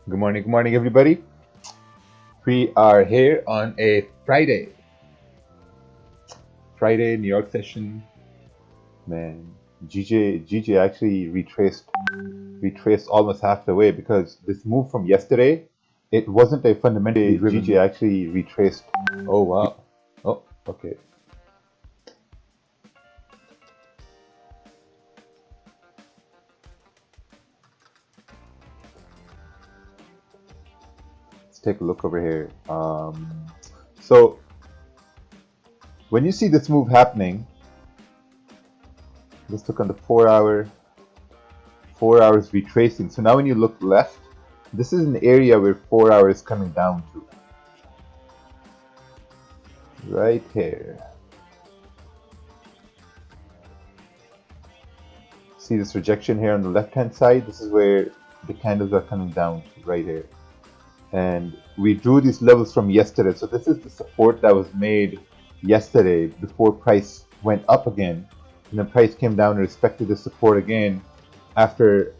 Good morning, everybody. We are here on a Friday New York session. Man, GJ actually retraced almost half the way because this move from yesterday, it wasn't a fundamentally driven. GJ actually retraced. Oh wow. Oh, okay. Let's take a look over here. So when you see this move happening, let's look on the 4 hour. 4 hours retracing. So now when you look left, this is an area where 4 hours coming down to. Right here. See this rejection here on the left hand side? This is where the candles are coming down to, right here. And we drew these levels from yesterday. So this is the support that was made yesterday before price went up again. And then price came down and respected the support again after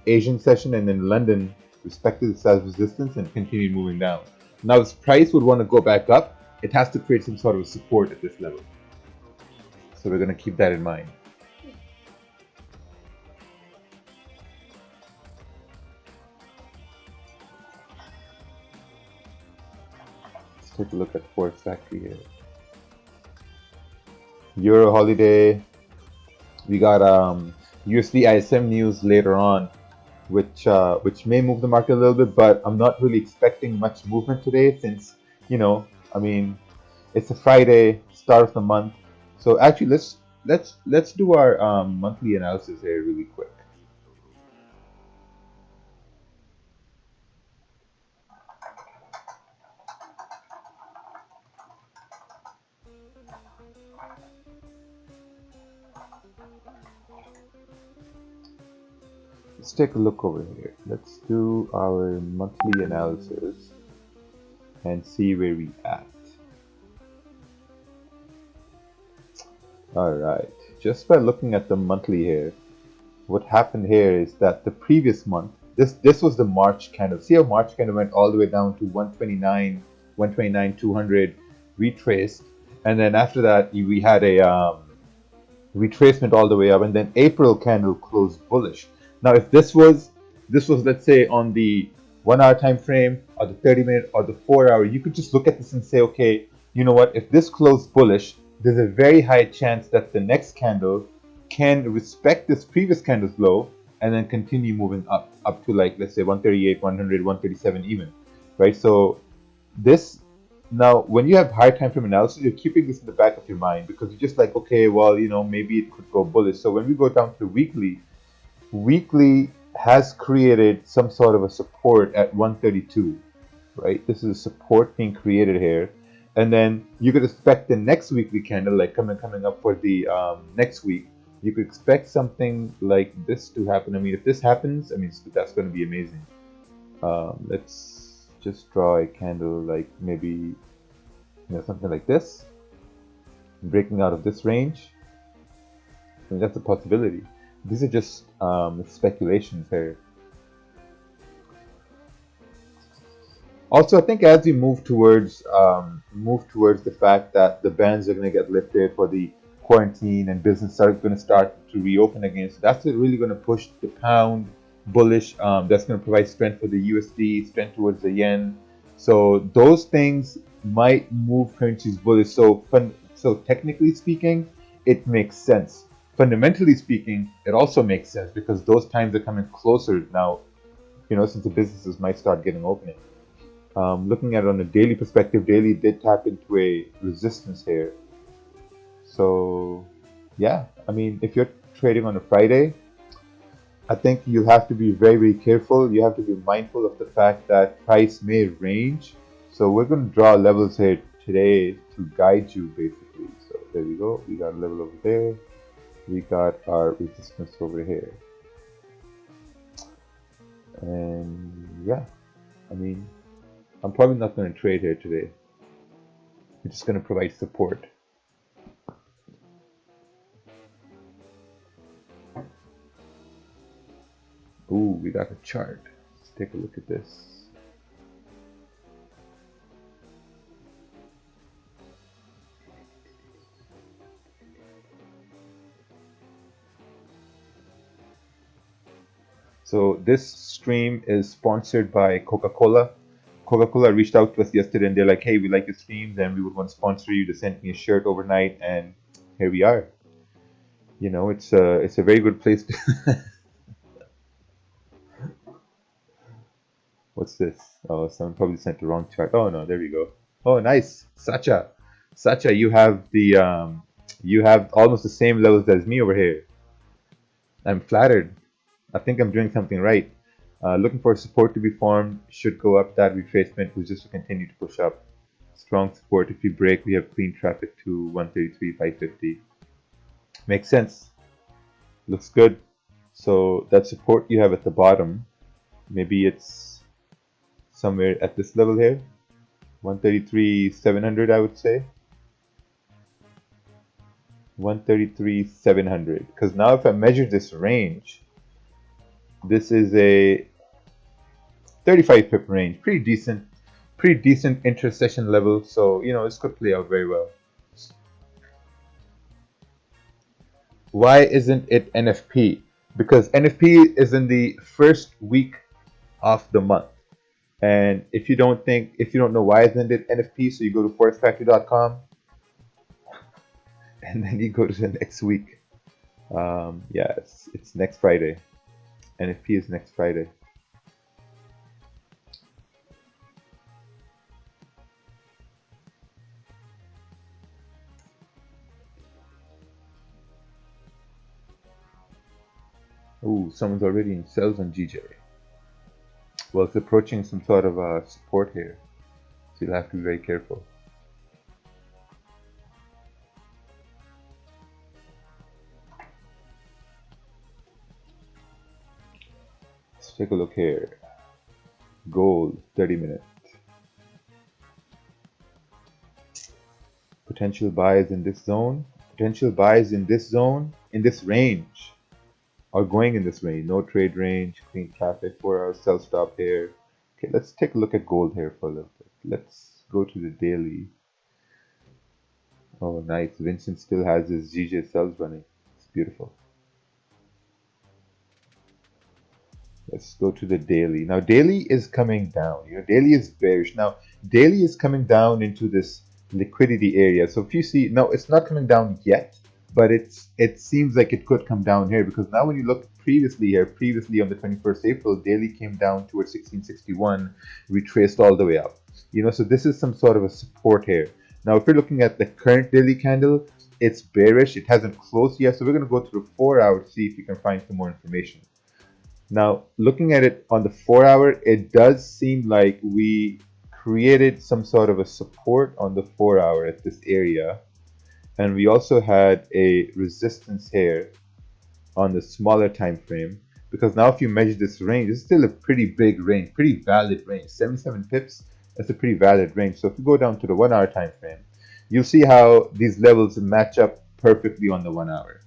Asian session, and then London respected this as resistance and continued moving down. Now this price would want to go back up. It has to create some sort of support at this level. So we're going to keep that in mind. Let's take a look at Forex Factory here. Euro holiday. We got USD ISM news later on, which may move the market a little bit, but I'm not really expecting much movement today since, I mean, it's a Friday, start of the month. So actually, let's do our monthly analysis here really quick. Let's take a look over here. Let's do our monthly analysis and see where we at. All right, just by looking at the monthly here, what happened here is that the previous month, this was the March candle. See how March candle went all the way down to 129, 200, retraced, and then after that we had a retracement all the way up, and then April candle closed bullish. Now, if this was let's say on the 1 hour time frame or the 30-minute or the 4 hour, you could just look at this and say, okay, you know what? If this closed bullish, there's a very high chance that the next candle can respect this previous candle's low and then continue moving up to, like, let's say 138, 100, 137 even, right? So this, now when you have high time frame analysis, you're keeping this in the back of your mind because you're just like, okay, well, maybe it could go bullish. So when we go down to the weekly has created some sort of a support at 132, right? This is a support being created here. And then you could expect the next weekly candle, like coming up for the next week, you could expect something like this to happen. I mean, if this happens, I mean, that's going to be amazing. Let's just draw a candle like maybe something like this, breaking out of this range. I mean, that's a possibility. These are just speculations here. Also, I think as we move towards the fact that the bans are going to get lifted for the quarantine and business are going to start to reopen again, so that's really going to push the pound bullish. That's going to provide strength for the USD, strength towards the yen. So those things might move currencies bullish. So technically speaking, it makes sense. Fundamentally speaking, it also makes sense because those times are coming closer now. Since the businesses might start getting opening. Looking at it on a daily perspective, daily did tap into a resistance here. So, yeah, I mean, if you're trading on a Friday, I think you have to be very, very careful. You have to be mindful of the fact that price may range. So we're going to draw levels here today to guide you, basically. So there we go. We got a level over there. We got our resistance over here. And yeah, I mean, I'm probably not going to trade here today. I'm just going to provide support. Ooh, we got a chart. Let's take a look at this. So this stream is sponsored by Coca-Cola. Coca-Cola reached out to us yesterday and they're like, hey, we like your streams and we would want to sponsor you. To send me a shirt overnight, and here we are. You know, it's a very good place to What's this? Oh, someone probably sent the wrong chart. Oh no, there we go. Oh, nice. Sacha. Sacha, you have almost the same levels as me over here. I'm flattered. I think I'm doing something right. Looking for support to be formed. Should go up. That retracement was just to continue to push up. Strong support. If we break, we have clean traffic to 133.550. Makes sense. Looks good. So that support you have at the bottom, maybe it's somewhere at this level here. 133.700, I would say. 133.700. Because now if I measure this range, this is a 35 pip range. Pretty decent inter-session level. So, you know, this could play out very well. Why isn't it NFP? Because NFP is in the first week of the month. And if you don't know why isn't it NFP, so you go to forexfactory.com and then you go to the next week. Yeah, it's next Friday. NFP is next Friday. Ooh, someone's already in sales on GJ. Well, it's approaching some sort of support here, so you'll have to be very careful. Let's take a look here. Gold, 30 minute. Potential buys in this zone. Potential buys in this zone, in this range, are going in this range. No trade range, clean traffic, 4 hours, sell stop here. Okay, let's take a look at gold here for a little bit. Let's go to the daily. Oh, nice. Vincent still has his GJ cells running. It's beautiful. Let's go to the daily. Now, daily is coming down. You know, daily is bearish. Now, daily is coming down into this liquidity area. So if you see, no, it's not coming down yet, but it seems like it could come down here, because now when you look previously on the 21st April, daily came down towards 1661, retraced all the way up. You know, so this is some sort of a support here. Now, if you're looking at the current daily candle, it's bearish. It hasn't closed yet. So we're going to go to the 4 hour to see if we can find some more information. Now, looking at it on the 4 hour, it does seem like we created some sort of a support on the 4 hour at this area. And we also had a resistance here on the smaller time frame. Because now if you measure this range, it's still a pretty big range, pretty valid range. 77 pips, that's a pretty valid range. So if you go down to the 1 hour time frame, you'll see how these levels match up perfectly on the 1 hour.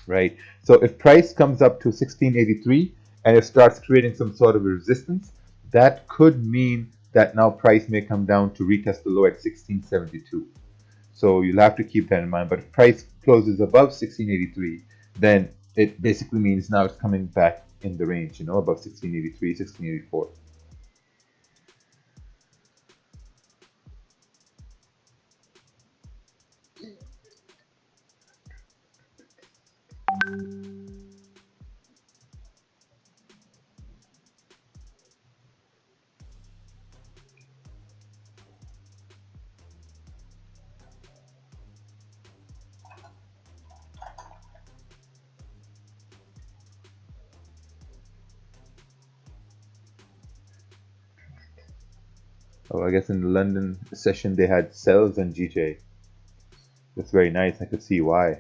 Right? So if price comes up to 1683 and it starts creating some sort of a resistance, that could mean that now price may come down to retest the low at 1672. So you'll have to keep that in mind. But if price closes above 1683, then it basically means now it's coming back in the range, you know, above 1683, 1684. Oh, I guess in the London session they had sells and GJ. That's very nice. I could see why.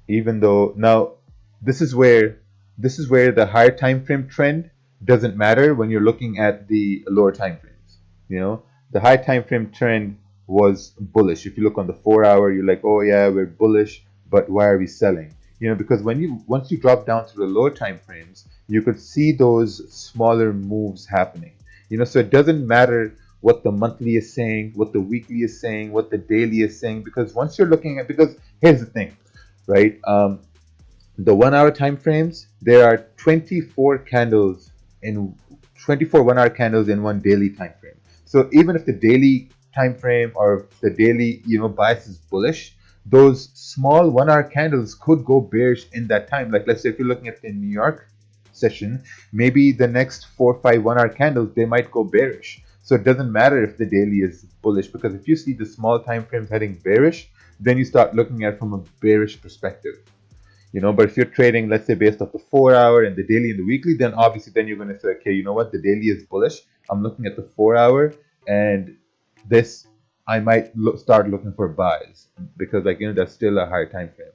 Even though now this is where the higher time frame trend doesn't matter when you're looking at the lower time frames. You know, the high time frame trend was bullish. If you look on the 4 hour, you're like, oh yeah, we're bullish, but why are we selling? You know, because once you drop down to the lower time frames, you could see those smaller moves happening. You know, so it doesn't matter what the monthly is saying, what the weekly is saying, what the daily is saying, because once you're looking at, because here's the thing, right? The 1 hour time frames, there are 24 candles in 24 1 hour candles in one daily time frame. So even if the daily time frame or the daily bias is bullish, those small 1 hour candles could go bearish in that time. Like let's say if you're looking at the New York session, maybe the next 4 5 1 hour candles they might go bearish. So it doesn't matter if the daily is bullish, because if you see the small time frames heading bearish, then you start looking at it from a bearish perspective. But if you're trading, let's say, based off the 4 hour and the daily and the weekly, then obviously then you're going to say, okay, you know what, the daily is bullish. I'm looking at the 4 hour, and this I might start looking for buys, because that's still a higher time frame.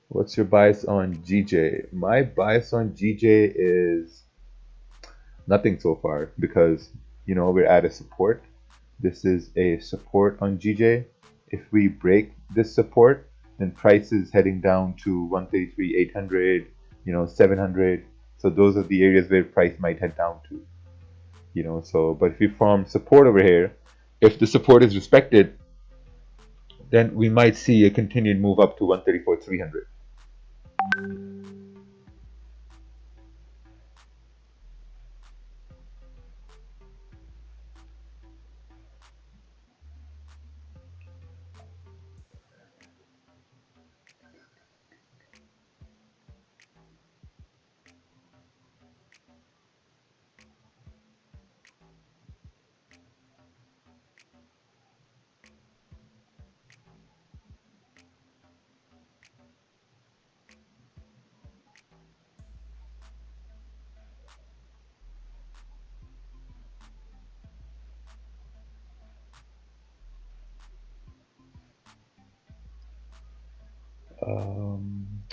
What's your bias on GJ? My bias on GJ is nothing so far, because we're at a support. This is a support on GJ. If we break this support, then price is heading down to 133, 800, 700. So those are the areas where price might head down to. But if we form support over here, if the support is respected, then we might see a continued move up to 134, 300.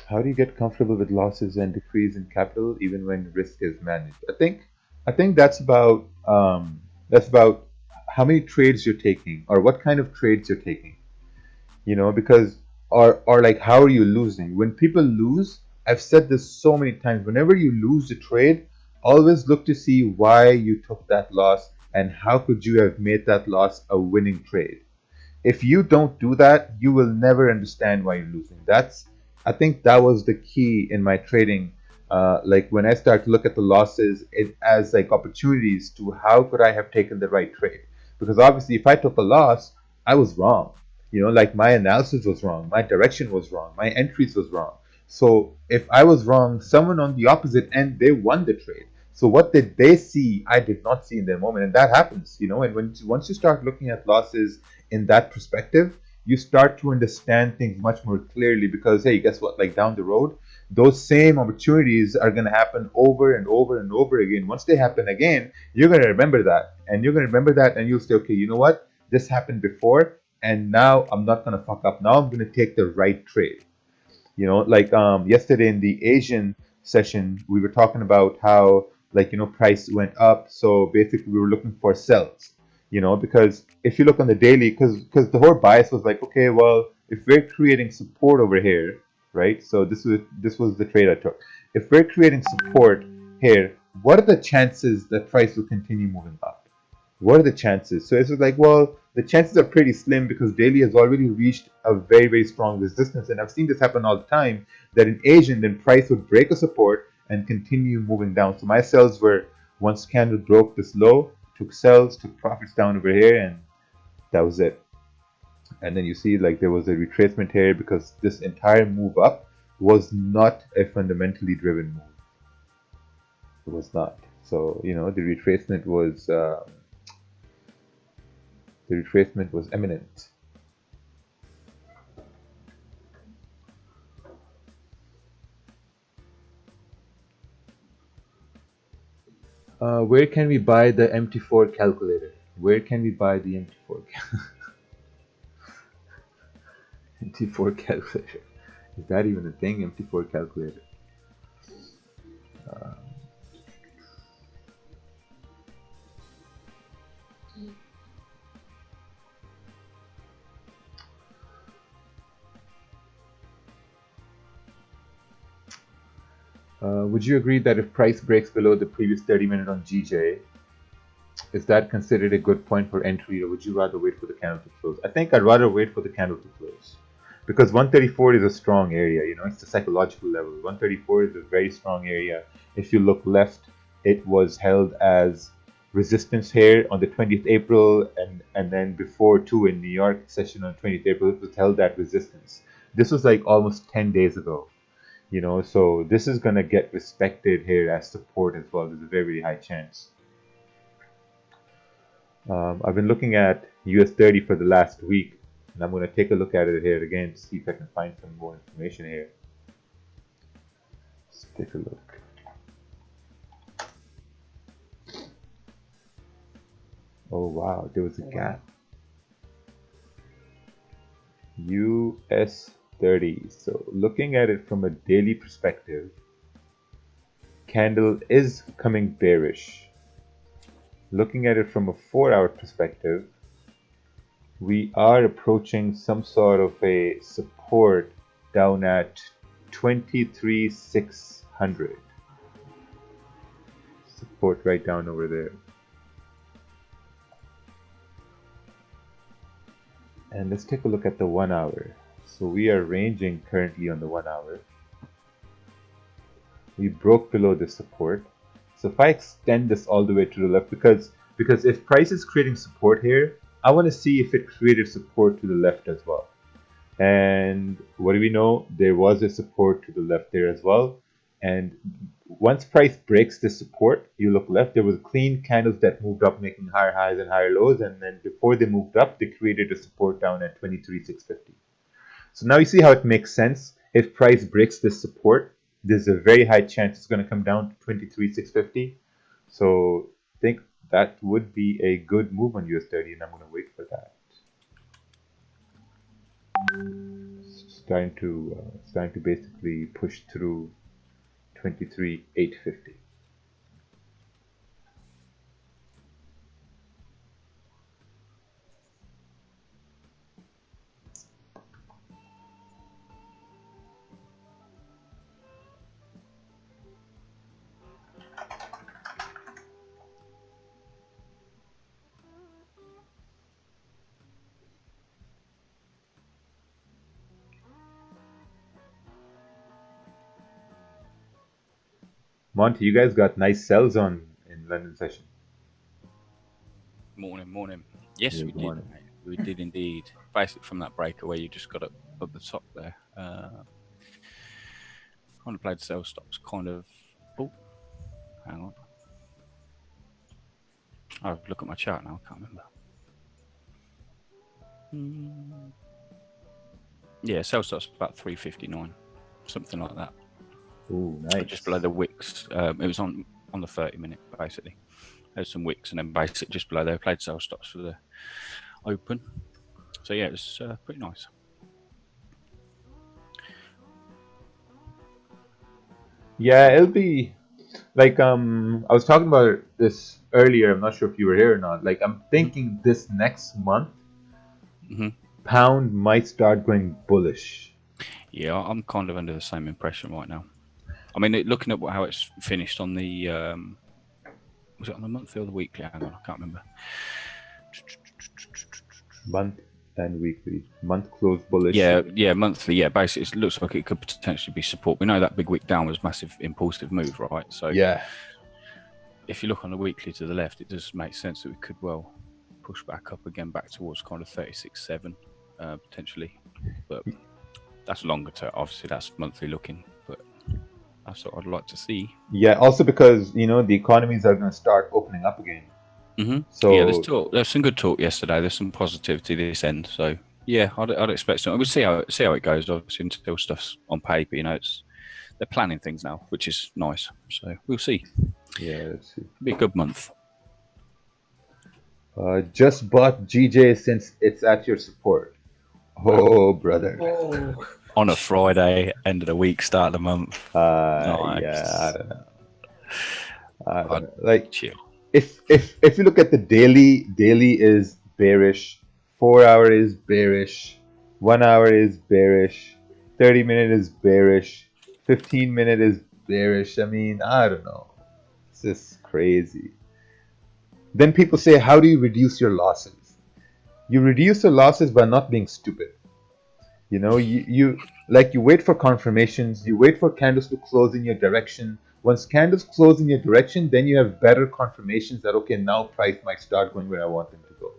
How do you get comfortable with losses and decrease in capital even when risk is managed? I think that's about how many trades you're taking, or what kind of trades you're taking. Because, or like, how are you losing? When people lose, I've said this so many times, whenever you lose a trade, always look to see why you took that loss and how could you have made that loss a winning trade. If you don't do that, you will never understand why you're losing. I think that was the key in my trading. Like when I start to look at the losses as like opportunities to how could I have taken the right trade? Because obviously, if I took a loss, I was wrong. Like my analysis was wrong, my direction was wrong, my entries was wrong. So if I was wrong, someone on the opposite end, they won the trade. So what did they see? I did not see in their moment, and that happens. And once you start looking at losses in that perspective, you start to understand things much more clearly, because hey, guess what? Like down the road, those same opportunities are going to happen over and over and over again. Once they happen again, you're going to remember that, and you're going to remember that, and you'll say, okay, you know what? This happened before, and now I'm not going to fuck up. Now I'm going to take the right trade. Like yesterday in the Asian session, we were talking about how, like, price went up. So basically we were looking for sells, because if you look on the daily, because the whole bias was like, okay, well, if we're creating support over here, right? So this was the trade I took. If we're creating support here, what are the chances that price will continue moving up? What are the chances? So it's just like, well, the chances are pretty slim, because daily has already reached a very, very strong resistance. And I've seen this happen all the time, that in Asian, then price would break a support and continue moving down. So my sells were, once candle broke this low, took sells, took profits down over here, and that was it. And then you see, like, there was a retracement here, because this entire move up was not a fundamentally driven move. It was not. So, the retracement was imminent. Where can we buy the MT4 calculator? Where can we buy the MT4 MT4 calculator? Is that even a thing? MT4 calculator. Would you agree that if price breaks below the previous 30 minute on GJ, Is that considered a good point for entry, or would you rather wait for the candle to close? I think I'd rather wait for the candle to close because 134 is a strong area. You know, it's the psychological level. 134 is a very strong area. If you look left, it was held as resistance here on the 20th April, and then before too in New York session on 20th April, it was held at resistance. This was like almost 10 days ago. You know, so this is gonna get respected here as support as well. There's a very, very high chance. I've been looking at US 30 for the last week, and I'm going to take a look at it here again to see if I can find some more information here. Let's take a look. Oh wow, there was a gap. US 30. So looking at it from a daily perspective, candle is coming bearish. Looking at it from a 4-hour perspective, we are approaching some sort of a support down at 23,600. Support right down over there. And let's take a look at the 1 hour. So we are ranging currently on the 1 hour. We broke below the support. So if I extend this all the way to the left, because if price is creating support here, I want to see if it created support to the left as well. And what do we know? There was a support to the left there as well. And once price breaks the support, you look left, there was clean candles that moved up, making higher highs and higher lows. And then before they moved up, they created a support down at 23,650. So now you see how it makes sense. If price breaks this support, there's a very high chance it's going to come down to 23,650. So I think that would be a good move on US 30, and I'm going to wait for that. It's starting to basically push through 23,850. Monty, you guys got nice sells on in London session. Morning. Yes, Yeah, we good did. morning. We did indeed. Basically, from that breakaway, you just got up the top there. Kind of played sell stops. Kind of. Oh, hang on. I'll look at my chart now. I can't remember. Yeah, sell stops about 359, something like that. Ooh, nice. Just below the wicks. It was on the 30-minute basically. There's some wicks, and then basically just below there, played sell stops for the open. So yeah, it was pretty nice. Yeah, it'll be like I was talking about this earlier. I'm not sure if you were here or not. Like I'm thinking this next month, pound might start going bullish. Yeah, I'm kind of under the same impression right now. I mean, looking at how it's finished on the was it on the monthly or the weekly? Hang on, I can't remember. Month and weekly. Month close bullish. Yeah, monthly. Yeah, basically, it looks like it could potentially be support. We know that big wick down was massive impulsive move, right? So yeah, if you look on the weekly to the left, it does make sense that we could well push back up again, back towards kind of 36.7 potentially. But that's longer term. Obviously, that's monthly looking, but that's what I'd like to see. Yeah, also because the economies are going to start opening up again. So yeah, there's some good talk yesterday. There's some positivity this end. So yeah, I'd expect so. We'll see how it goes. Obviously, until stuff's on paper, they're planning things now, which is nice. So we'll see. Yeah, let's see. Be a good month. Just bought GJ since it's at your support. Oh, brother. Oh. On a Friday, end of the week, start of the month. Nice. Yeah, I don't know. Like, chill. If you look at the daily is bearish, 4-hour is bearish, 1 hour is bearish, 30-minute is bearish, 15-minute is bearish. I mean, I don't know. It's just crazy. Then people say, how do you reduce your losses? You reduce your losses by not being stupid. You wait for confirmations, you wait for candles to close in your direction. Once candles close in your direction, then you have better confirmations that, okay, now price might start going where I want them to go.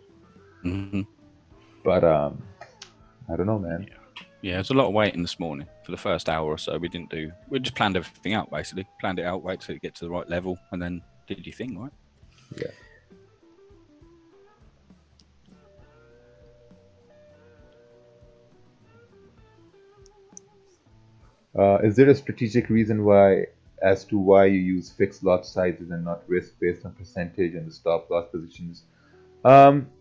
Mm-hmm. But I don't know, man. Yeah, there's a lot of waiting this morning for the first hour or so. We just planned everything out, basically. Planned it out, wait till it get to the right level, and then did your thing, right? Yeah. Is there a strategic reason as to why you use fixed lot sizes and not risk based on percentage and the stop loss positions?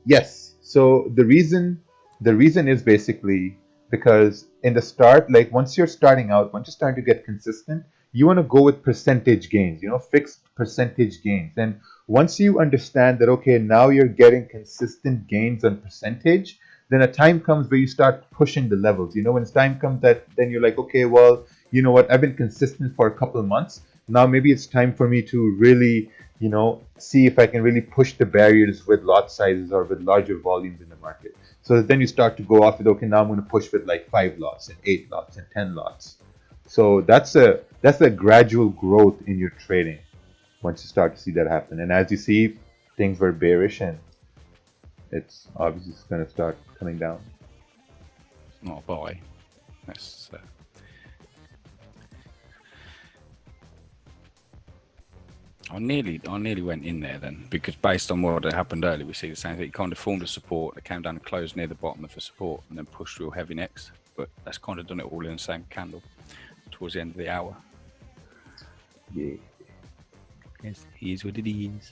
Yes. So the reason is basically because in the start, like once you're starting out, once you're starting to get consistent, you want to go with percentage gains, fixed percentage gains. And once you understand that, okay, now you're getting consistent gains on percentage, then a time comes where you start pushing the levels. When it's time comes that then you're like, okay, well, you know what, I've been consistent for a couple of months. Now maybe it's time for me to really see if I can really push the barriers with lot sizes or with larger volumes in the market. So then you start to go off with, okay, now I'm going to push with like 5 lots and 8 lots and 10 lots. So that's a gradual growth in your trading once you start to see that happen. And as you see, things were bearish and it's obviously going to start coming down. It's not a buy. That's I nearly went in there then, because based on what had happened earlier, we see the same thing. It kind of formed a support, it came down and closed near the bottom of the support, and then pushed real heavy next. But that's kind of done it all in the same candle towards the end of the hour. Yeah. Yes, it is what it is.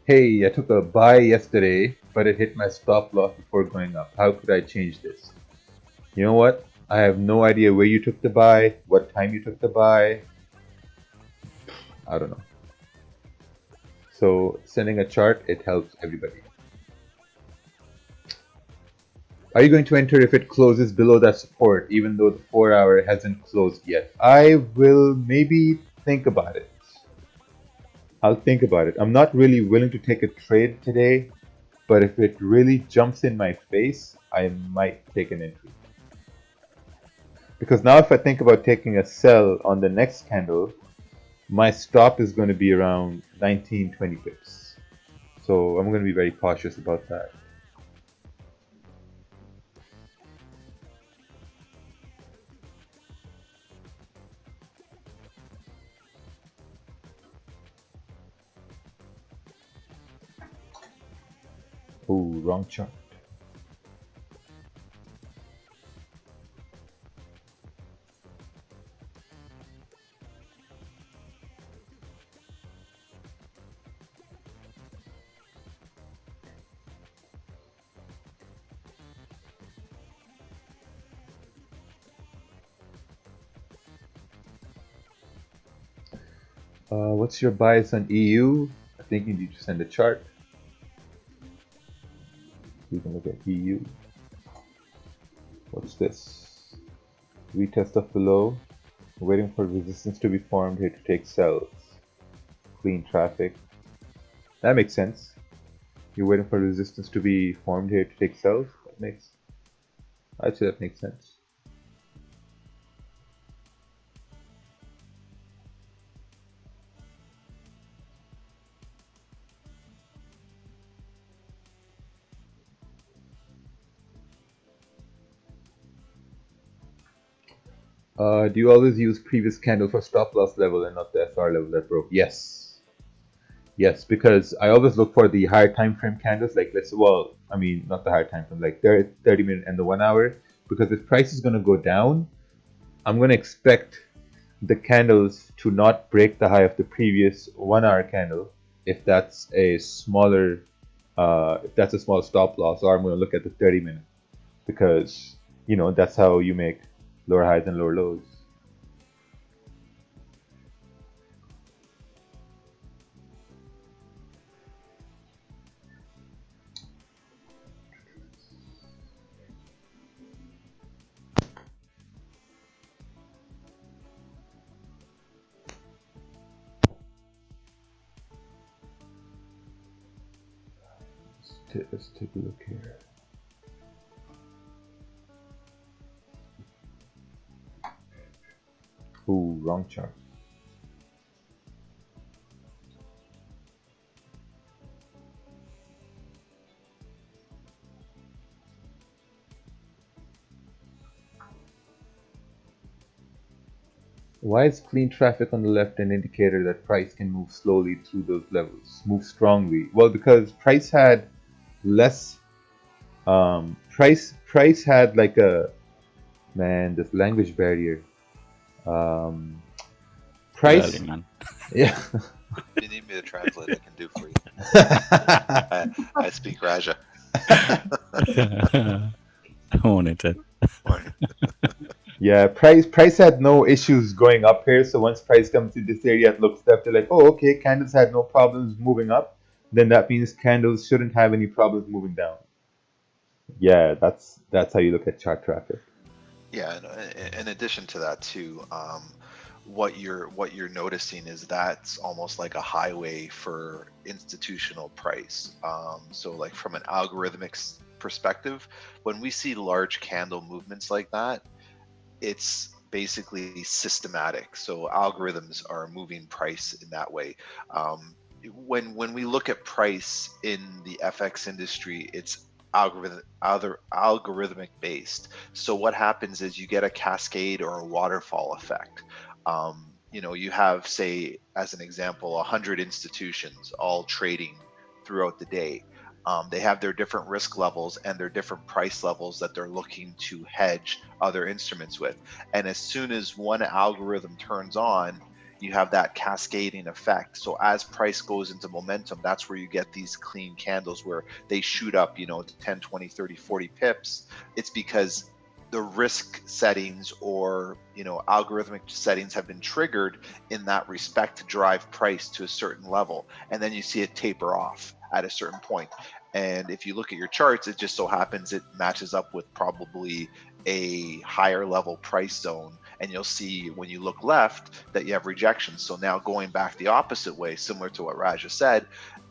Hey, I took a buy yesterday, but it hit my stop loss before going up. How could I change this? You know what? I have no idea where you took the buy, what time you took the buy. I don't know. So sending a chart, it helps everybody. Are you going to enter if it closes below that support, even though the 4-hour hasn't closed yet? I will maybe think about it. I'll think about it. I'm not really willing to take a trade today, but if it really jumps in my face, I might take an entry. Because now if I think about taking a sell on the next candle, my stop is going to be around 19-20 pips. So I'm going to be very cautious about that. Oh, wrong chart. What's your bias on EU? I think you need to send a chart. You can look at EU. What's this? Retest of below. Waiting for resistance to be formed here to take sells. Clean traffic. That makes sense. You're waiting for resistance to be formed here to take sells. I'd say that makes sense. Do you always use previous candle for stop loss level and not the SR level that broke? Yes. Yes, because I always look for the higher time frame candles, like not the higher time frame, like 30 minute and the 1 hour, because if price is going to go down, I'm going to expect the candles to not break the high of the previous 1 hour candle if that's a small stop loss, or I'm going to look at the 30 minute, because that's how you make lower highs and lower lows. Let's take a look here. Ooh, wrong chart. Why is clean traffic on the left an indicator that price can move slowly through those levels, move strongly? Well, because price had less, price had like a, man, this language barrier. Um, Too early, price, man. yeah. If you need me to translate, I can do for you. I speak Raja. Morning, Ted. Morning. Yeah, price had no issues going up here. So once price comes to this area, it looks up. They're like, oh, okay, candles had no problems moving up. Then that means candles shouldn't have any problems moving down. Yeah, that's how you look at chart traffic. Yeah, and in addition to that too, what you're noticing is that's almost like a highway for institutional price. So like from an algorithmic perspective, when we see large candle movements like that, it's basically systematic. So algorithms are moving price in that way. When we look at price in the FX industry, it's algorithmic based. So what happens is you get a cascade or a waterfall effect. You have, say, as an example, 100 institutions all trading throughout the day. They have their different risk levels and their different price levels that they're looking to hedge other instruments with. And as soon as one algorithm turns on, you have that cascading effect. So as price goes into momentum, that's where you get these clean candles where they shoot up, 10, 20, 30, 40 pips. It's because the risk settings or algorithmic settings have been triggered in that respect to drive price to a certain level, and then you see it taper off at a certain point. And if you look at your charts, it just so happens it matches up with probably a higher level price zone, and you'll see when you look left that you have rejections. So now going back the opposite way, similar to what Raja said,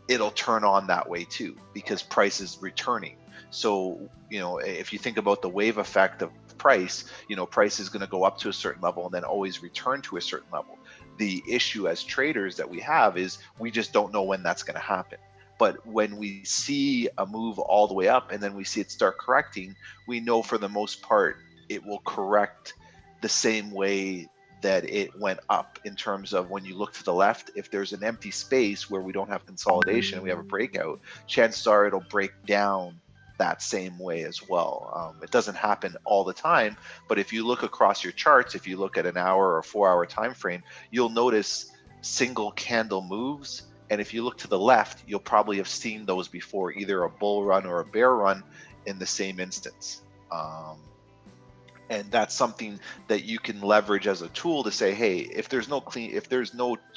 it'll turn on that way too because price is returning. So if you think about the wave effect of price, price is going to go up to a certain level and then always return to a certain level. The issue as traders that we have is we just don't know when that's going to happen. But when we see a move all the way up and then we see it start correcting, we know for the most part it will correct the same way that it went up, in terms of when you look to the left, if there's an empty space where we don't have consolidation and we have a breakout, chances are it'll break down that same way as well. It doesn't happen all the time, but if you look across your charts, if you look at an hour or 4 hour time frame, you'll notice single candle moves. And if you look to the left, you'll probably have seen those before, either a bull run or a bear run in the same instance. And that's something that you can leverage as a tool to say, hey, if there's no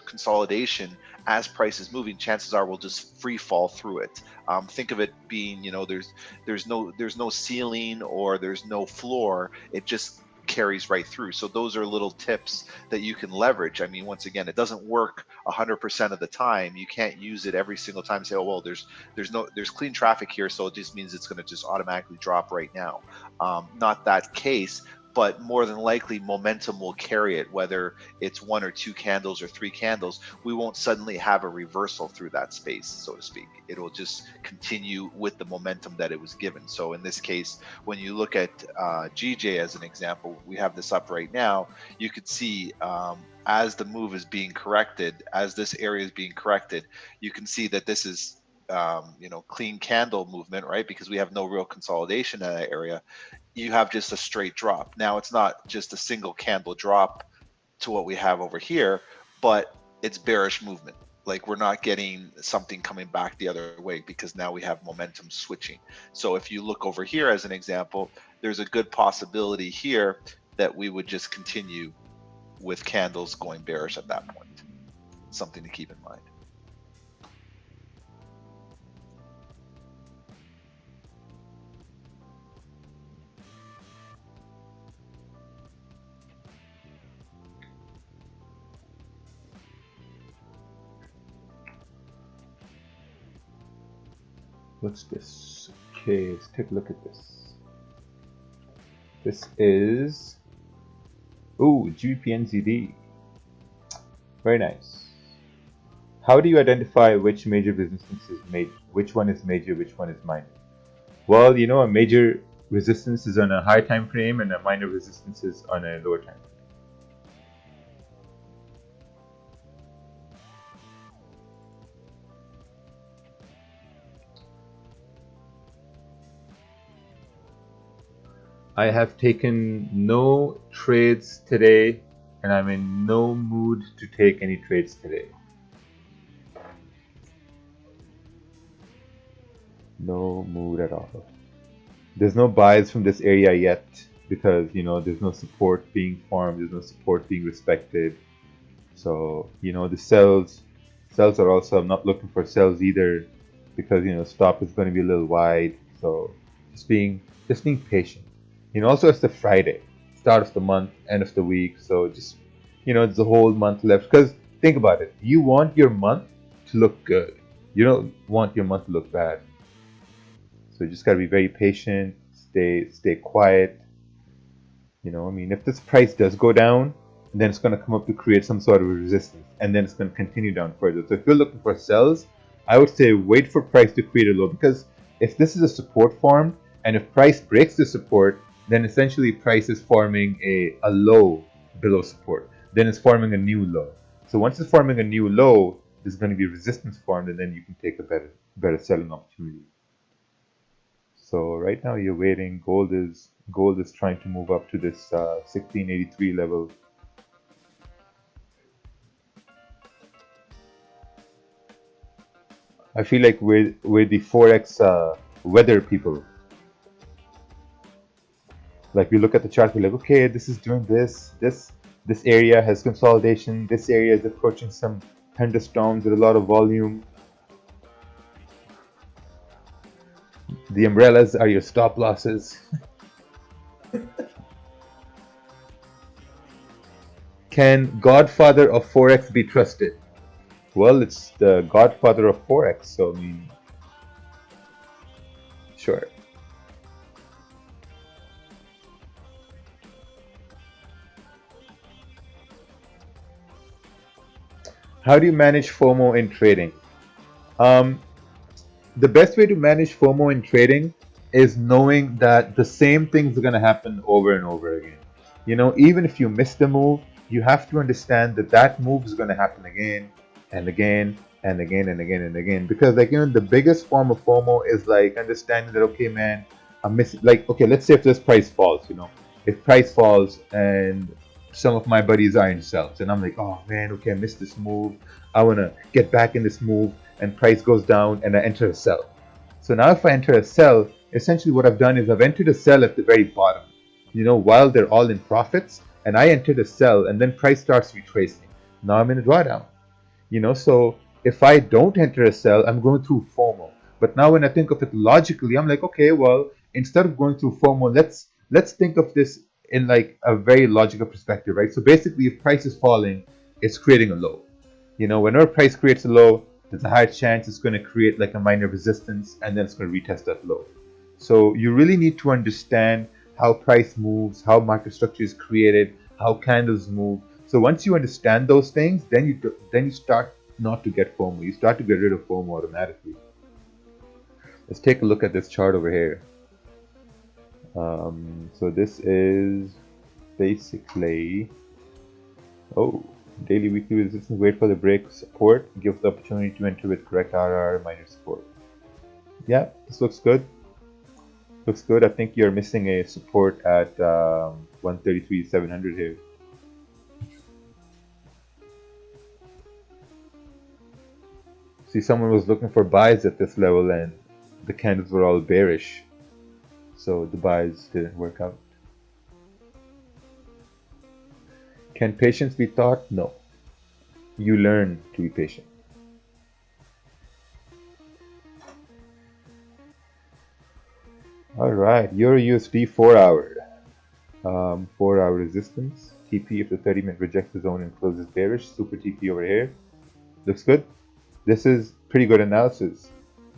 consolidation as price is moving, chances are we'll just free fall through it. Think of it being, there's no ceiling or there's no floor. It just carries right through. So those are little tips that you can leverage. I mean, once again, it doesn't work 100% of the time. You can't use it every single time and say, oh well, there's clean traffic here, so it just means it's going to just automatically drop right now. Not that case, but more than likely momentum will carry it, whether it's 1 or 2 candles or 3 candles. We won't suddenly have a reversal through that space, so to speak. It'll just continue with the momentum that it was given. So in this case, when you look at GJ as an example, we have this up right now. You could see as the move is being corrected, as this area is being corrected, you can see that this is clean candle movement, right? Because we have no real consolidation in that area. You have just a straight drop. Now it's not just a single candle drop to what we have over here, but it's bearish movement. Like, we're not getting something coming back the other way because now we have momentum switching. So if you look over here as an example, there's a good possibility here that we would just continue with candles going bearish at that point. Something to keep in mind. What's this? Okay, let's take a look at this. This is GBPNZD. Very nice. How do you identify which major resistance is major? Which one is major? Which one is minor? Well, you know, a major resistance is on a high time frame, and a minor resistance is on a lower time frame. I have taken no trades today, and I'm in no mood to take any trades today. No mood at all. There's no buys from this area yet because, you know, there's no support being formed, there's no support being respected. So, you know, the sells are also, I'm not looking for sells either because, you know, stop is going to be a little wide. So just being patient. You know, also it's the Friday, start of the month, end of the week. So just, you know, it's the whole month left. Because think about it, you want your month to look good. You don't want your month to look bad. So you just gotta be very patient, stay quiet. You know, I mean, if this price does go down, then it's gonna come up to create some sort of a resistance, and then it's gonna continue down further. So if you're looking for sells, I would say wait for price to create a low, because if this is a support form, and if price breaks the support, then essentially price is forming a low below support. Then it's forming a new low. So once it's forming a new low, there's going to be resistance formed, and then you can take a better selling opportunity. So right now you're waiting. Gold is trying to move up to this 1683 level. I feel like we're the Forex weather people. Like we look at the chart, we're like, okay, this is doing this area has consolidation, this area is approaching some thunderstorms with a lot of volume. The umbrellas are your stop losses. Can Godfather of Forex be trusted? Well, it's the Godfather of Forex, so I mean, sure. How do you manage FOMO in trading? The best way to manage FOMO in trading is knowing that the same things are going to happen over and over again. You know, even if you miss the move, you have to understand that that move is going to happen again and again and again and again and again. Because, like, you know, the biggest form of FOMO is like understanding that, okay, man, I'm missing. Like, okay, let's say if this price falls, you know, if price falls and some of my buddies are in sells, and I'm like, oh man, okay, I missed this move. I want to get back in this move, and price goes down, and I enter a sell. So now if I enter a sell, essentially what I've done is I've entered a sell at the very bottom, you know, while they're all in profits, and I entered a sell, and then price starts retracing. Now I'm in a drawdown, you know. So if I don't enter a sell, I'm going through FOMO. But now when I think of it logically, I'm like, okay, well, instead of going through FOMO, let's think of this in like a very logical perspective, right? So basically, if price is falling, it's creating a low. You know, whenever price creates a low, there's a high chance it's going to create like a minor resistance, and then it's going to retest that low. So you really need to understand how price moves, how market structure is created, how candles move. So once you understand those things, then you start not to get FOMO. You start to get rid of FOMO automatically. Let's take a look at this chart over here. So this is basically, daily weekly resistance, wait for the break support, give the opportunity to enter with correct RR minor support. Yeah, this looks good. Looks good. I think you're missing a support at 133,700 here. See, someone was looking for buys at this level, and the candles were all bearish, so the buys didn't work out. Can patience be taught? No. You learn to be patient. Alright, Euro USD 4 hour. 4 hour resistance. TP if the 30-minute rejects the zone and closes bearish. Super TP over here. Looks good. This is pretty good analysis.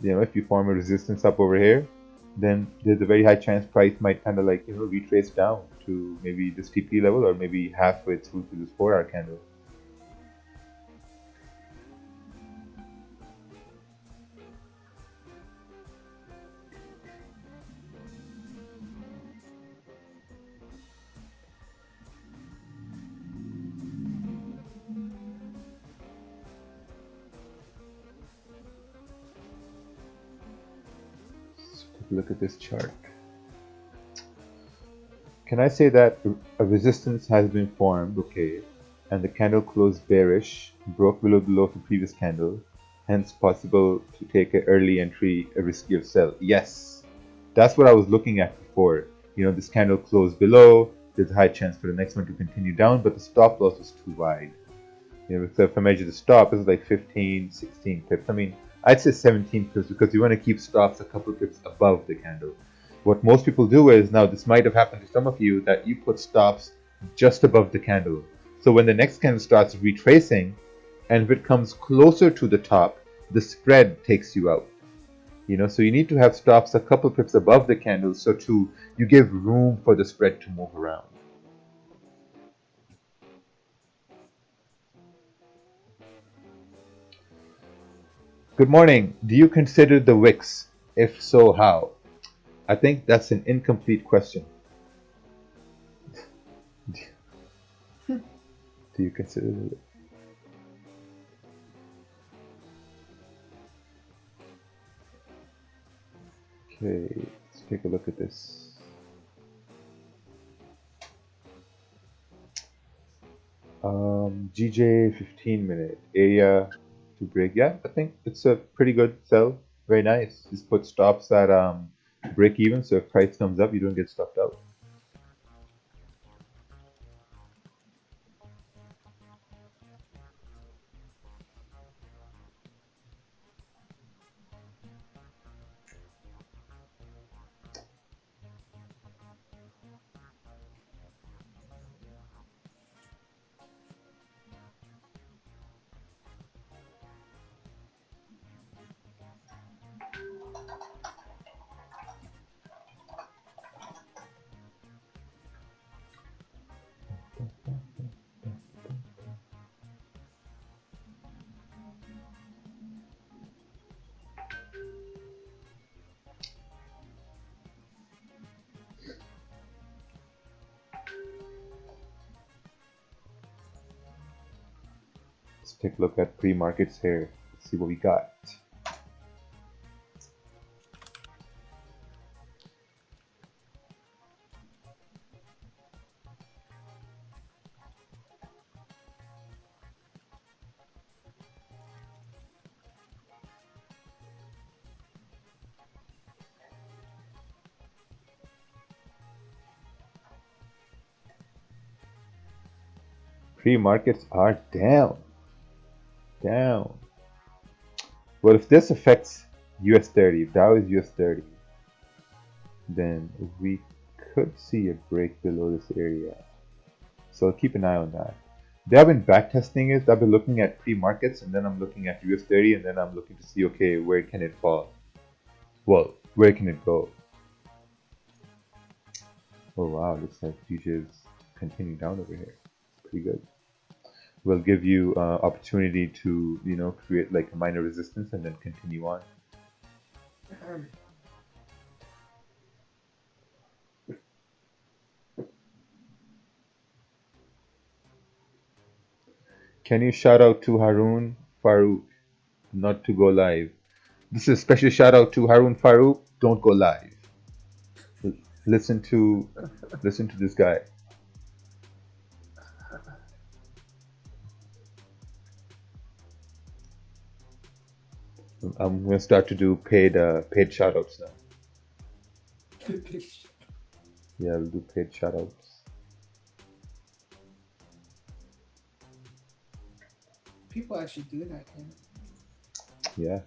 if you form a resistance up over here, then there's a very high chance price might kind of like retrace down to maybe this TP level or maybe halfway through to this 4-hour candle. Let's take a look at this chart. Can I say that a resistance has been formed, okay, and the candle closed bearish, broke below the low of the previous candle, hence possible to take an early entry, a riskier sell? Yes, that's what I was looking at before. This candle closed below, there's a high chance for the next one to continue down, but the stop loss was too wide. So if I measure the stop, it's like 15, 16 pips. I mean, I'd say 17 pips because you want to keep stops a couple pips above the candle. What most people do is, now this might have happened to some of you, that you put stops just above the candle. So when the next candle starts retracing, and if it comes closer to the top, the spread takes you out. So you need to have stops a couple pips above the candle so you give room for the spread to move around. Good morning. Do you consider the wicks? If so, how? I think that's an incomplete question. Do you consider the wicks? Okay, let's take a look at this. GJ 15-minute area to break. Yeah, I think it's a pretty good sell. Very nice. Just put stops at break even, so if price comes up, you don't get stopped out. Let's take a look at pre-markets here. Let's see what we got. Pre-markets are down. Down. Well, if this affects US 30, if Dow is US 30, then we could see a break below this area. So keep an eye on that. They have been backtesting it. I've been looking at pre-markets, and then I'm looking at US 30, and then I'm looking to see, okay, where can it fall? Well, where can it go? Oh wow, looks like futures continue down over here. Pretty good. Will give you opportunity to create like a minor resistance and then continue on. Can you shout out to Harun Farouk not to go live? This is a special shout out to Harun Farouk. Don't go live. Listen to this guy. I'm gonna start to do paid shout outs now. Yeah, we'll do paid shout outs. People actually do that, man. Yeah.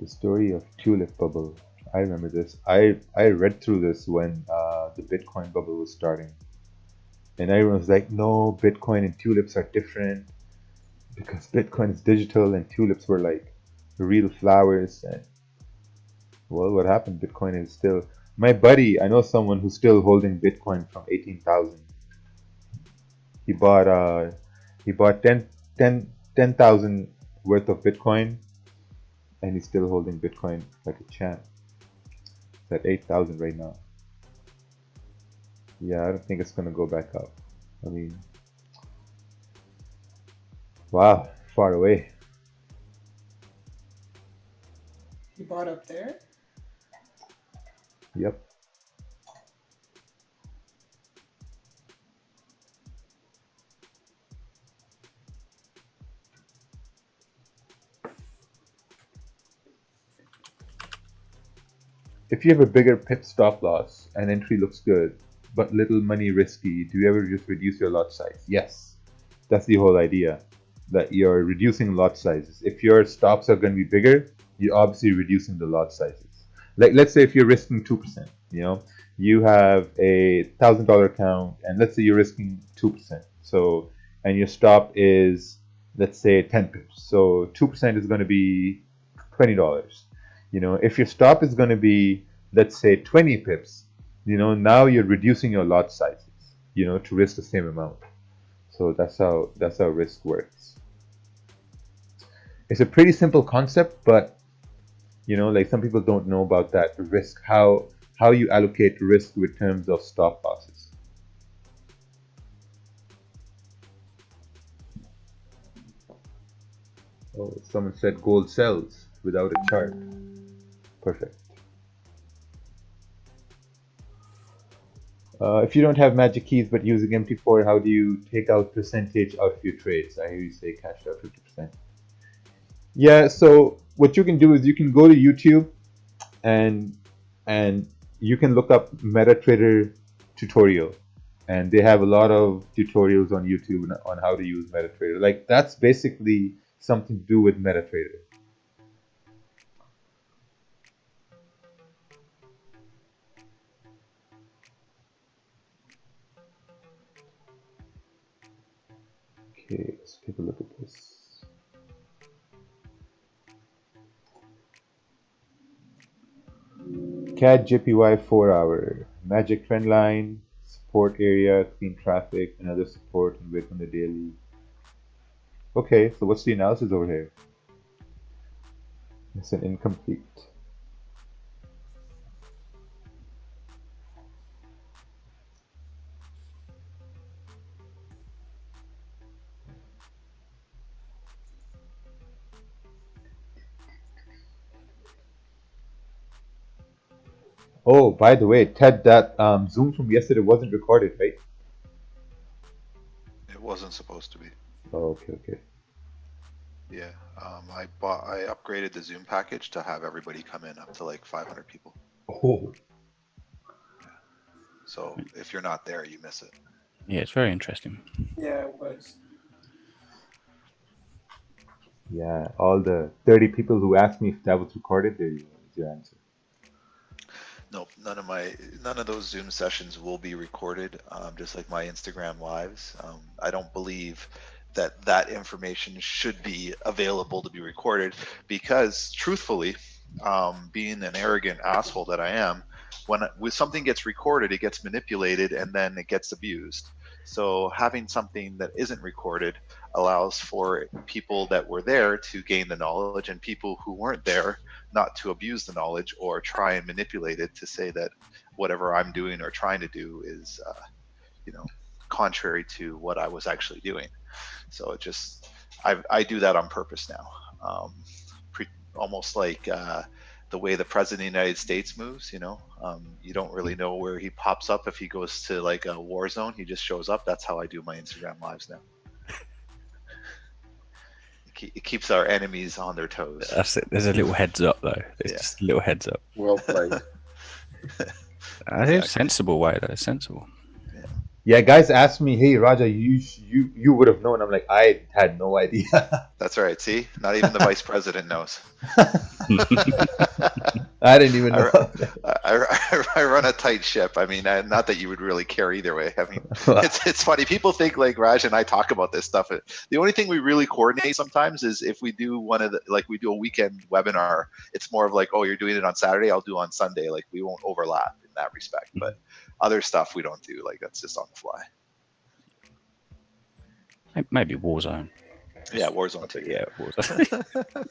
The story of tulip bubble. I remember this. I read through this when the Bitcoin bubble was starting, and everyone was like, "No, Bitcoin and tulips are different. because Bitcoin is digital and tulips were like real flowers. And well, what happened? Bitcoin is still. My buddy, I know someone who's still holding Bitcoin from 18,000. He bought he bought 10,000 worth of Bitcoin, and he's still holding Bitcoin like a champ. It's at 8,000 right now. Yeah, I don't think it's gonna go back up. I mean, wow, far away. You bought up there? Yep. If you have a bigger pip stop loss and entry looks good, but little money risky, do you ever just reduce your lot size? Yes. That's the whole idea, that you're reducing lot sizes. If your stops are going to be bigger, you're obviously reducing the lot sizes. Like, let's say if you're risking 2%, you have a $1,000 account, and let's say you're risking 2%. So, and your stop is, let's say, 10 pips. So 2% is going to be $20. If your stop is going to be, let's say, 20 pips, now you're reducing your lot sizes, to risk the same amount. So that's how risk works. It's a pretty simple concept, but like some people don't know about that risk, how you allocate risk with terms of stop losses. Oh, someone said gold sells without a chart. Perfect. If you don't have magic keys but using MT4, how do you take out percentage out of your trades? I hear you say cash out 50%. Yeah, so what you can do is you can go to YouTube and you can look up MetaTrader tutorial, and they have a lot of tutorials on YouTube on how to use MetaTrader. Like, that's basically something to do with MetaTrader. Okay, let's take a look at this. CAD JPY 4-hour, magic trend line, support area, clean traffic, another support, and wait on the daily. Okay, so what's the analysis over here? It's an incomplete. Oh, by the way, Ted, that Zoom from yesterday wasn't recorded, right? It wasn't supposed to be. Oh, okay. Yeah, I upgraded the Zoom package to have everybody come in up to like 500 people. Oh. So if you're not there, you miss it. Yeah, it's very interesting. Yeah, it was. Yeah, all the 30 people who asked me if that was recorded, there you go, is your answer. No, none of those Zoom sessions will be recorded, just like my Instagram lives. I don't believe that information should be available to be recorded, because truthfully, being an arrogant asshole that I am, when something gets recorded, it gets manipulated and then it gets abused. So having something that isn't recorded allows for people that were there to gain the knowledge, and people who weren't there not to abuse the knowledge or try and manipulate it to say that whatever I'm doing or trying to do is, contrary to what I was actually doing. So it just, I do that on purpose now. Almost like the way the president of the United States moves, you don't really know where he pops up. If he goes to like a war zone, he just shows up. That's how I do my Instagram lives now. It keeps our enemies on their toes. That's it. There's a little heads up though. There's just a little heads up. Well played. It's sensible way though. It's sensible. Yeah, guys asked me, hey Raja, you would have known. I'm like, I had no idea. That's right. See, not even the vice president knows. I didn't even I, know. I run a tight ship. I mean, not that you would really care either way. I mean, it's funny. People think like Raj and I talk about this stuff. The only thing we really coordinate sometimes is if we do one of the, like we do a weekend webinar, it's more of like, oh, you're doing it on Saturday, I'll do on Sunday. Like we won't overlap in that respect. But other stuff we don't do. Like that's just on the fly. Maybe Warzone. Yeah, Warzone too. Yeah, Warzone.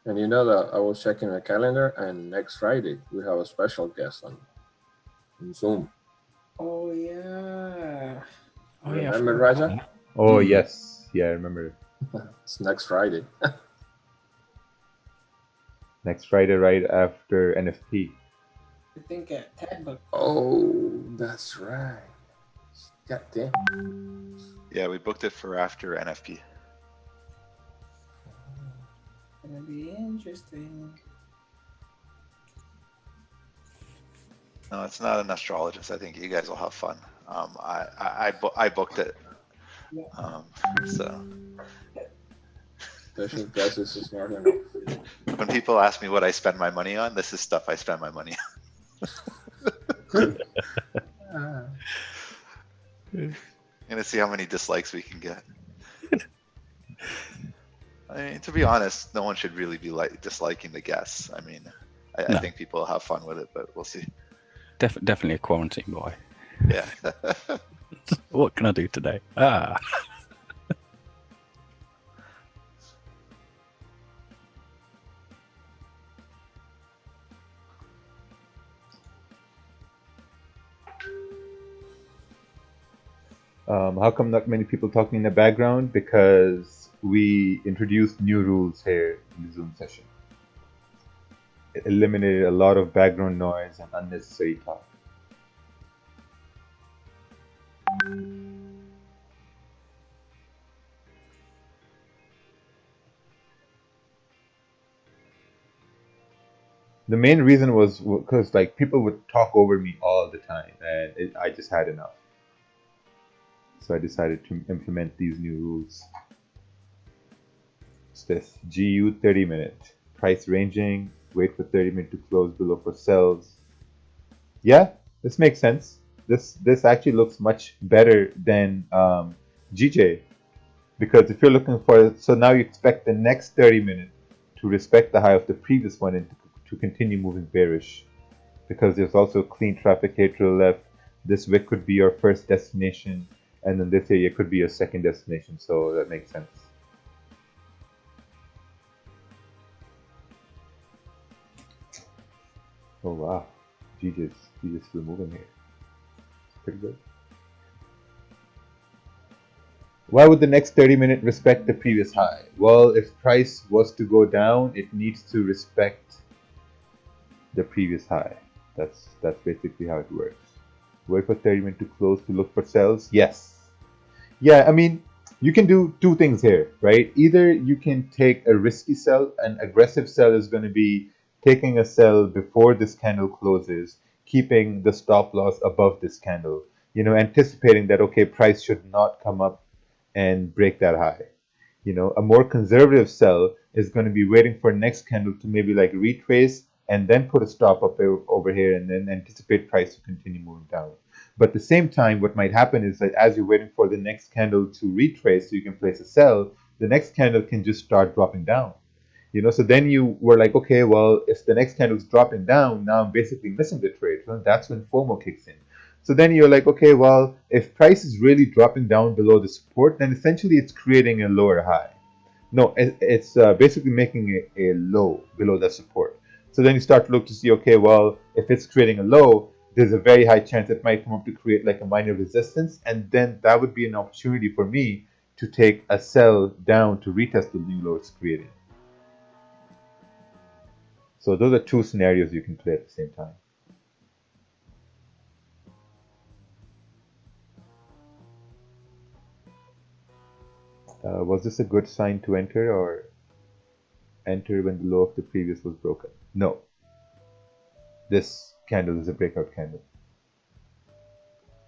And you know that I was checking the calendar, and next Friday we have a special guest on Zoom. Oh yeah. Oh, yeah, I Remember, forgot about Raja? that. Oh yes, yeah, I remember. It's next Friday. Next Friday, right after NFP. I think at Tagbook. Oh, that's right. God damn. Yeah, we booked it for after NFP. Gonna be interesting. No, it's not an astrologist. I think you guys will have fun. I booked it. So Special guest is smart enough. when people ask me what I spend my money on, this is stuff I spend my money on. Gonna see how many dislikes we can get. I mean, to be honest, no one should really be disliking the guests. I mean, I think people will have fun with it, but we'll see. Definitely a quarantine boy. Yeah. What can I do today? How come not many people talking in the background? Because we introduced new rules here in the Zoom session. It eliminated a lot of background noise and unnecessary talk. The main reason was because like people would talk over me all the time, and I just had enough. So I decided to implement these new rules. It's this GU 30-minute price ranging. Wait for 30 minutes to close below for sells. Yeah, this makes sense. This actually looks much better than GJ, because if you're looking for, so now you expect the next 30 minutes to respect the high of the previous one and to continue moving bearish, because there's also clean traffic here to the left. This wick could be your first destination, and then this area could be your second destination, so that makes sense. Oh wow, GJ's still moving here. It's pretty good. Why would the next 30-minute respect the previous high? Well, if price was to go down, it needs to respect the previous high. That's basically how it works. Wait for 30 minutes to close to look for sells. Yes. Yeah, I mean, you can do two things here, right? Either you can take a risky sell. An aggressive sell is going to be taking a sell before this candle closes, keeping the stop loss above this candle, anticipating that, okay, price should not come up and break that high. A more conservative sell is going to be waiting for next candle to maybe like retrace and then put a stop up over here and then anticipate price to continue moving down. But at the same time, what might happen is that as you're waiting for the next candle to retrace so you can place a sell, the next candle can just start dropping down. So then you were like, okay, well, if the next candle is dropping down, now I'm basically missing the trade. So that's when FOMO kicks in. So then you're like, okay, well, if price is really dropping down below the support, then essentially it's creating a lower high. No, it's basically making a low below the support. So then you start to look to see, okay, well, if it's creating a low, there's a very high chance it might come up to create like a minor resistance. And then that would be an opportunity for me to take a sell down to retest the new low it's creating. So those are two scenarios you can play at the same time. Was this a good sign to enter, or enter when the low of the previous was broken? No. This candle is a breakout candle.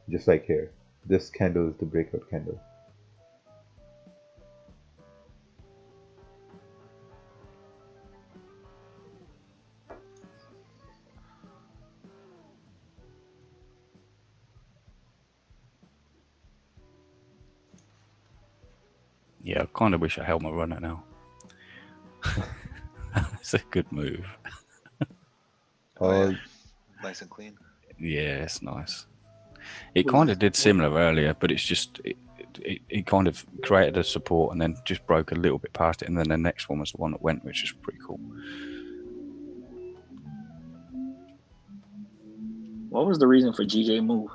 Just like here. This candle is the breakout candle. Yeah, I kind of wish I held my runner now. It's a good move. Oh yeah, Oh, nice and clean. Yeah, it's nice. It Was kind it- of did was- similar earlier, but it's just it kind of created a support and then just broke a little bit past it, and then the next one was the one that went, which is pretty cool. What was the reason for GJ move?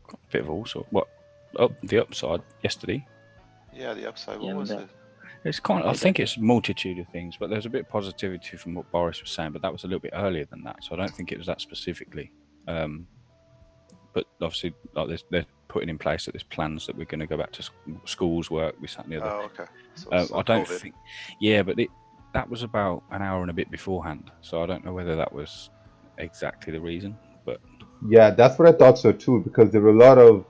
Got a bit of all sort. What up the upside yesterday? Yeah, the upside. Yeah, What was but- it? It's kind of, I Okay. think it's a multitude of things, but there's a bit of positivity from what Boris was saying, but that was a little bit earlier than that, so I don't think it was that specifically. But obviously, like they're putting in place that there's plans that we're going to go back to schools, work, this, that, and the other. Oh, okay. So it's I don't COVID. think, yeah, but that was about an hour and a bit beforehand, so I don't know whether that was exactly the reason, but yeah, that's what I thought so too. Because there were a lot of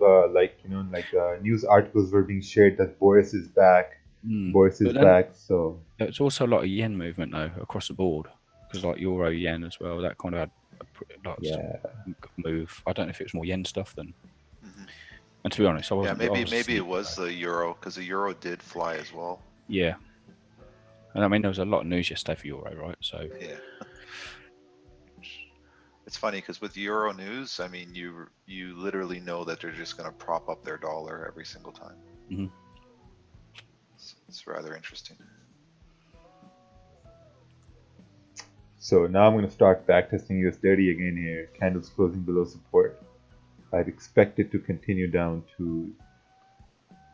news articles were being shared that Boris is back. Boris is But then- back. So it's also a lot of yen movement though across the board, because like euro yen as well, that kind of had a lot of yeah, move. I don't know if it was more yen stuff than. Mhm. And to be honest, I Yeah, wasn't. I maybe was it asleep. was the euro because the euro did fly as well. Yeah, and I mean there was a lot of news yesterday for euro, right? So Yeah. It's funny because with Euro news, I mean, you literally know that they're just going to prop up their dollar every single time. Mhm. It's rather interesting. so now I'm going to start backtesting US30 again here. Candles closing below support. I'd expect it to continue down to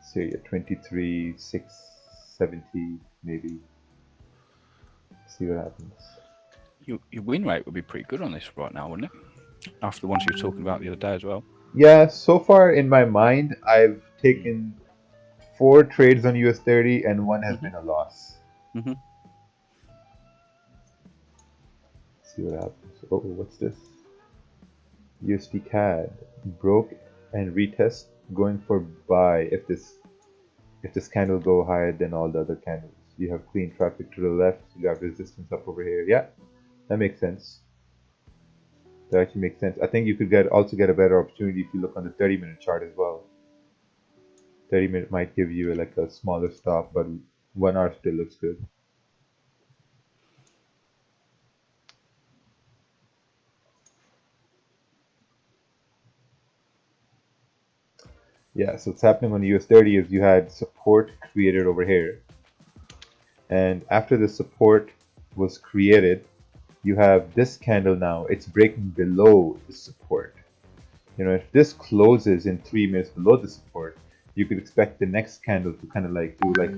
say 23,670 maybe. See what happens. your win rate would be pretty good on this right now, wouldn't it? After the ones you were talking about the other day as well. Yeah, so far in my mind, I've taken 4 trades on US30 and one has been a loss. Mhm. See what happens. Oh, what's this? USD CAD broke and retest, going for buy if this candle go higher than all the other candles. You have clean traffic to the left, you have resistance up over here. Yeah, that makes sense. That actually makes sense. I think you could also get a better opportunity if you look on the 30-minute chart as well. 30-minute might give you like a smaller stop, but 1 hour still looks good. Yeah, so what's happening on the US30 is you had support created over here. And after the support was created, you have this candle now. It's breaking below the support. You know, if this closes in 3 minutes below the support, you could expect the next candle to kind of like do like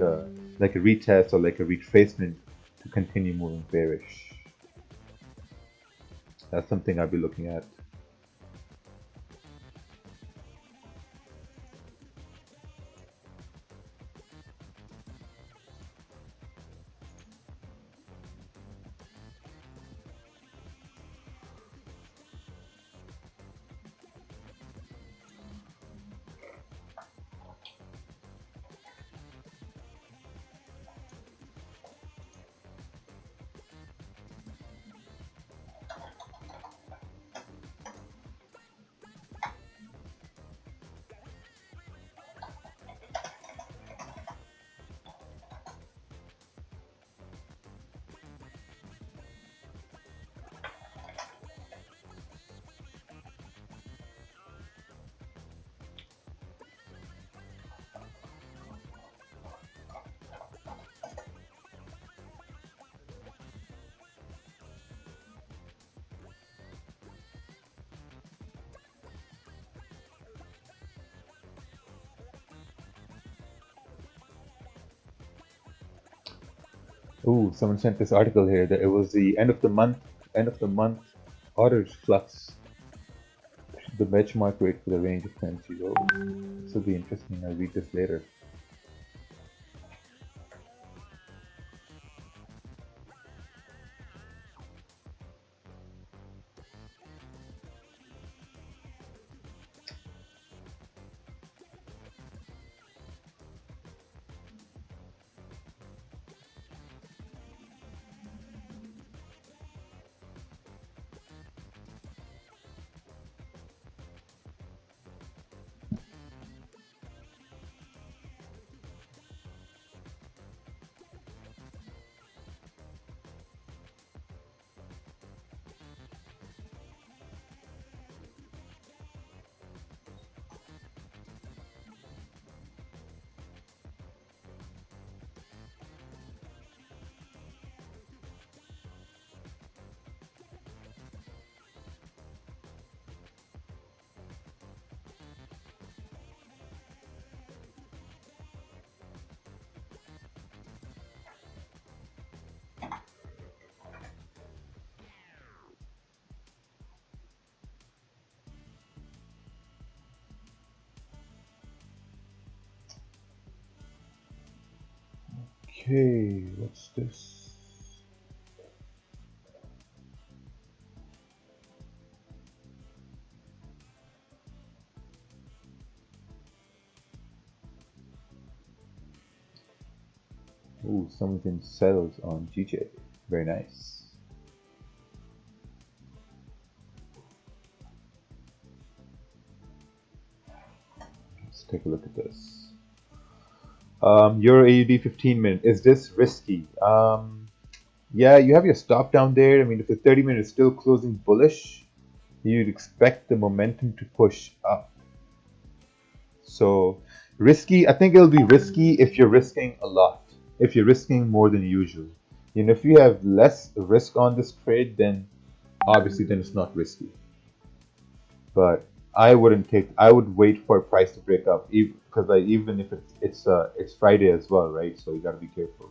a retest or like a retracement to continue moving bearish. That's something I'll be looking at. Ooh, someone sent this article here that it was the end of the month orders flux. The benchmark rate for the range of currencies. Oh, this will be interesting. I'll read this later. Okay, what's this? Ooh, someone's in cells on GJ. Very nice. Let's take a look at this. Your AUD 15 minute. Is this risky? Yeah, you have your stop down there. I mean, if the 30 minute is still closing bullish, you'd expect the momentum to push up. So risky, I think it'll be risky if you're risking a lot, if you're risking more than usual. You know, if you have less risk on this trade, then obviously then it's not risky. But I wouldn't take. I would wait for a price to break up, because like even if it's Friday as well, right? So you got to be careful.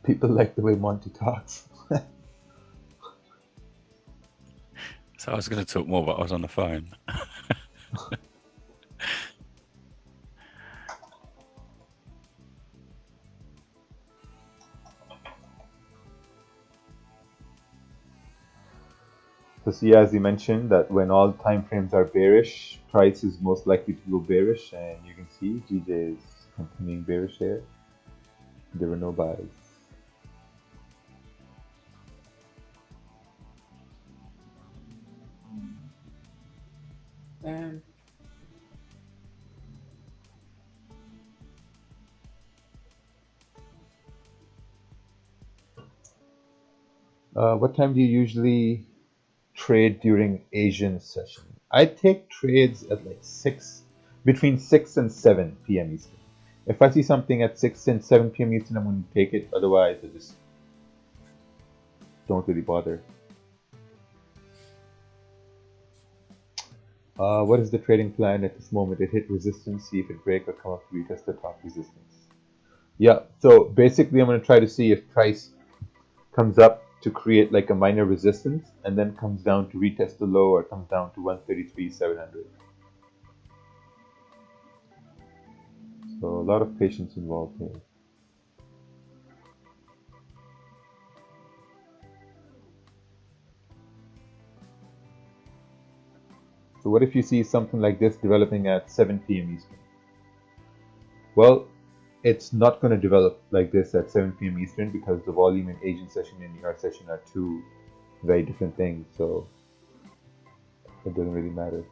People like the way Monty talks. So I was going to talk more, but I was on the phone. So see, as you mentioned, that when all time frames are bearish, price is most likely to go bearish, and you can see GJ is continuing bearish here. There were no buys. Damn. What time do you usually trade during Asian session? I take trades at like between 6 and 7 p.m. Eastern. If I see something at 6 and 7 p.m. Eastern, I'm going to take it. Otherwise, I just don't really bother. What is the trading plan at this moment? It hit resistance, see if it break or come up to retest the top resistance. Yeah, so basically I'm going to try to see if price comes up to create like a minor resistance and then comes down to retest the low or comes down to 133,700. So a lot of patience involved here. So what if you see something like this developing at 7 p.m. Eastern? Well, it's not going to develop like this at 7 p.m. Eastern because the volume in Asian session and New York session are two very different things, so it doesn't really matter.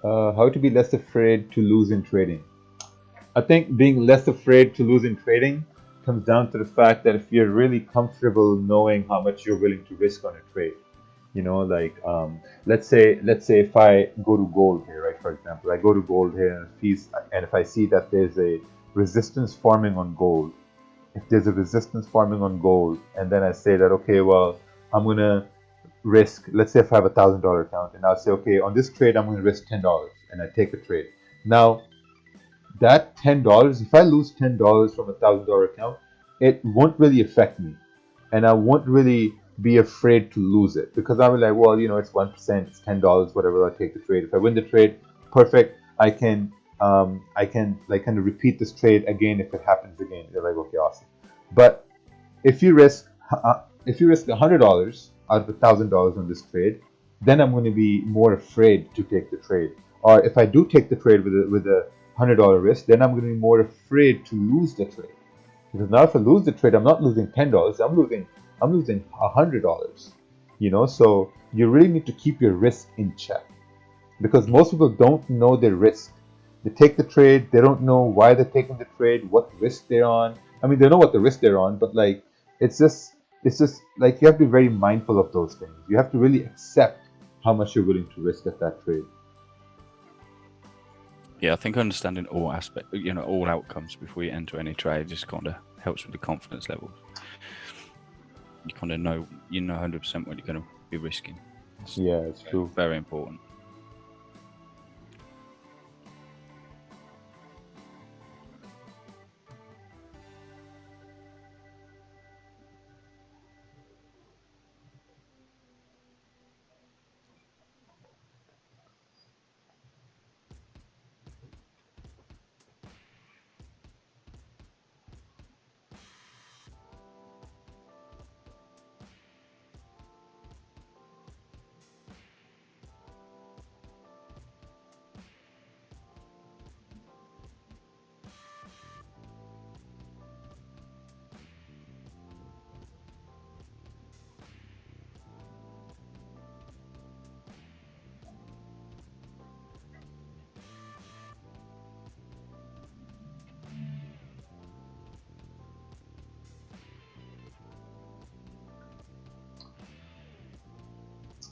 How to be less afraid to lose in trading. I think being less afraid to lose in trading comes down to the fact that if you're really comfortable knowing how much you're willing to risk on a trade, you know, like let's say if I go to gold here, right? For example, I go to gold here, and if I see that there's a resistance forming on gold, and then I say that okay, well, I'm gonna risk. Let's say if I have $1,000 account, and I'll say okay, on this trade I'm gonna risk $10, and I take a trade. Now that $10, if I lose $10 from $1,000 account, it won't really affect me, and I won't really be afraid to lose it because I'm like, well, you know, it's 1%, it's $10, whatever. I'll take the trade. If I win the trade, perfect. I can like kind of repeat this trade again if it happens again. They're like, okay, awesome. But if you risk $100 out of $1,000 on this trade, then I'm going to be more afraid to take the trade. Or if I do take the trade with a $100 risk, then I'm going to be more afraid to lose the trade. Because now if I lose the trade, I'm not losing $10, I'm losing $100. You know, so you really need to keep your risk in check. Because most people don't know their risk. They take the trade, they don't know why they're taking the trade, what risk they're on. I mean, they know what the risk they're on, but like it's just like you have to be very mindful of those things. You have to really accept how much you're willing to risk at that trade. Yeah, I think understanding all aspects, all outcomes before you enter any trade just kind of helps with the confidence levels. you kind of know 100% what you're going to be risking. Yeah, it's true. Very important.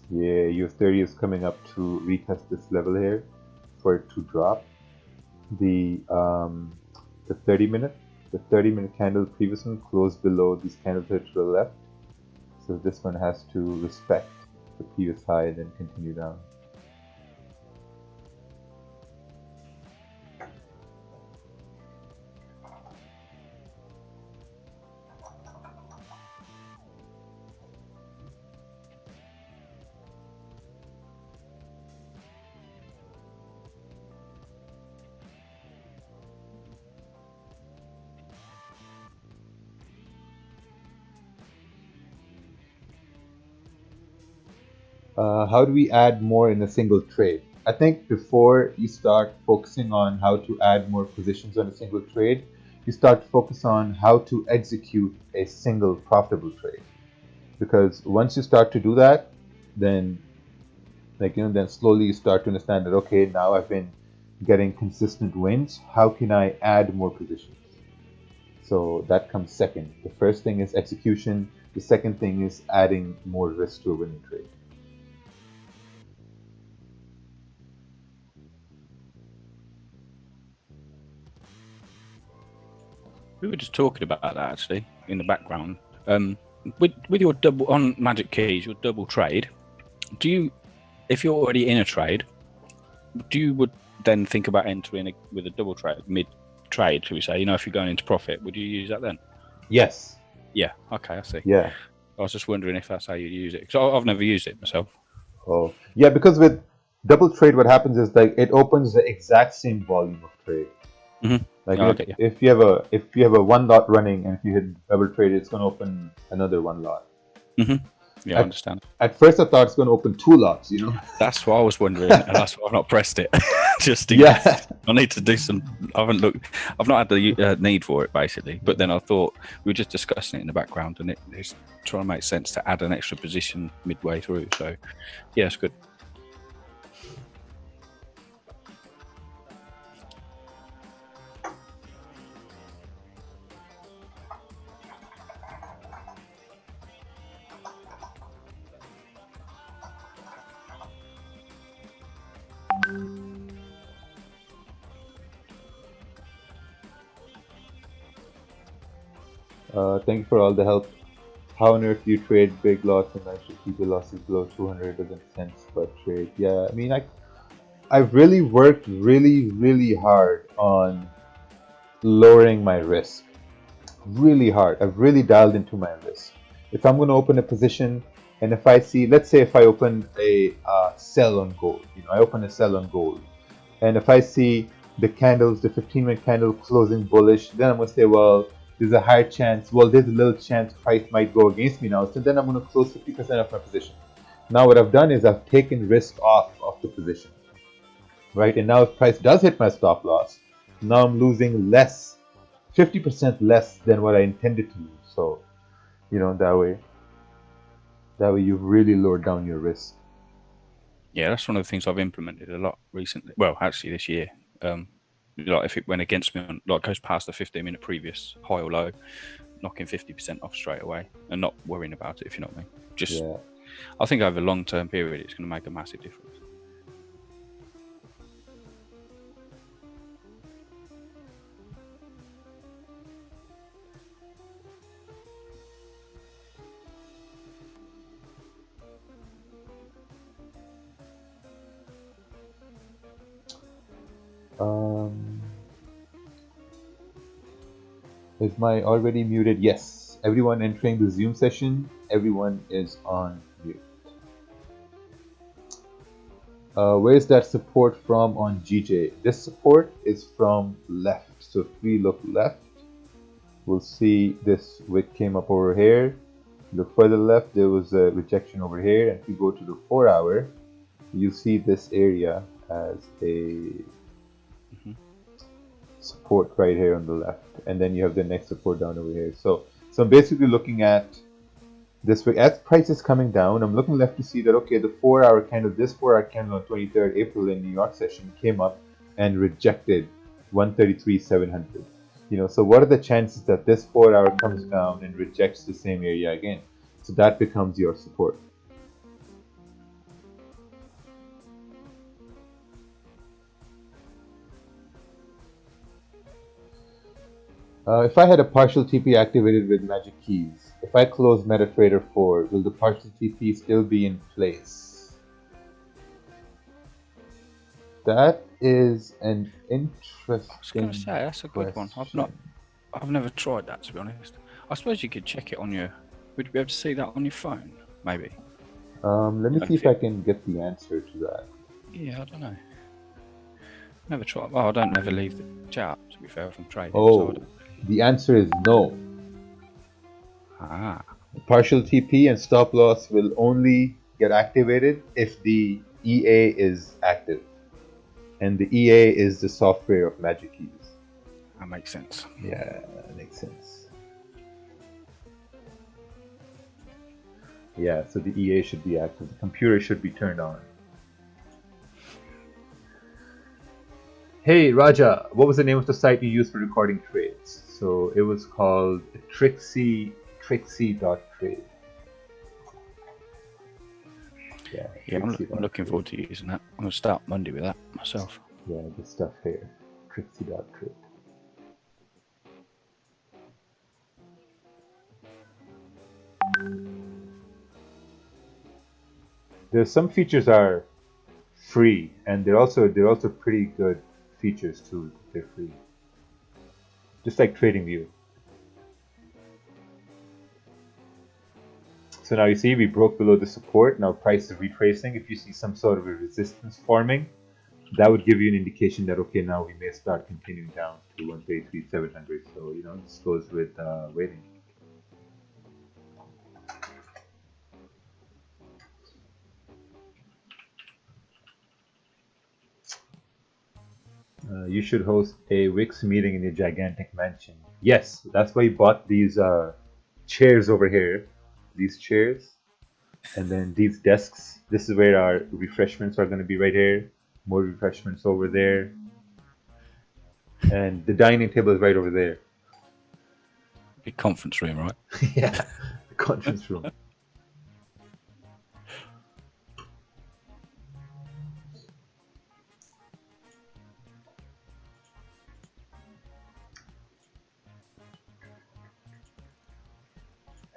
Yeah, UF30 is coming up to retest this level here for it to drop. The 30-minute candle, previous one closed below these candles here to the left. So this one has to respect the previous high and then continue down. How do we add more in a single trade? I think before you start focusing on how to add more positions on a single trade, you start to focus on how to execute a single profitable trade. Because once you start to do that, then then slowly you start to understand that, okay, now I've been getting consistent wins. How can I add more positions? So that comes second. The first thing is execution. The second thing is adding more risk to a winning trade. We were just talking about that actually in the background. With your double on Magic Keys, your double trade. Do you, if you're already in a trade, would then think about entering with a double trade mid trade? Should we say? If you're going into profit, would you use that then? Yes. Yeah. Okay, I see. Yeah. I was just wondering if that's how you use it, because I've never used it myself. Oh, yeah. Because with double trade, what happens is it opens the exact same volume of trade. Mm-hmm. If you have a one lot running and if you hit double trade, it's going to open another one lot. Mm-hmm. Yeah, I understand. At first, I thought it's going to open two lots. That's what I was wondering, and that's why I've not pressed it. Just I need to do some. I haven't looked. I've not had the need for it basically. But then I thought we were just discussing it in the background, and it's trying to make sense to add an extra position midway through. So, yeah, it's good. Thank you for all the help. How on earth do you trade big lots and manage to keep your losses below 200 cents per trade? Yeah, I mean, I've really worked really hard on lowering my risk. Really hard. I've really dialed into my risk. If I'm going to open a position, and if I see, let's say if I open a sell on gold, I open a sell on gold, and if I see the 15-minute candle closing bullish, then I'm going to say, well, there's a higher chance, there's a little chance price might go against me now, so then I'm going to close 50% of my position. Now what I've done is I've taken risk off of the position, right? And now if price does hit my stop loss, now I'm losing less, 50% less than what I intended to lose. So, that way you've really lowered down your risk. Yeah, that's one of the things I've implemented a lot recently. Well, actually this year. If it went against me, goes past the 15-minute previous high or low, knocking 50% off straight away and not worrying about it, if you know what I mean. I think over a long-term period, it's going to make a massive difference. Is my already muted? Yes. Everyone entering the Zoom session, everyone is on mute. Where's that support from on GJ? This support is from left. So if we look left, we'll see this wick came up over here. Look further left, there was a rejection over here. And if you go to the 4 hour, you see this area as a support right here on the left. And then you have the next support down over here. So I'm basically looking at this way. As price is coming down, I'm looking left to see that, okay, the 4 hour candle, this 4 hour candle on 23rd April in New York session came up and rejected 133,700. You know, so what are the chances that this 4 hour comes down and rejects the same area again? So that becomes your support. If I had a partial TP activated with magic keys, if I close MetaTrader 4, will the partial TP still be in place? That is an interesting I was going to say that's a good one. I've never tried that, to be honest. I suppose you could check it on your. Would you be able to see that on your phone? Maybe. Let me see if I can get the answer to that. Yeah, I don't know. Never tried. Well, I don't never leave the chat, to be fair, if I'm trading. Oh, So the answer is no. Partial TP and stop loss will only get activated if the EA is active. And the EA is the software of magic keys. That makes sense. Yeah, that makes sense. Yeah, so the EA should be active. The computer should be turned on. Hey, Raja, what was the name of the site you used for recording trades? So it was called Trixie.trade. Yeah, I'm looking forward to using that. I'm going to start Monday with that myself. Yeah, the stuff here. Trixie.trade. There's some features are free, and they're also pretty good features too. They're free, just like TradingView. So now you see we broke below the support. Now price is retracing. If you see some sort of a resistance forming, that would give you an indication that, okay, now we may start continuing down to 133,700. So, you know, this goes with waiting. You should host a Wix meeting in your gigantic mansion. Yes, that's why you bought these chairs over here. These chairs. And then these desks. This is where our refreshments are going to be right here. More refreshments over there. And the dining table is right over there. Big conference room, right? Yeah, the conference room.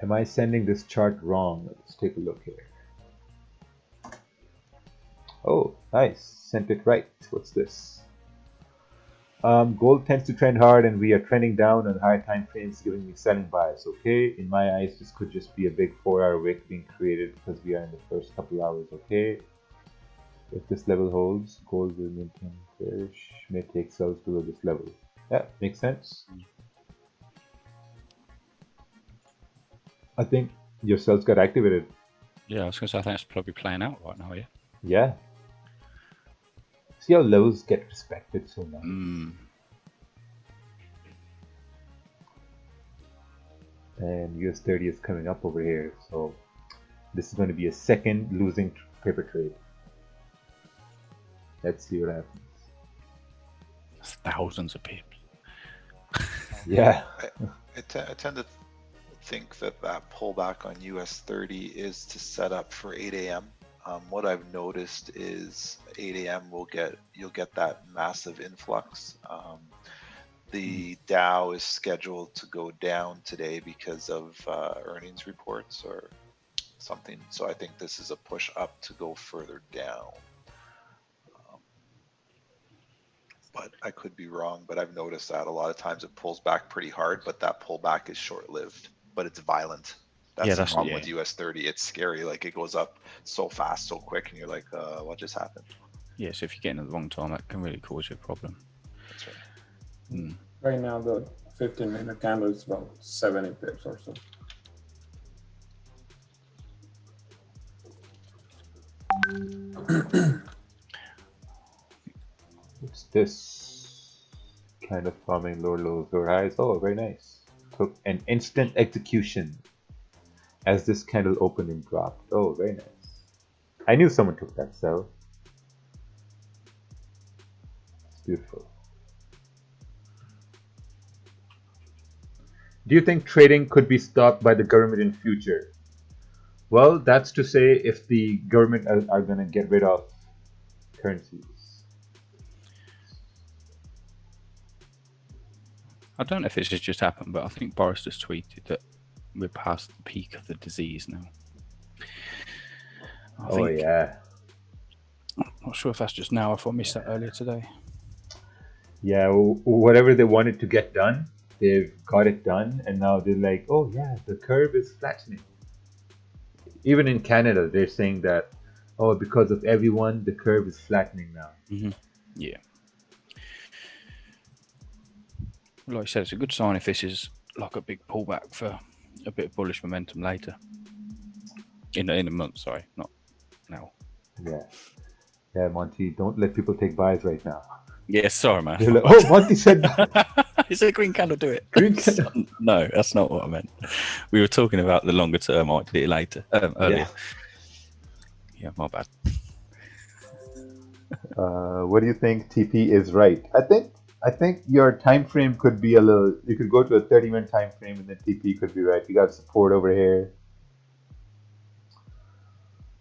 Am I sending this chart wrong? Let's take a look here. Oh, nice. Sent it right. What's this? Gold tends to trend hard, and we are trending down on higher time frames, giving me selling bias. Okay, in my eyes, this could just be a big 4-hour wick being created because we are in the first couple hours. Okay, if this level holds, gold will maintain bearish. May take sells below this level. Yeah, makes sense. I think your cells got activated. Yeah, I was going to say I think it's probably playing out right now. Yeah. Yeah. See how levels get respected so much. And US 30 is coming up over here, so this is going to be a second losing paper trade. Let's see what happens. That's thousands of pips. Yeah. I tend to think that pullback on US 30 is to set up for 8 a.m. What I've noticed is 8 a.m. you'll get that massive influx. The Dow is scheduled to go down today because of earnings reports or something. So I think this is a push up to go further down. but I could be wrong. But I've noticed that a lot of times it pulls back pretty hard, but that pullback is short-lived, but it's violent. That's the problem with US 30. It's scary. Like it goes up so fast, so quick, and you're like, what just happened? Yeah, so if you're getting at the wrong time, that can really cause you a problem. That's right. Right now, the 15-minute candle is about 70 pips or so. What's this kind of farming lower lows or highs? Oh, very nice. Took an instant execution as this candle opened and dropped. Oh, very nice. I knew someone took that sell. It's beautiful. Do you think trading could be stopped by the government in future? Well, that's to say if the government are going to get rid of currencies. I don't know if it's just happened, but I think Boris just tweeted that we're past the peak of the disease now. Yeah. I'm not sure if that's just now, if I missed that earlier today. Yeah, whatever they wanted to get done, they've got it done, and now they're like, oh yeah, the curve is flattening. Even in Canada, they're saying that, oh, because of everyone, the curve is flattening now. Mm-hmm. Yeah. Like I said, it's a good sign if this is like a big pullback for a bit of bullish momentum later. In a month, sorry, not now. Yeah. Yeah, Monty, don't let people take buys right now. Yeah, sorry, man. They're like, oh, Monty said buy. Is it a green candle? Do it. Green candle. No, that's not what I meant. We were talking about the longer term. I did it later, earlier. Yeah, my bad. What do you think TP is right? I think your time frame could be a little. You could go to a 30-minute time frame, and then TP could be right. You got support over here.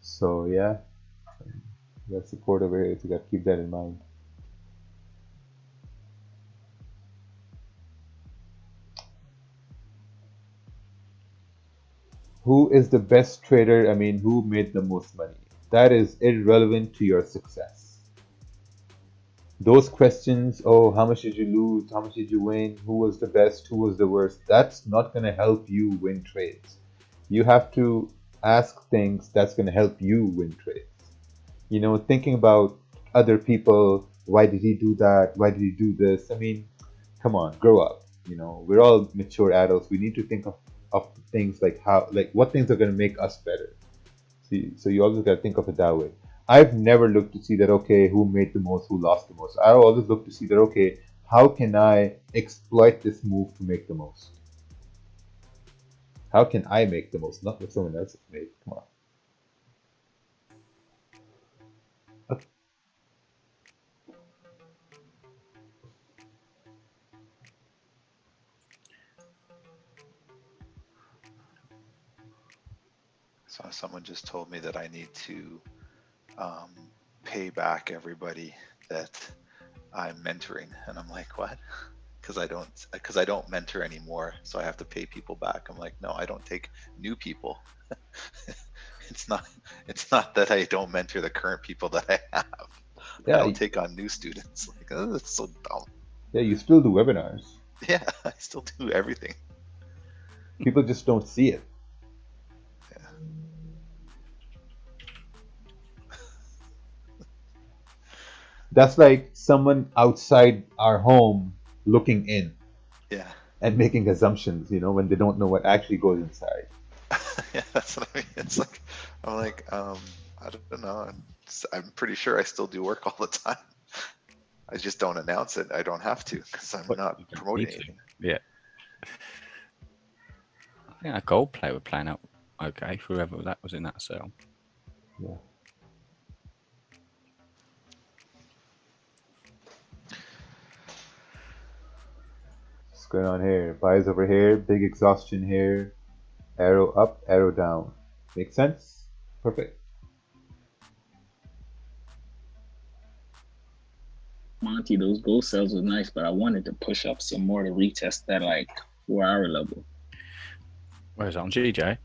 So yeah, you got support over here. So you got to keep that in mind. Who is the best trader? I mean, who made the most money? That is irrelevant to your success. Those questions, oh, how much did you lose? How much did you win? Who was the best? Who was the worst? That's not going to help you win trades. You have to ask things that's going to help you win trades. You know, thinking about other people, why did he do that? Why did he do this? I mean, come on, grow up. You know, we're all mature adults. We need to think of things like what things are going to make us better. See, so you always got to think of it that way. I've never looked to see that, okay, who made the most, who lost the most. I always look to see that, okay, how can I exploit this move to make the most? How can I make the most? Not what someone else has made. Come on. So someone just told me that I need to pay back everybody that I'm mentoring, and I'm like, what? Because I don't mentor anymore, so I have to pay people back. I'm like, no, I don't take new people. It's not that I don't mentor the current people that I have. Yeah, I don't take on new students. Like, oh, that's so dumb. Yeah, you still do webinars. Yeah, I still do everything. People just don't see it. That's like someone outside our home looking in. Yeah. And making assumptions, you know, when they don't know what actually goes inside. Yeah, that's what I mean. It's like, I'm like, I don't know. I'm pretty sure I still do work all the time. I just don't announce it. I don't have to because I'm not promoting anything. Yeah. I think our gold play were playing out okay for whoever that was in that cell. Yeah. What's going on here? Buys over here, big exhaustion here, arrow up, arrow down. Make sense? Perfect. Monty, those gold cells was nice, but I wanted to push up some more to retest that like 4-hour level. Where's that on GJ?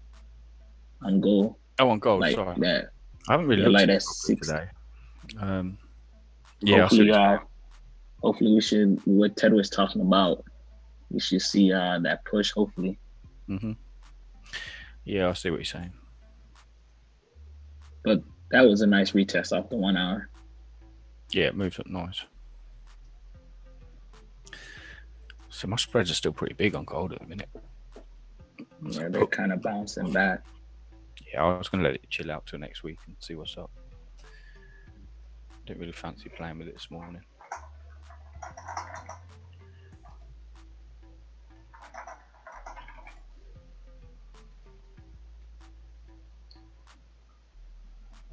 On gold. Oh, on gold. Like sorry, that. I haven't really Yeah, looked like at that it 6 today. Yeah, hopefully hopefully we should, what Ted was talking about, we should see that push, hopefully. Yeah, I see what you're saying. But that was a nice retest off the 1 hour. Yeah, it moves up nice. So my spreads are still pretty big on gold at the minute. Yeah, they're kind of bouncing back. Yeah, I was going to let it chill out till next week and see what's up. Didn't really fancy playing with it this morning.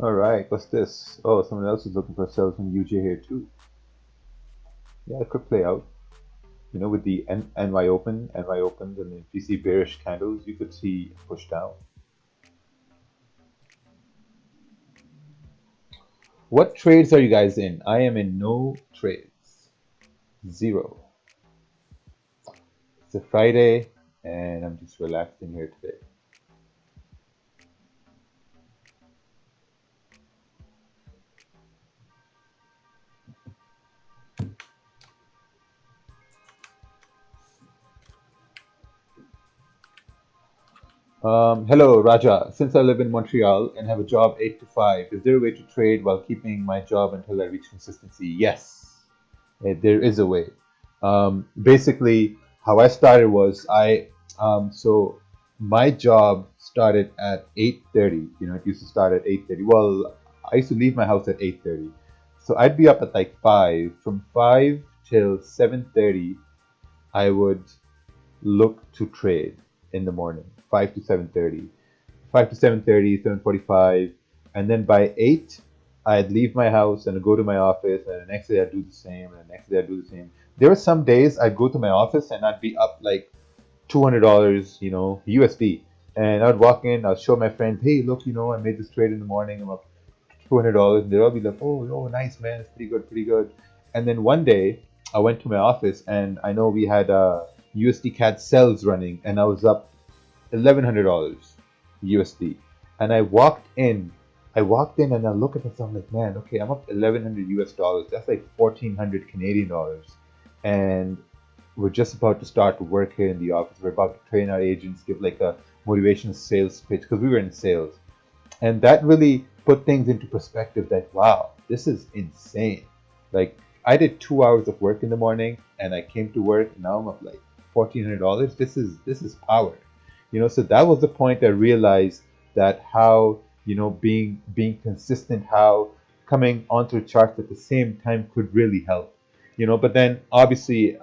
All right, what's this? Oh, someone else is looking for sales from UJ here too. Yeah, it could play out. You know, with the NY opens, and then if you see bearish candles, you could see a push down. What trades are you guys in? I am in no trades. 0. It's a Friday, and I'm just relaxing here today. Hello, Raja. Since I live in Montreal and have a job 8 to 5, is there a way to trade while keeping my job until I reach consistency? Yes, there is a way. Basically, how I started was so my job started at 8:30. You know, it used to start at 8:30. Well, I used to leave my house at 8:30, so I'd be up at like 5. From 5 till 7:30, I would look to trade in the morning, 5 to 7:30, 5 to 7:30, 7:45, and then by 8 I'd leave my house and go to my office, and the next day I'd do the same, and the next day I'd do the same. There were some days I'd go to my office and I'd be up like $200, you know, USD, and I'd walk in, I'd show my friends, hey, look, you know, I made this trade in the morning, I'm up $200, and they'd all be like, oh, nice man, it's pretty good, pretty good. And then one day I went to my office, and I know we had USD CAD cells running, and I was up $1,100 USD. And I walked in and I look at this, I'm like, man, okay, I'm up 1,100 US dollars. That's like 1,400 Canadian dollars. And we're just about to start work here in the office. We're about to train our agents, give like a motivational sales pitch, because we were in sales. And that really put things into perspective that, wow, this is insane. Like, I did 2 hours of work in the morning and I came to work, and now I'm up like $1,400. This is power. You know, so that was the point I realized that how, you know, being consistent, how coming onto the charts at the same time could really help. You know, but then obviously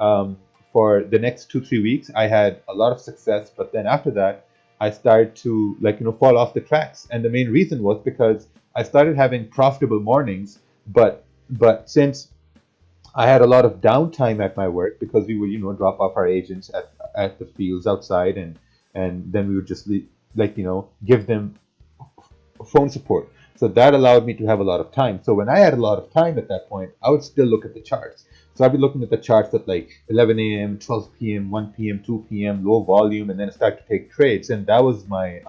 for the next 2 3 weeks I had a lot of success, but then after that I started to, like, you know, fall off the tracks, and the main reason was because I started having profitable mornings, but since I had a lot of downtime at my work, because we would, you know, drop off our agents at the fields outside, and then we would just like, you know, give them phone support. So that allowed me to have a lot of time. So when I had a lot of time at that point, I would still look at the charts. So I'd be looking at the charts at like 11 a.m., 12 p.m., 1 p.m., 2 p.m., low volume, and then start to take trades. And that was my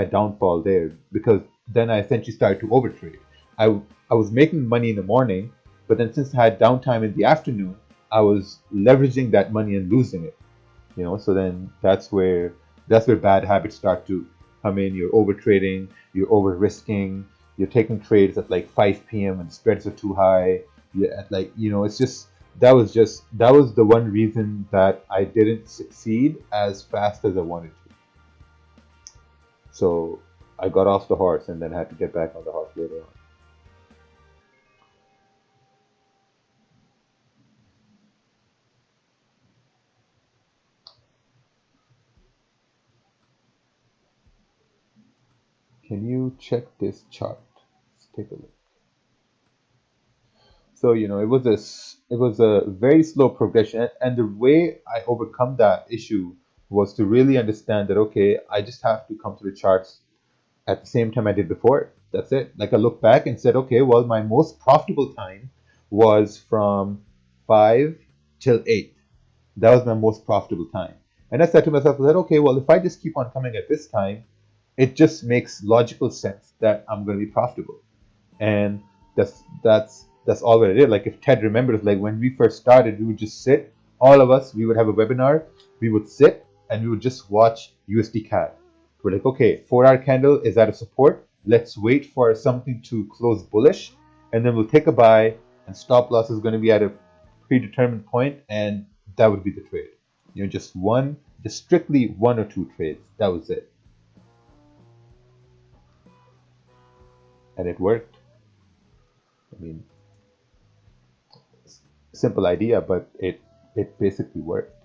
downfall there, because then I essentially started to overtrade. I was making money in the morning, but then since I had downtime in the afternoon, I was leveraging that money and losing it. You know, so then that's where bad habits start to come in. You're over trading, you're over risking, you're taking trades at like 5 p.m. and spreads are too high. You're at, like, you know, it's just that was the one reason that I didn't succeed as fast as I wanted to. So I got off the horse and then had to get back on the horse later on. Can you check this chart? Let's take a look. So, you know, it was a very slow progression, and the way I overcome that issue was to really understand that, okay, I just have to come to the charts at the same time I did before. That's it. Like, I looked back and said, okay, well, my most profitable time was from 5 till 8. That was my most profitable time. And I said to myself, I said, okay, well, if I just keep on coming at this time, it just makes logical sense that I'm going to be profitable. And that's That's all it is. Like if Ted remembers, like when we first started, we would just sit, all of us, we would have a webinar, we would sit and we would just watch USD CAD. We're like, okay, 4 hour candle is at a support. Let's wait for something to close bullish, and then we'll take a buy, and stop loss is going to be at a predetermined point, and that would be the trade. You know, just strictly 1 or 2 trades. That was it. And it worked. I mean, simple idea, but it basically worked.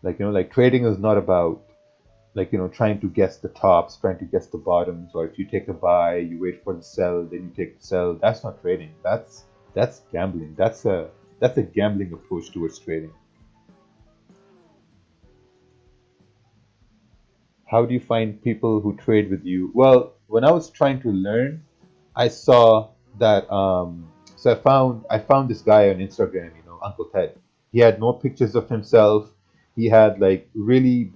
Like, you know, like trading is not about, like, you know, trying to guess the tops, trying to guess the bottoms, or if you take a buy, you wait for the sell, then you take the sell. That's not trading. That's gambling. That's a gambling approach towards trading. How do you find people who trade with you? Well, when I was trying to learn, I saw that so I found this guy on Instagram, you know, Uncle Ted. He had no pictures of himself. He had like really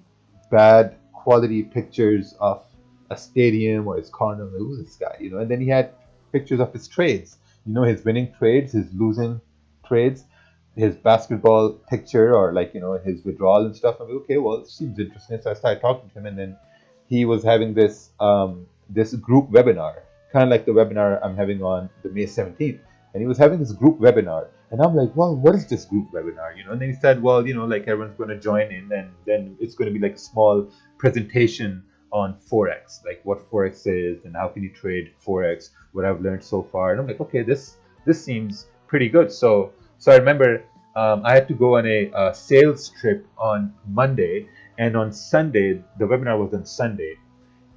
bad quality pictures of a stadium or his corner. Like, who's this guy? You know, and then he had pictures of his trades. You know, his winning trades, his losing trades, his basketball picture, or like, you know, his withdrawal and stuff. I'm like, okay, well, it seems interesting. So I started talking to him, and then he was having this group webinar, kind of like the webinar I'm having on the May 17th. And he was having this group webinar, and I'm like, well, what is this group webinar? You know, and then he said, well, you know, like everyone's going to join in, and then it's going to be like a small presentation on Forex, like what Forex is and how can you trade Forex, what I've learned so far. And I'm like, okay, this seems pretty good. So I remember I had to go on a sales trip on Monday, and on Sunday, the webinar was on Sunday,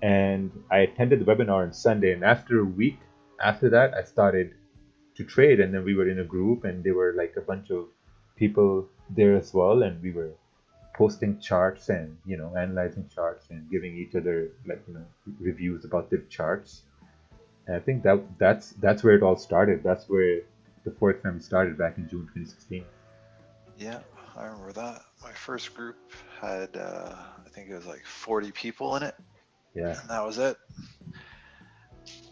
and I attended the webinar on Sunday. And after a week after that, I started to trade, and then we were in a group, and there were like a bunch of people there as well, and we were posting charts and, you know, analyzing charts and giving each other, like, you know, reviews about the charts. And I think that's where it all started. That's where the Forex family started back in June 2016. Yeah, I remember that. My first group had, I think it was like 40 people in it, Yeah. and that was it.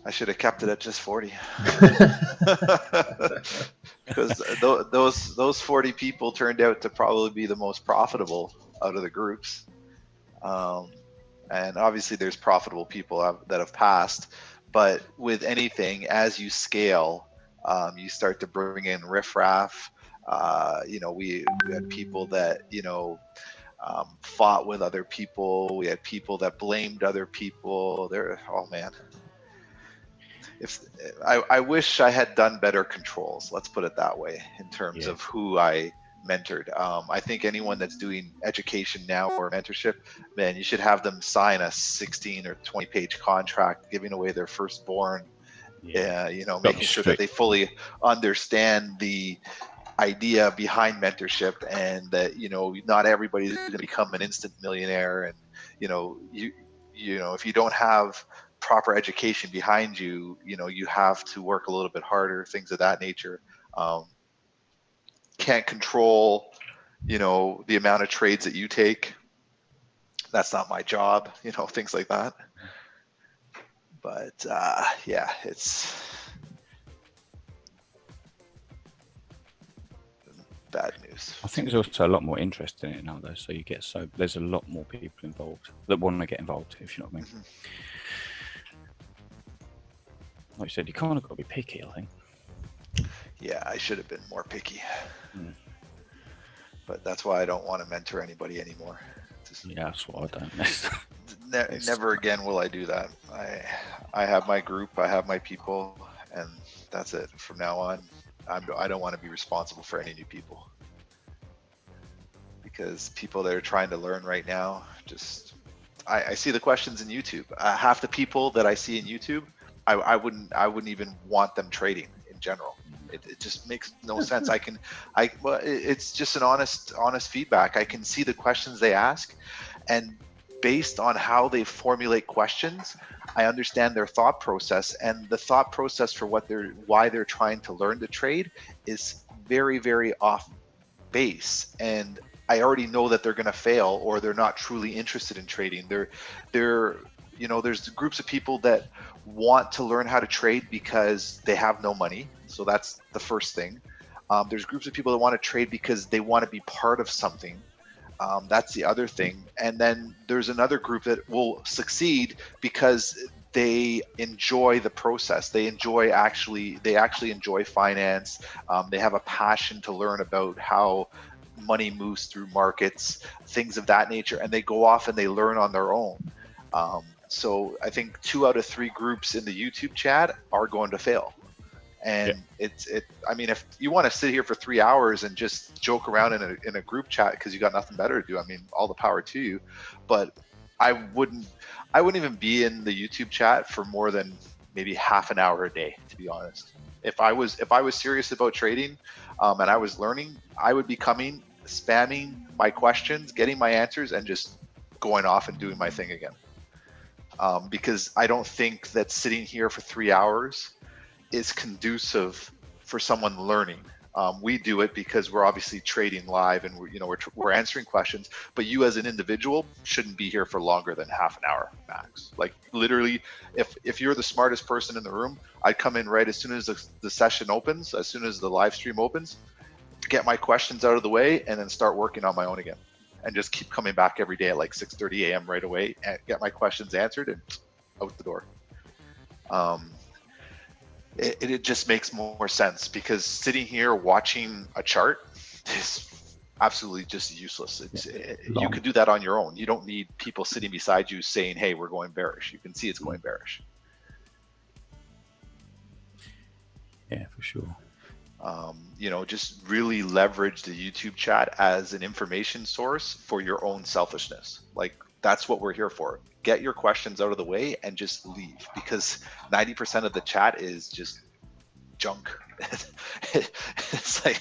I should have kept it at just 40. Because those 40 people turned out to probably be the most profitable out of the groups. And obviously there's profitable people that have passed, but with anything, as you scale, you start to bring in riffraff. You know, we had people that, you know, fought with other people. We had people that blamed other people. Oh man. If I wish I had done better controls, let's put it that way, in terms of who I mentored. I think anyone that's doing education now or mentorship, man, you should have them sign a 16 or 20 page contract giving away their firstborn. You know, making sure that they fully understand the idea behind mentorship, and that, you know, not everybody is going to become an instant millionaire. And you know, you know, if you don't have proper education behind you, you know, you have to work a little bit harder, things of that nature. Can't control, you know, the amount of trades that you take. That's not my job, you know, things like that. But yeah, it's bad news. I think there's also a lot more interest in it now, though. So there's a lot more people involved that want to get involved, if you know what I mean. Like you said, you kind of got to be picky, I think. Yeah, I should have been more picky. But that's why I don't want to mentor anybody anymore. Yeah, that's what I don't. Never again will I do that. I have my group, I have my people, and that's it. From now on, I don't want to be responsible for any new people. Because people that are trying to learn right now, I see the questions in YouTube. Half the people that I see in YouTube, I wouldn't even want them trading in general. It just makes no sense. Well, it's just an honest feedback. I can see the questions they ask, and based on how they formulate questions, I understand their thought process, and the thought process for why they're trying to learn to trade is very, very off base. And I already know that they're going to fail, or they're not truly interested in trading. They're You know, there's groups of people that want to learn how to trade because they have no money. So that's the first thing. There's groups of people that want to trade because they want to be part of something. That's the other thing. And then there's another group that will succeed because they enjoy the process. They actually enjoy finance. They have a passion to learn about how money moves through markets, things of that nature, and they go off and they learn on their own. So I think 2 out of 3 groups in the YouTube chat are going to fail. And I mean, if you want to sit here for 3 hours and just joke around in a group chat because you got nothing better to do, I mean, all the power to you. But I wouldn't even be in the YouTube chat for more than maybe half an hour a day, to be honest. If I was serious about trading, and I was learning, I would be coming, spamming my questions, getting my answers, and just going off and doing my thing again. Because I don't think that sitting here for 3 hours is conducive for someone learning. We do it because we're obviously trading live and we're answering questions, but you as an individual shouldn't be here for longer than half an hour max. Like literally, if you're the smartest person in the room, I'd come in right as soon as the session opens, as soon as the live stream opens, get my questions out of the way, and then start working on my own again, and just keep coming back every day at like 6:30 a.m. right away and get my questions answered and out the door. It just makes more sense, because sitting here watching a chart is absolutely just useless. You could do that on your own. You don't need people sitting beside you saying, hey, we're going bearish. You can see it's going bearish. Yeah, for sure. Just really leverage the YouTube chat as an information source for your own selfishness. Like, that's what we're here for. Get your questions out of the way and just leave, because 90% of the chat is just junk. It's like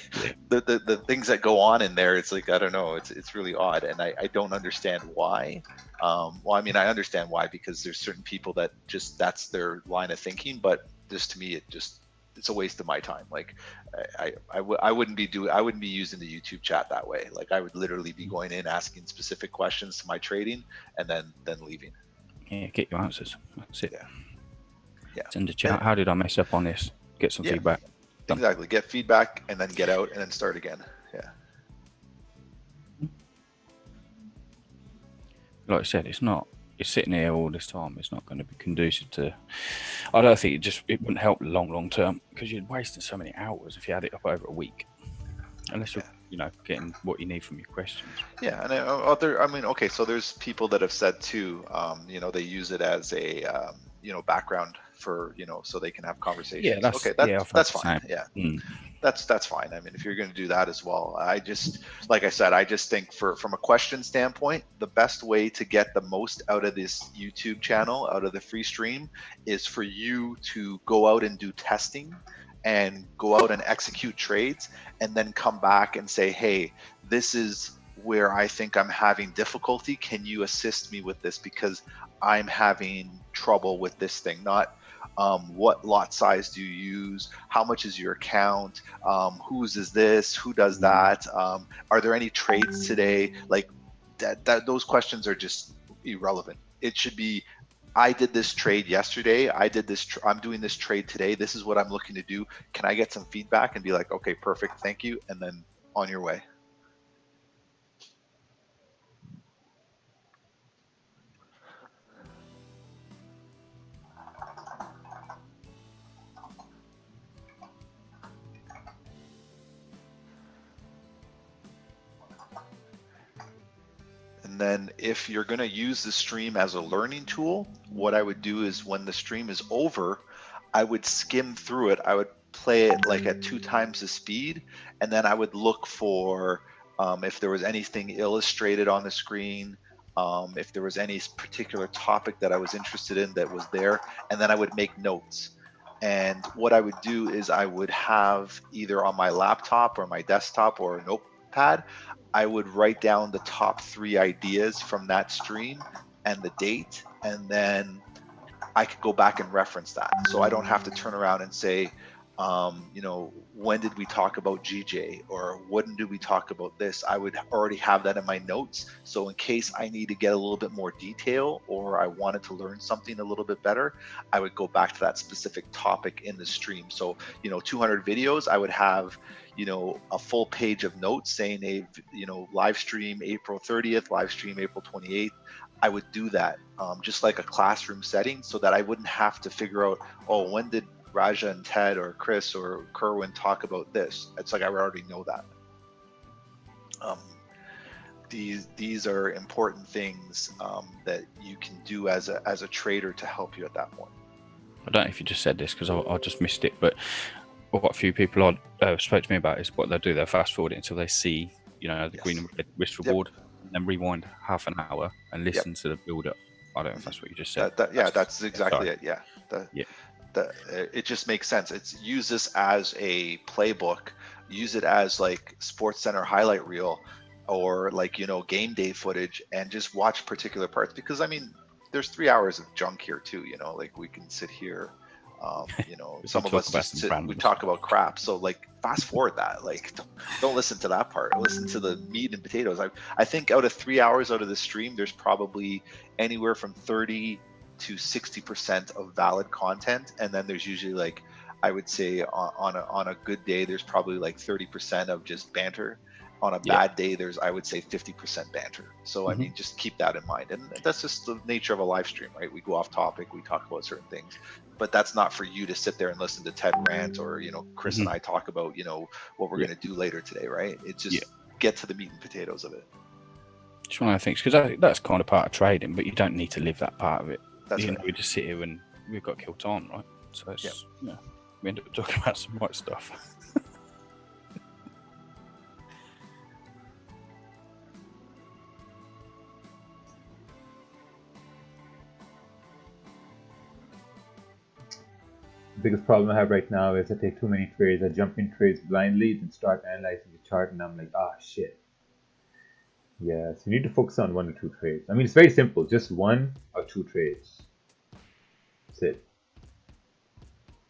the things that go on in there, it's like, I don't know, it's really odd, and I don't understand why. Well, I mean, I understand why, because there's certain people that just, that's their line of thinking, but just to me, it's a waste of my time. Like I wouldn't be using the YouTube chat that way. Like, I would literally be going in, asking specific questions to my trading, and then leaving. Yeah, get your answers. That's it. Yeah. Send a chat. How did I mess up on this? Get some feedback. Done. Exactly. Get feedback and then get out and then start again. Yeah. Like I said, it's sitting here all this time. It's not going to be conducive to. I don't think it wouldn't help long term, because you're wasting so many hours if you had it up over a week, unless you're getting what you need from your questions. Yeah, and okay, so there's people that have said too, they use it as a background for so they can have conversations. Yeah, that's fine. Yeah. That's fine. I mean, if you're going to do that as well, like I said, I just think from a question standpoint, the best way to get the most out of this YouTube channel, out of the free stream, is for you to go out and do testing and go out and execute trades, and then come back and say, hey, this is where I think I'm having difficulty. Can you assist me with this? Because I'm having trouble with this thing. Not what lot size do you use? How much is your account? Whose is this? Who does that? Are there any trades today? Like that those questions are just irrelevant. It should be, I did this trade yesterday. I'm doing this trade today. This is what I'm looking to do. Can I get some feedback? And be like, okay, perfect. Thank you. And then on your way. And then if you're going to use the stream as a learning tool, what I would do is, when the stream is over, I would skim through it. I would play it like at 2 times the speed, and then I would look for if there was anything illustrated on the screen, if there was any particular topic that I was interested in that was there, and then I would make notes. And what I would do is, I would have either on my laptop or my desktop or a notepad, I would write down the top 3 ideas from that stream and the date, and then I could go back and reference that. So I don't have to turn around and say, You know, when did we talk about GJ, or when did we talk about this? I would already have that in my notes. So in case I need to get a little bit more detail, or I wanted to learn something a little bit better, I would go back to that specific topic in the stream. So, you know, 200 videos, I would have, you know, a full page of notes saying you know, live stream April 30th, live stream April 28th. I would do that just like a classroom setting, so that I wouldn't have to figure out, oh, when did Raja and Ted or Chris or Kerwin talk about this. It's like I already know that. These are important things that you can do as a trader to help you at that point. I don't know if you just said this because I just missed it, but what a few people spoke to me about is what they'll do. They'll fast forward it until they see, you know, the green and red risk reward, and then rewind half an hour and listen to the build up. I don't know if that's what you just said. That's exactly it. Yeah. It just makes sense. It's use this as a playbook. Use it as like Sports Center highlight reel, or like, you know, game day footage, and just watch particular parts. Because I mean, there's 3 hours of junk here too. You know, like we can sit here. You know, some of us just sit, we talk about crap. So like, fast forward that. Like, don't listen to that part. Listen to the meat and potatoes. I think out of 3 hours out of the stream, there's probably anywhere from 30 to 60% of valid content, and then there's usually, like, I would say on a good day, there's probably like 30% of just banter. On a bad day, there's, I would say, 50% banter. So I mean, just keep that in mind. And that's just the nature of a live stream, right? We go off topic, we talk about certain things, but that's not for you to sit there and listen to Ted rant, or, you know, Chris and I talk about, you know, what we're going to do later today, right? It's just get to the meat and potatoes of it. It's one of the things, because that's kind of part of trading, but you don't need to live that part of it. That's right. We just sit here and we've got to kill time, right? So it's, we end up talking about some right stuff. The biggest problem I have right now is I take too many trades. I jump in trades blindly, then start analyzing the chart, and I'm like, shit. Yeah, so you need to focus on 1 or 2 trades. I mean, it's very simple, just 1 or 2 trades. That's it.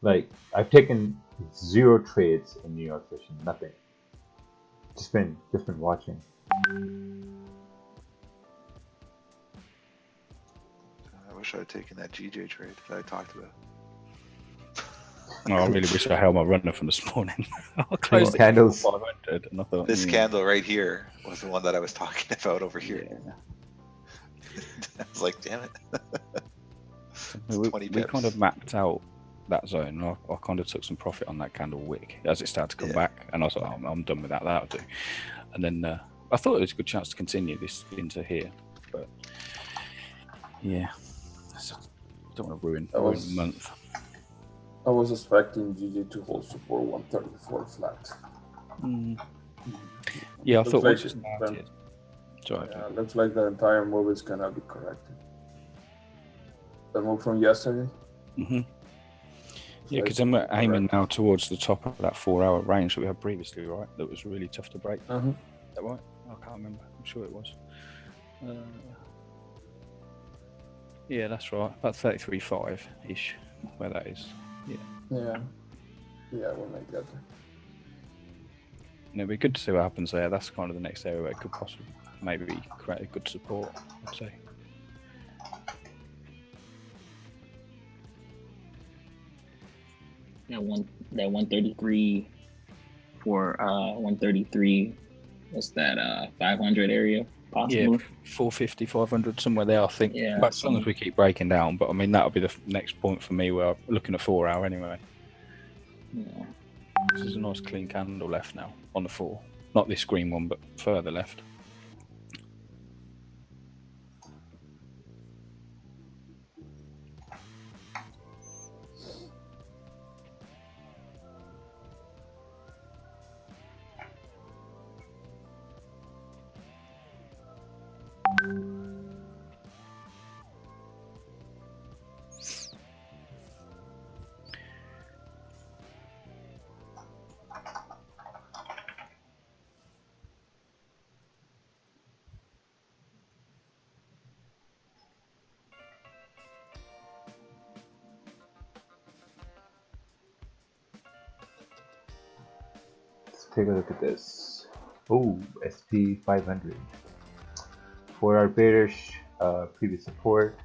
Like, I've taken 0 trades in New York session, nothing. Just been watching. I wish I had taken that GJ trade that I talked about. Oh, I really wish I held my runner from this morning. I closed candles. 500, and I thought, this candle right here was the one that I was talking about over here. I was like, damn it. we kind of mapped out that zone. I kind of took some profit on that candle wick as it started to come back, and I was like, I'm done with that. That'll do. And then I thought it was a good chance to continue this into here, but yeah, I don't want to ruin the month. I was expecting GJ to hold support 134 flat. Yeah, I thought like once it started. Looks like the entire move is gonna be corrected. The move from yesterday. Yeah, because then we're aiming now towards the top of that 4-hour range that we had previously, right? That was really tough to break. Is that right? I can't remember. I'm sure it was. Yeah, that's right. About 33.5 ish, where that is. Yeah, when I get there. It'd be good to see what happens there. That's kind of the next area where it could possibly maybe create a good support, I'd say. That 133 for 133. What's that? 500 area possible. Yeah, 450, 500, somewhere there, I think. Yeah, but as long as we keep breaking down. But I mean, that'll be the next point for me where I'm looking at 4 hour anyway. Yeah. There's a nice clean candle left now on the 4. Not this green one, but further left. take a look at this. Oh, SP 500. 4-hour bearish, previous support,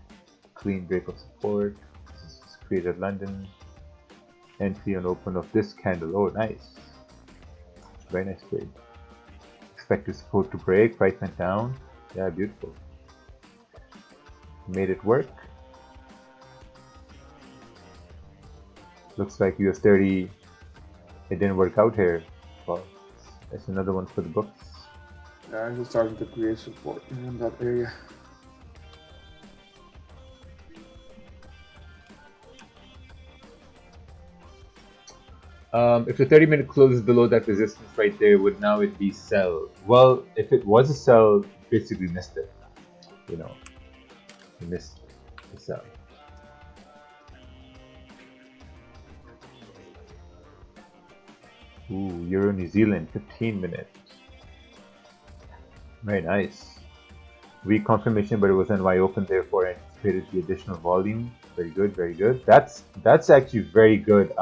clean break of support. This is created London. Entry on open of this candle. Oh, nice. Very nice trade. Expected support to break. Price went down. Yeah, beautiful. Made it work. Looks like US 30. It didn't work out here. Well, that's another one for the books. Yeah, I'm starting to create support in that area. If the 30-minute closes below that resistance right there, would now it be sell? Well, if it was a sell, basically missed it. You know, you missed the sell. Ooh, Euro New Zealand, 15 minutes. Very nice. Weak confirmation, but it was NY open, therefore anticipated the additional volume. Very good, very good. That's actually very good.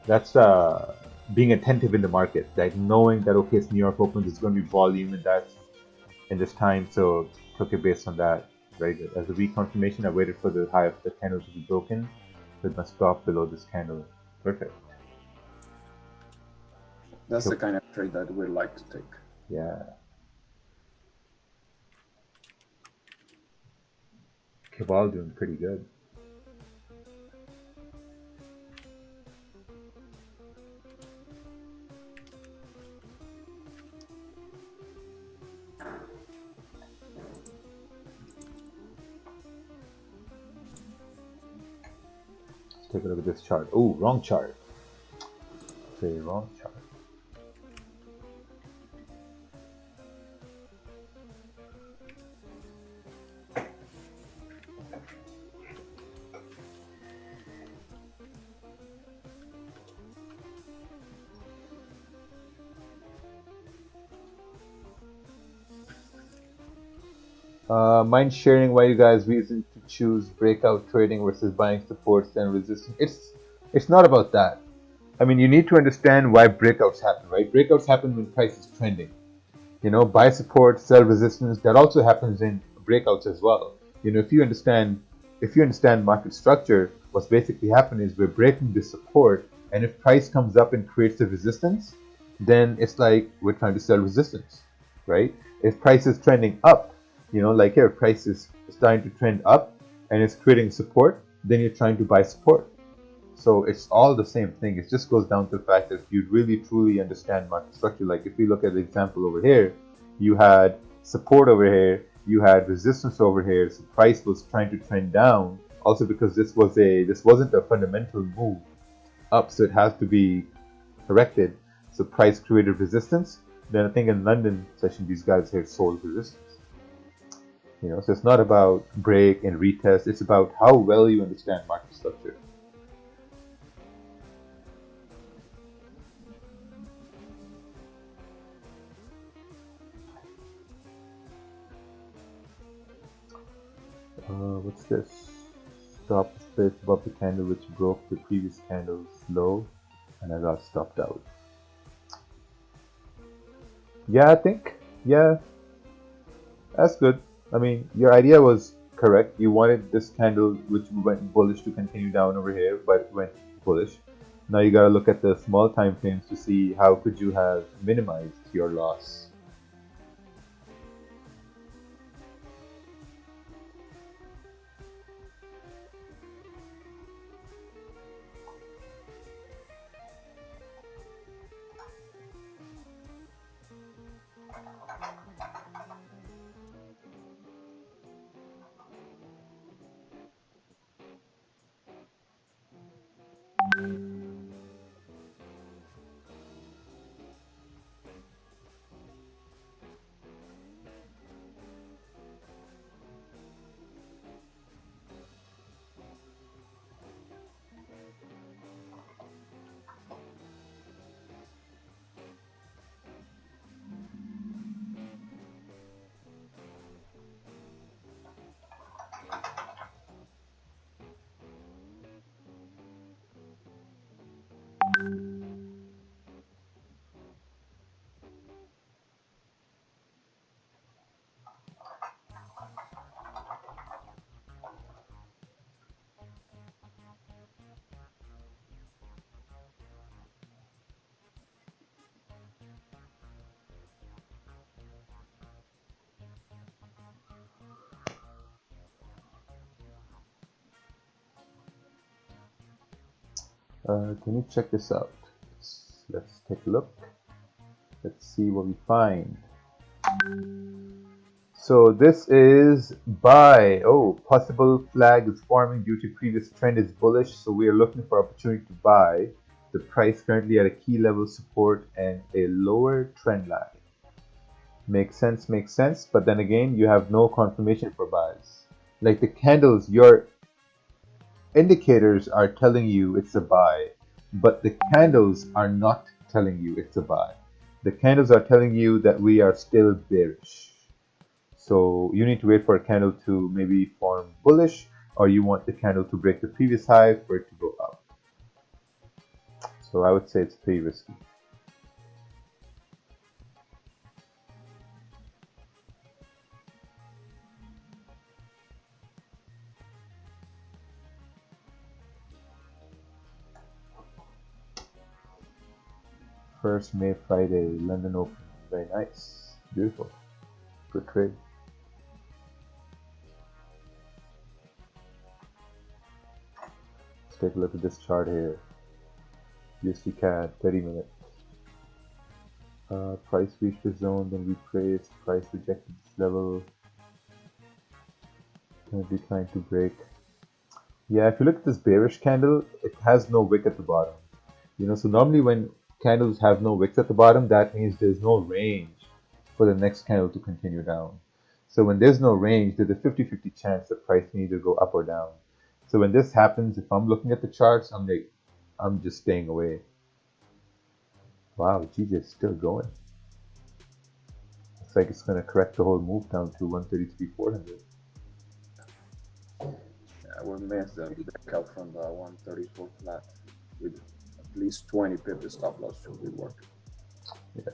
That's being attentive in the market, like knowing that okay, it's New York Open, there's going to be volume in that in this time, so took it based on that. Very good. As a weak confirmation, I waited for the high of the candle to be broken with my stop below this candle. Perfect. That's So- the kind of trade that we like to take. Yeah. Cabal doing pretty good. Let's take a look at this chart. Oh, wrong chart. Say wrong chart. Mind sharing why you guys reason to choose breakout trading versus buying supports and resistance? It's not about that. I mean, you need to understand why breakouts happen, right? Breakouts happen when price is trending. You know, buy support, sell resistance. That also happens in breakouts as well. You know, if you understand market structure, what's basically happening is we're breaking the support, and if price comes up and creates a resistance, then it's like we're trying to sell resistance, right? If price is trending up, you know, like here, price is starting to trend up and it's creating support, then you're trying to buy support. So it's all the same thing. It just goes down to the fact that if you really truly understand market structure, like if we look at the example over here, you had support over here, you had resistance over here, so price was trying to trend down. Also because this wasn't a fundamental move up, so it has to be corrected. So price created resistance. Then I think in London session these guys here sold resistance. You know, so it's not about break and retest, it's about how well you understand market structure. What's this? Stop is placed above the candle which broke the previous candle's low, and I got stopped out. Yeah, I think, yeah, that's good. I mean, your idea was correct. You wanted this candle which went bullish to continue down over here, but it went bullish. Now you gotta look at the small time frames to see how could you have minimized your loss. Can you check this out? Let's take a look. Let's see what we find. So this is buy. Oh, possible flag is forming due to previous trend is bullish. So we are looking for opportunity to buy. The price currently at a key level support and a lower trend line. Makes sense. But then again, you have no confirmation for buys. Like the candles, your indicators are telling you it's a buy, but the candles are not telling you it's a buy. The candles are telling you that we are still bearish. So you need to wait for a candle to maybe form bullish, or you want the candle to break the previous high for it to go up. So I would say it's pretty risky. First May Friday, London Open. Very nice. Beautiful. Good trade. Let's take a look at this chart here. USD CAD 30 minutes. Price reached the zone, then retraced. Price rejected this level. Currently trying to break. Yeah, if you look at this bearish candle, it has no wick at the bottom. So normally when candles have no wicks at the bottom, that means there's no range for the next candle to continue down. So when there's no range, there's a 50-50 chance the price can either go up or down. So when this happens, if I'm looking at the charts, I'm just staying away. Wow, GJ is still going. Looks like it's going to correct the whole move down to 133,400. I will miss the breakout from the 134 flat with at least 20 pips stop loss should be working. Yeah.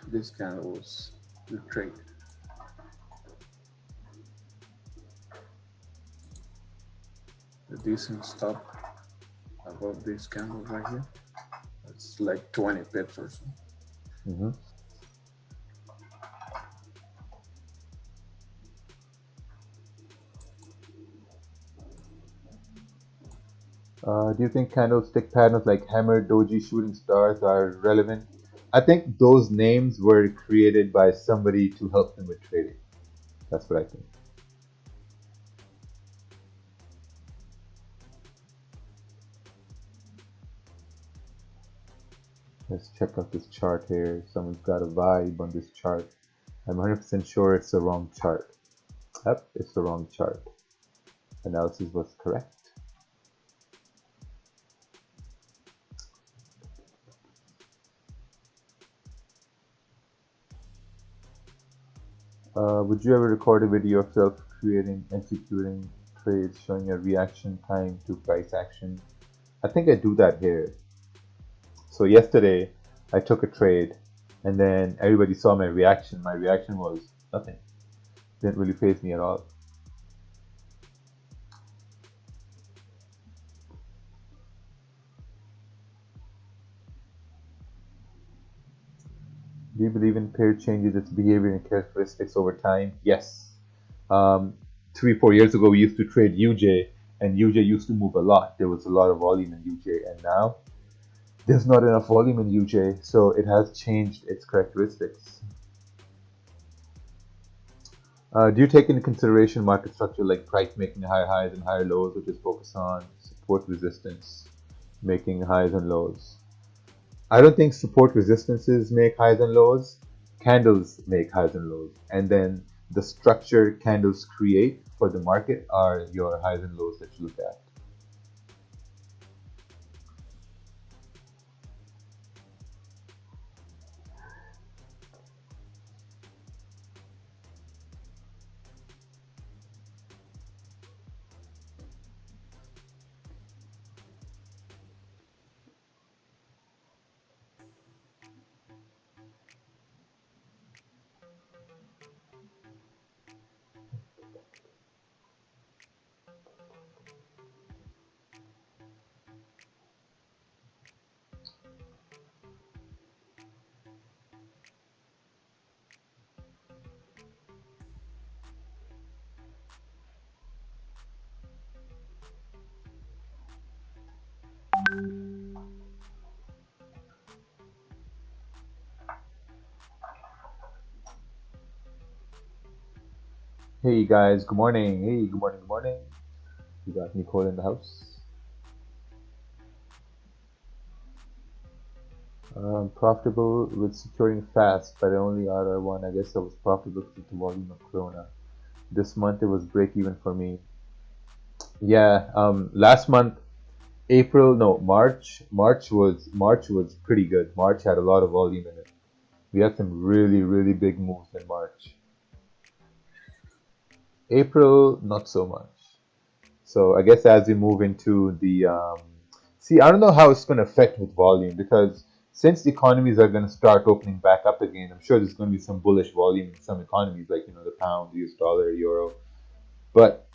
This candle was the trade. A decent stop above this candle right here. It's like 20 pips or so. Mm-hmm. Do you think candlestick patterns like hammer, doji, shooting stars are relevant? I think those names were created by somebody to help them with trading. That's what I think. Let's check out this chart here. Someone's got a vibe on this chart. I'm 100% sure it's the wrong chart. Yep, it's the wrong chart. Analysis was correct. Would you ever record a video of yourself creating, executing trades, showing your reaction time to price action? I think I do that here. So yesterday, I took a trade, and then everybody saw my reaction. My reaction was nothing. Didn't really faze me at all. Do you believe in pair changes its behavior and characteristics over time? Yes. 3-4 years ago, we used to trade UJ, and UJ used to move a lot. There was a lot of volume in UJ, and now there's not enough volume in UJ, so it has changed its characteristics. Do you take into consideration market structure like price making higher highs and higher lows, or just focus on support resistance, making highs and lows? I don't think support resistances make highs and lows. Candles make highs and lows. And then the structure candles create for the market are your highs and lows that you look at. Hey guys, good morning. Hey, good morning, good morning. We got Nicole in the house. Profitable with securing fast, but only RR1. I guess I was profitable with the volume of Corona. This month it was break even for me. Yeah, last month, April, no, March was pretty good. March had a lot of volume in it. We had some really, really big moves in March. April, not so much. So I guess as we move into the see, I don't know how it's going to affect with volume because since the economies are going to start opening back up again, I'm sure there's going to be some bullish volume in some economies like the pound, the US dollar, euro. But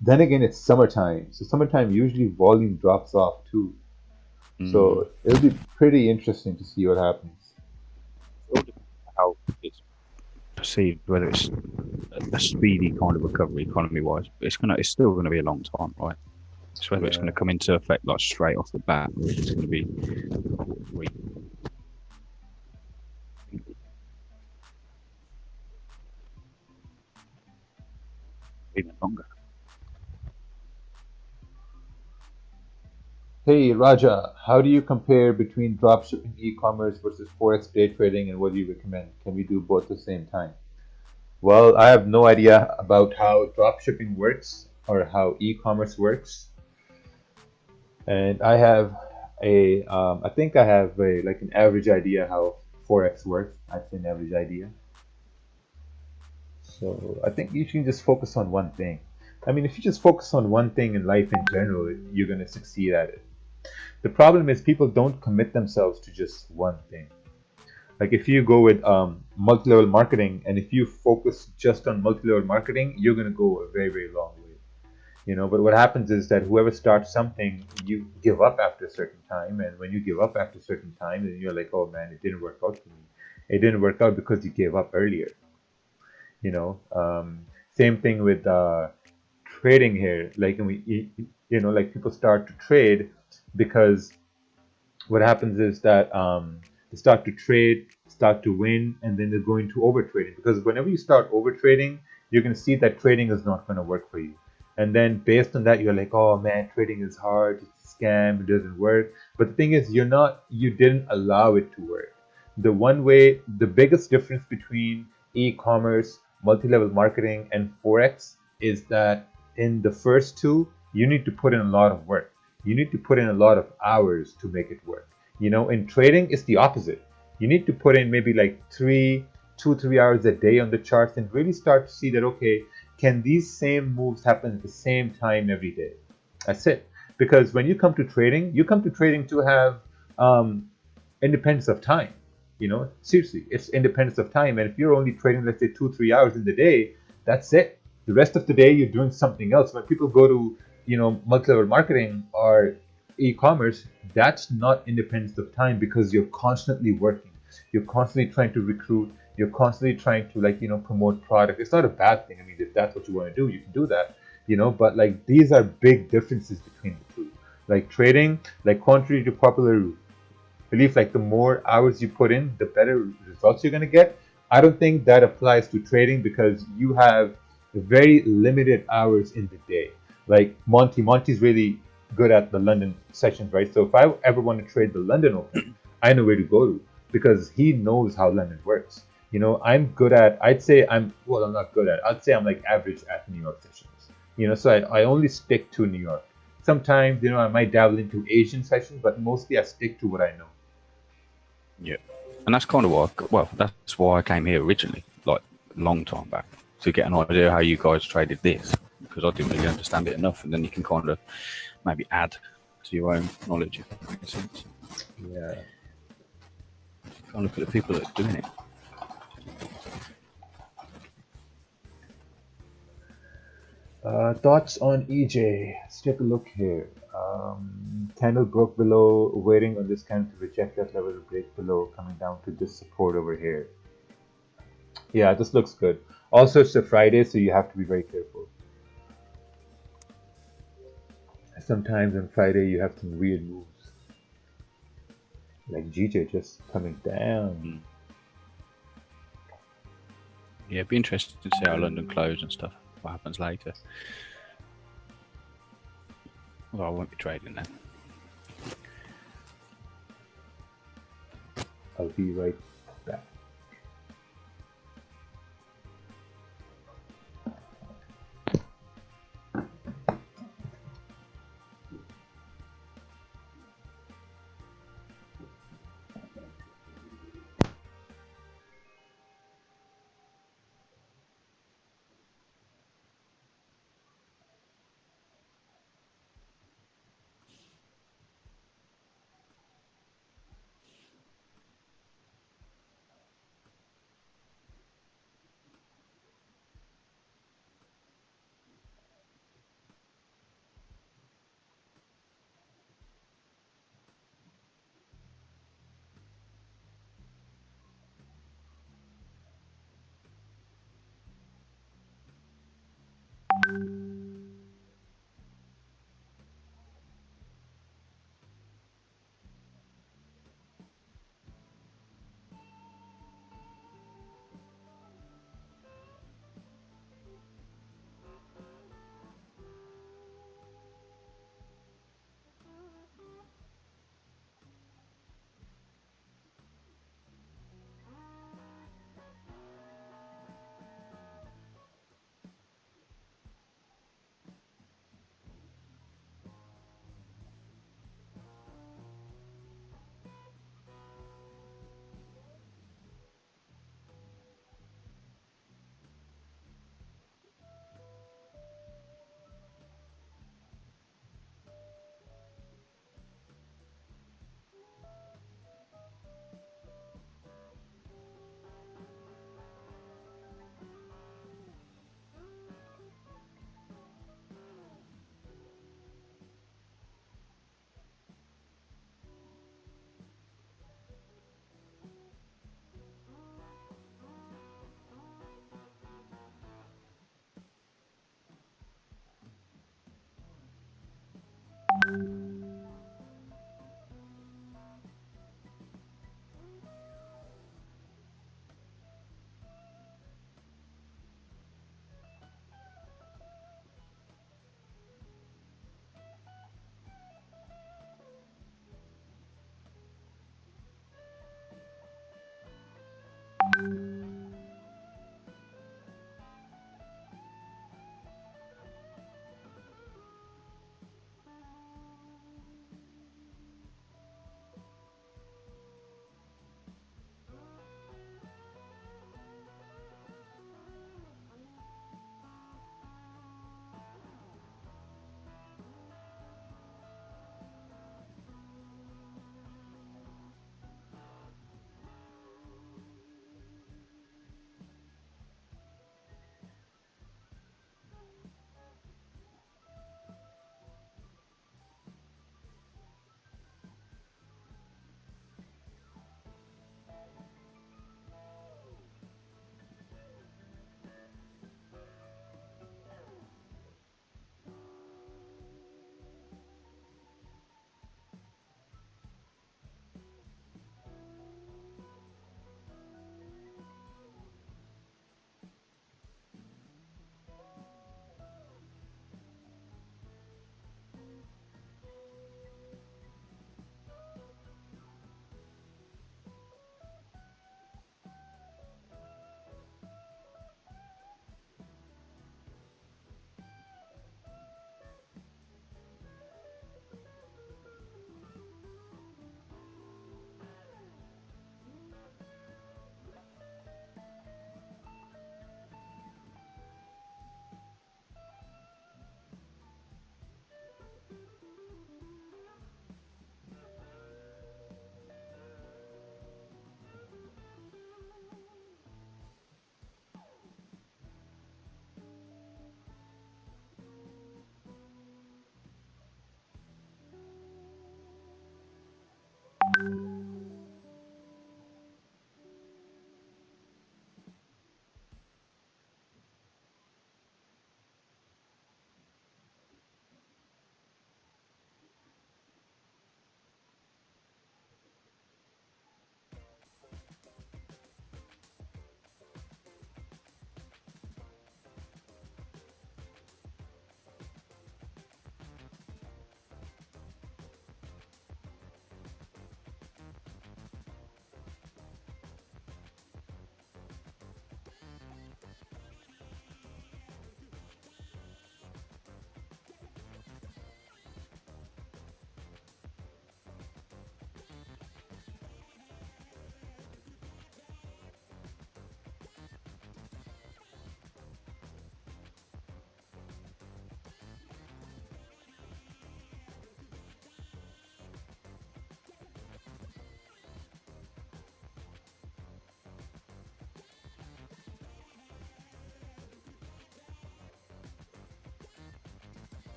then again, it's summertime, so summertime usually volume drops off too. Mm. So it'll be pretty interesting to see what happens. It all depends on how it's perceived, whether it's a speedy kind of recovery economy wise. It's still gonna be a long time, right? So whether it's Yeah. gonna come into effect like straight off the bat, or it's gonna be quarter three, even longer. Hey Raja, how do you compare between dropshipping e-commerce versus forex day trading, and what do you recommend? Can we do both at the same time? Well, I have no idea about how dropshipping works or how e-commerce works, and I think I have a like an average idea how forex works. I'd say an average idea. So I think you should just focus on one thing. I mean, if you just focus on one thing in life in general, you're gonna succeed at it. The problem is people don't commit themselves to just one thing. Like if you go with multi-level marketing, and if you focus just on multi-level marketing, you're gonna go a very, very long way. But what happens is that whoever starts something, you give up after a certain time, and when you give up after a certain time, then you're like, oh man, it didn't work out for me. It didn't work out because you gave up earlier. You know, same thing with trading here. Like like people start to trade because what happens is that they start to trade, start to win, and then they're going to over trading. Because whenever you start over trading, you're going to see that trading is not going to work for you. And then based on that, you're like, oh man, trading is hard, it's a scam, it doesn't work. But the thing is, you didn't allow it to work. The biggest difference between e-commerce, multi-level marketing, and Forex is that in the first two, you need to put in a lot of work. You need to put in a lot of hours to make it work. In trading, it's the opposite. You need to put in maybe like 2, 3 hours a day on the charts and really start to see that, okay, can these same moves happen at the same time every day? That's it. Because when you come to trading to have independence of time. Seriously, it's independence of time. And if you're only trading, let's say 2, 3 hours in the day, that's it. The rest of the day, you're doing something else. When people go to, multi-level marketing or e-commerce, that's not independence of time because you're constantly working. You're constantly trying to recruit. You're constantly trying to promote product. It's not a bad thing. I mean, if that's what you want to do, you can do that. But like these are big differences between the two. Like trading, like contrary to popular belief, like the more hours you put in, the better results you're going to get. I don't think that applies to trading because you have very limited hours in the day. Like Monty's really good at the London sessions, right? So if I ever want to trade the London Open, I know where to go to because he knows how London works. I'm good at, I'd say well, I'm not good at, I'd say I'm like average at New York sessions. So I only stick to New York. Sometimes, I might dabble into Asian sessions, but mostly I stick to what I know. Yeah, and that's kind of that's why I came here originally, like a long time back, to get an idea how you guys traded this, because I didn't really understand it enough, and then you can kind of maybe add to your own knowledge, if that makes sense. Yeah. Kind of look at the people that are doing it. Thoughts on EJ? Let's take a look here. Candle broke below, waiting on this candle to reject that level to break below, coming down to this support over here. Yeah, this looks good. Also, it's a Friday, so you have to be very careful. Sometimes on Friday you have some weird moves, like GJ just coming down. Yeah, it'd be interesting to see how London close and stuff. What happens later? Well, I won't be trading then. I'll be right back.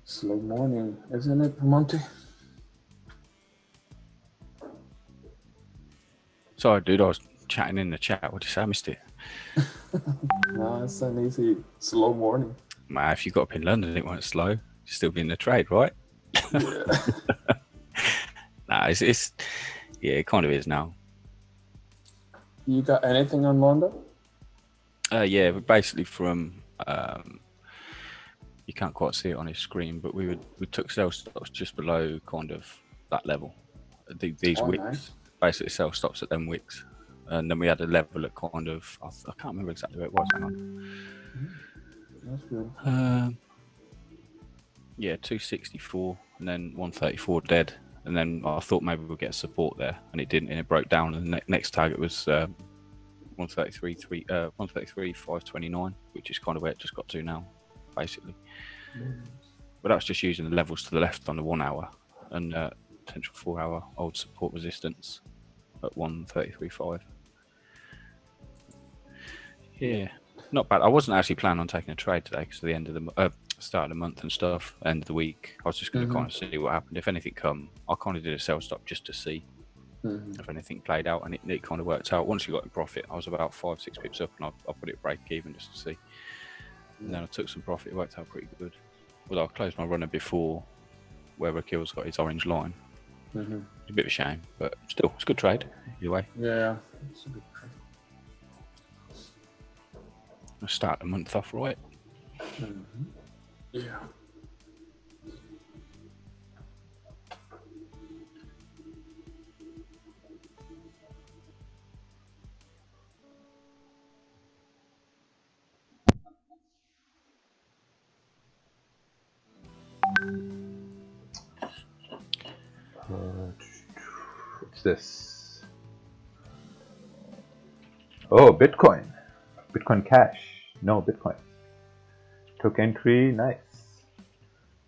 Slow morning, isn't it, Monty? Sorry, dude, I was chatting in the chat. What did you say? I missed it. Nah, it's an easy slow morning. Man, if you got up in London, it won't slow. You'd still be in the trade, right? Yeah. Nah, it's yeah, it kind of is now. You got anything on Monday? Yeah, but basically from you can't quite see it on his screen, but we took sell stops just below kind of that level. These wicks, nice. basically sell stops at them wicks, and then we had a level at kind of I can't remember exactly where it was. Hang on. That's good. Yeah, 264 and then 134 dead, and then I thought maybe we'll get support there, and it didn't, and it broke down. And the next target was 133 529, which is kind of where it just got to now, basically. But that's just using the levels to the left on the 1 hour and potential 4 hour old support resistance at 133.5. Yeah, not bad. I wasn't actually planning on taking a trade today because at the end of the start of the month and stuff, end of the week, I was just going to kind of see what happened. If anything come, I kind of did a sell stop just to see if anything played out, and it kind of worked out. Once you got in profit, I was about 5-6 pips up, and I put it break even just to see. And then I took some profit. It worked out pretty good. Although I closed my runner before where Rakeel's got his orange line. It's a bit of a shame, but still, it's a good trade either way. Yeah, it's a good trade. I'll start the month off right. Yeah. What's this? Oh, Bitcoin. Bitcoin Cash. No, Bitcoin. Took entry. Nice.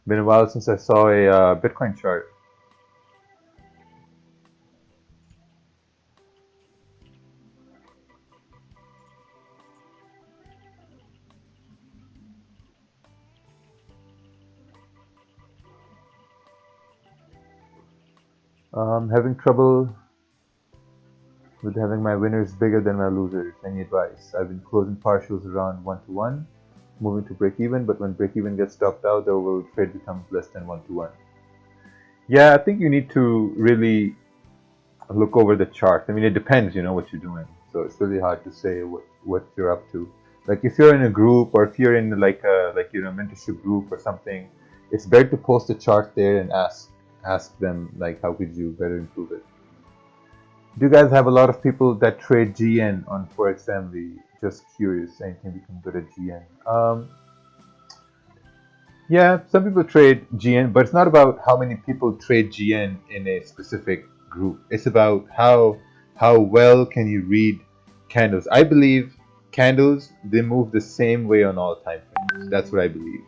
Been a while since I saw a Bitcoin chart. Having trouble with having my winners bigger than my losers. Any advice? I've been closing partials around 1-to-1, moving to break even, but when break even gets stopped out, the overall trade becomes less than 1-to-1. Yeah, I think you need to really look over the chart. I mean, it depends, what you're doing. So it's really hard to say what you're up to. Like if you're in a group or if you're in like a mentorship group or something, it's better to post a chart there and ask ask them like how could you better improve it. Do you guys have a lot of people that trade GN on Forex Family? Just curious, anything become good at GN? Yeah, some people trade GN, but it's not about how many people trade GN in a specific group. It's about how well can you read candles. I believe candles, they move the same way on all time frames. That's what I believe.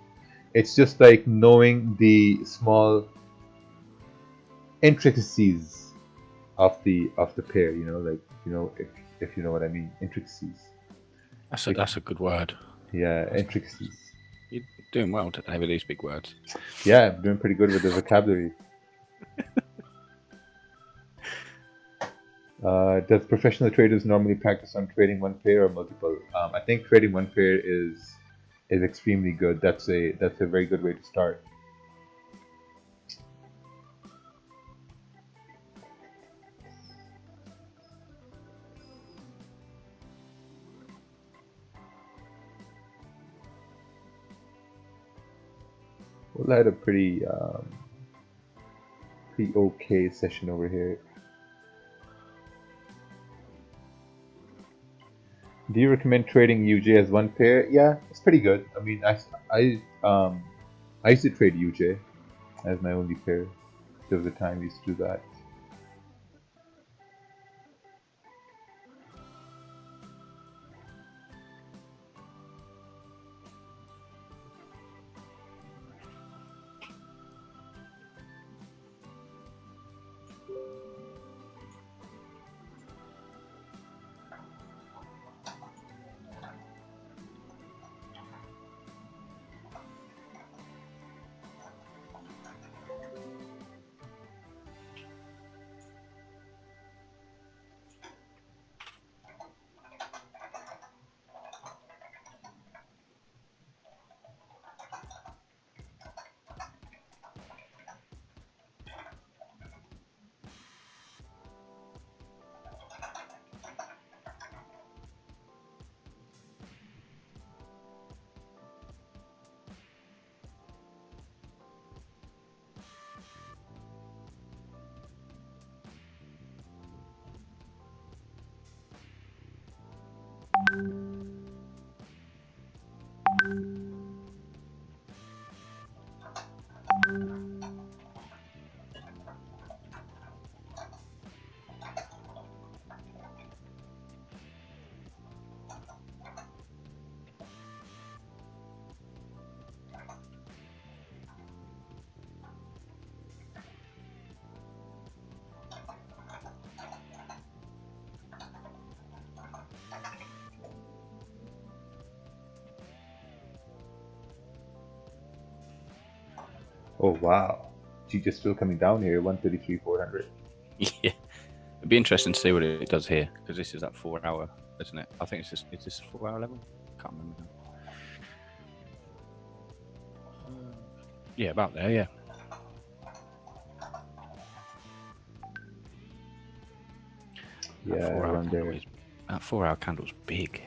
It's just like knowing the small intricacies of the pair. Like if you know what I mean, intricacies. That's a good word. Yeah, intricacies. You're doing well today with these big words. Yeah, I'm doing pretty good with the vocabulary. Does professional traders normally practice on trading one pair or multiple? I think trading one pair is extremely good. That's a very good way to start. Well, I had a pretty okay session over here. Do you recommend trading UJ as one pair? Yeah, it's pretty good. I mean, I used to trade UJ as my only pair. There was a time I used to do that. Oh wow, G just still coming down here, 133, 400. Yeah, it'd be interesting to see what it does here because this is that 4 hour, isn't it? I think it's this 4 hour level. Can't remember now. Yeah, about there. Yeah. Yeah, around there. That 4 hour candle's big.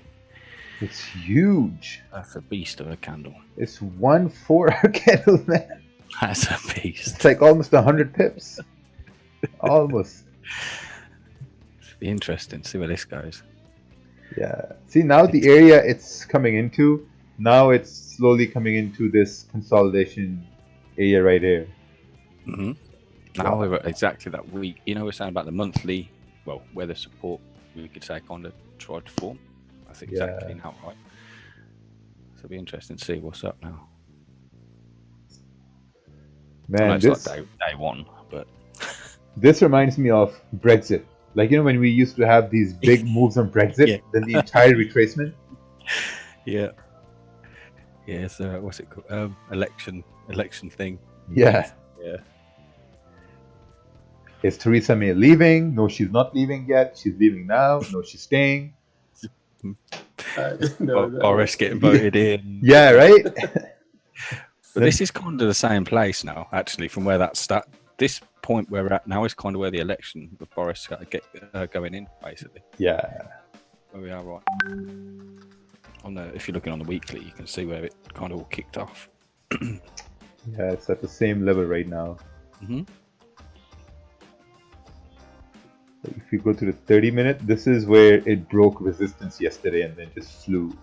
It's huge. That's a beast of a candle. It's 1 4-hour candle, man. That's a beast. It's like almost 100 pips. Almost. It'd be interesting to see where this goes. Yeah. See, now the area it's coming into, now it's slowly coming into this consolidation area right here. Mm-hmm. Now we're at exactly that week. You know, we're saying about the monthly, well, where the support, we could say, kind of tried to form. I think exactly now, right? So it'll be interesting to see what's up now. Man, it's like day one, but this reminds me of Brexit. Like, you know, when we used to have these big moves on Brexit, then the entire retracement. Yeah. Yeah, so what's it called? Election thing. Yeah. Yeah. Is Theresa May leaving? No, she's not leaving yet. She's leaving now. No, she's staying. Boris getting voted in. Yeah, right? But this is kind of the same place now, actually, from where that start. This point where we're at now is kind of where the election with Boris got to get going in, basically. Yeah. Where we are right. If you're looking on the weekly, you can see where it kind of all kicked off. Yeah, it's at the same level right now. Mm-hmm. if you go to the 30-minute, this is where it broke resistance yesterday and then just flew.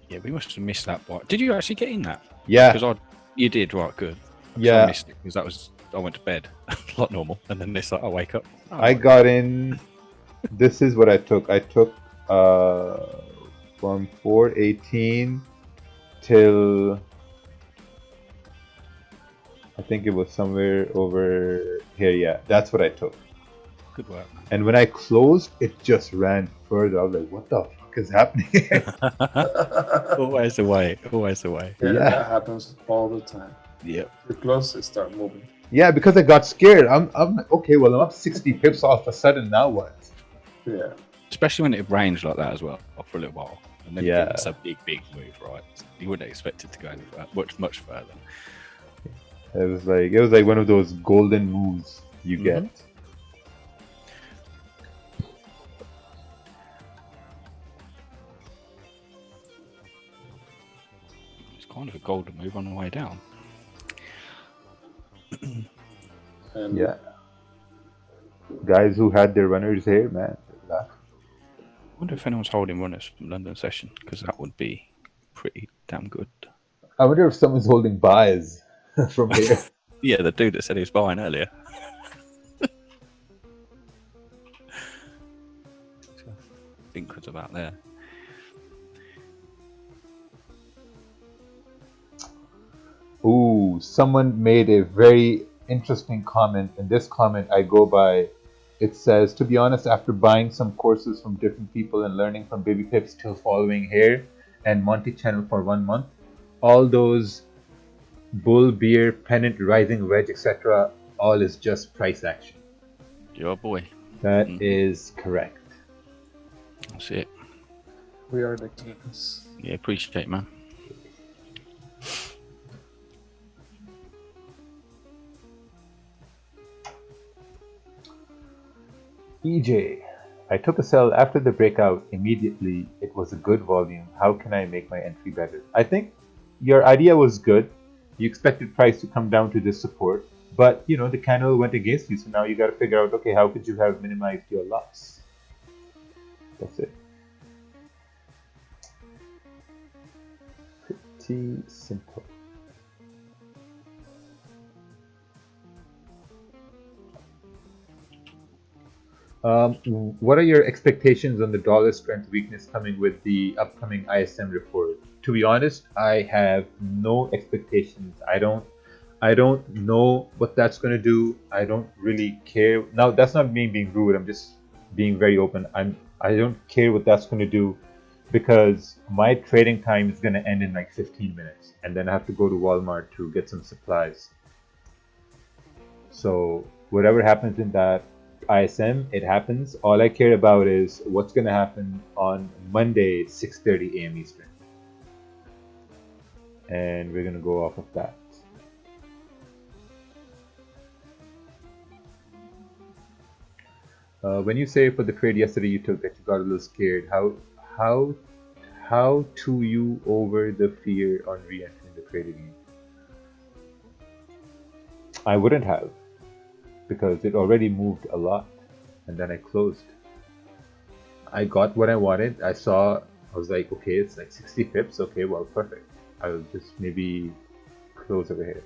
Yeah, we must have missed that part. Did you actually get in that? Yeah, Because you did, right? Good. 'Cause yeah. I missed it because I went to bed, not normal, and then it's like I wake up. Oh, I got in. This is what I took. I took from 418 till I think it was somewhere over here. Yeah, that's what I took. good work. And when I closed, it just ran further. I was like, what the fuck is happening? Always the way. Always the way. Yeah, Yeah. that happens all the time. Yep. If you're close, it start moving. Yeah, because I got scared. I'm like, okay, well, I'm up 60 pips all of a sudden. Now what? Yeah. Especially when it ranged like that as well for a little while, and then Yeah. it's a big move, right? You wouldn't expect it to go any much further. It was like one of those golden moves you get. It's kind of a golden move on the way down. And Yeah. Guys who had their runners here, man. I wonder if anyone's holding runners from London session, because that would be pretty damn good. I wonder if someone's holding buys from here. Yeah, the dude that said he was buying earlier. So I think it's about there. Ooh, someone made a very interesting comment, and this comment I go by. It says, to be honest, after buying some courses from different people and learning from Baby Pips till following here and Monty channel for 1 month, all those bull, beer, pennant, rising wedge, etc., all is just price action. Your boy. That is correct. That's it. we are the kings. Yeah, appreciate it, man. EJ, I took a sell after the breakout immediately. It was a good volume. How can I make my entry better? I think your idea was good. You expected price to come down to this support, but you know the candle went against you, so now you got to figure out, okay, how could you have minimized your loss? That's it. Pretty simple. What are your expectations on the dollar strength weakness coming with the upcoming ISM report? To be honest, I have no expectations. I don't know what that's going to do. I don't really care. Now, that's not me being rude. I'm just being very open. I don't care what that's going to do because my trading time is going to end in like 15 minutes, and then I have to go to Walmart to get some supplies. So whatever happens in that ISM, it happens. All I care about is what's going to happen on Monday, 6:30 a.m. Eastern. And we're going to go off of that. When you say for the trade yesterday you took that you got a little scared, how to you over the fear on re-entering the trade again? I wouldn't have, because it already moved a lot, and then I closed. I got what I wanted. I was like, okay, it's like 60 pips. Okay, well, perfect. I'll just maybe close over here.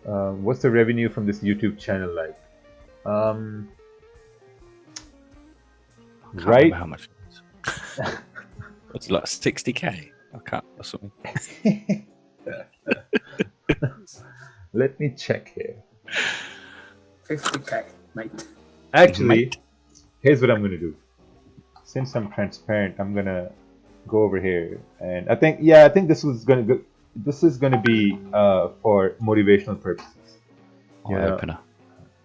What's the revenue from this YouTube channel like? Can't Right. remember how much it is. It's like 60k. I can't or something. Let me check here. 50k, mate. Actually, here's what I'm gonna do. Since I'm transparent, I'm gonna go over here, and I think this is gonna be for motivational purposes. Eye opener.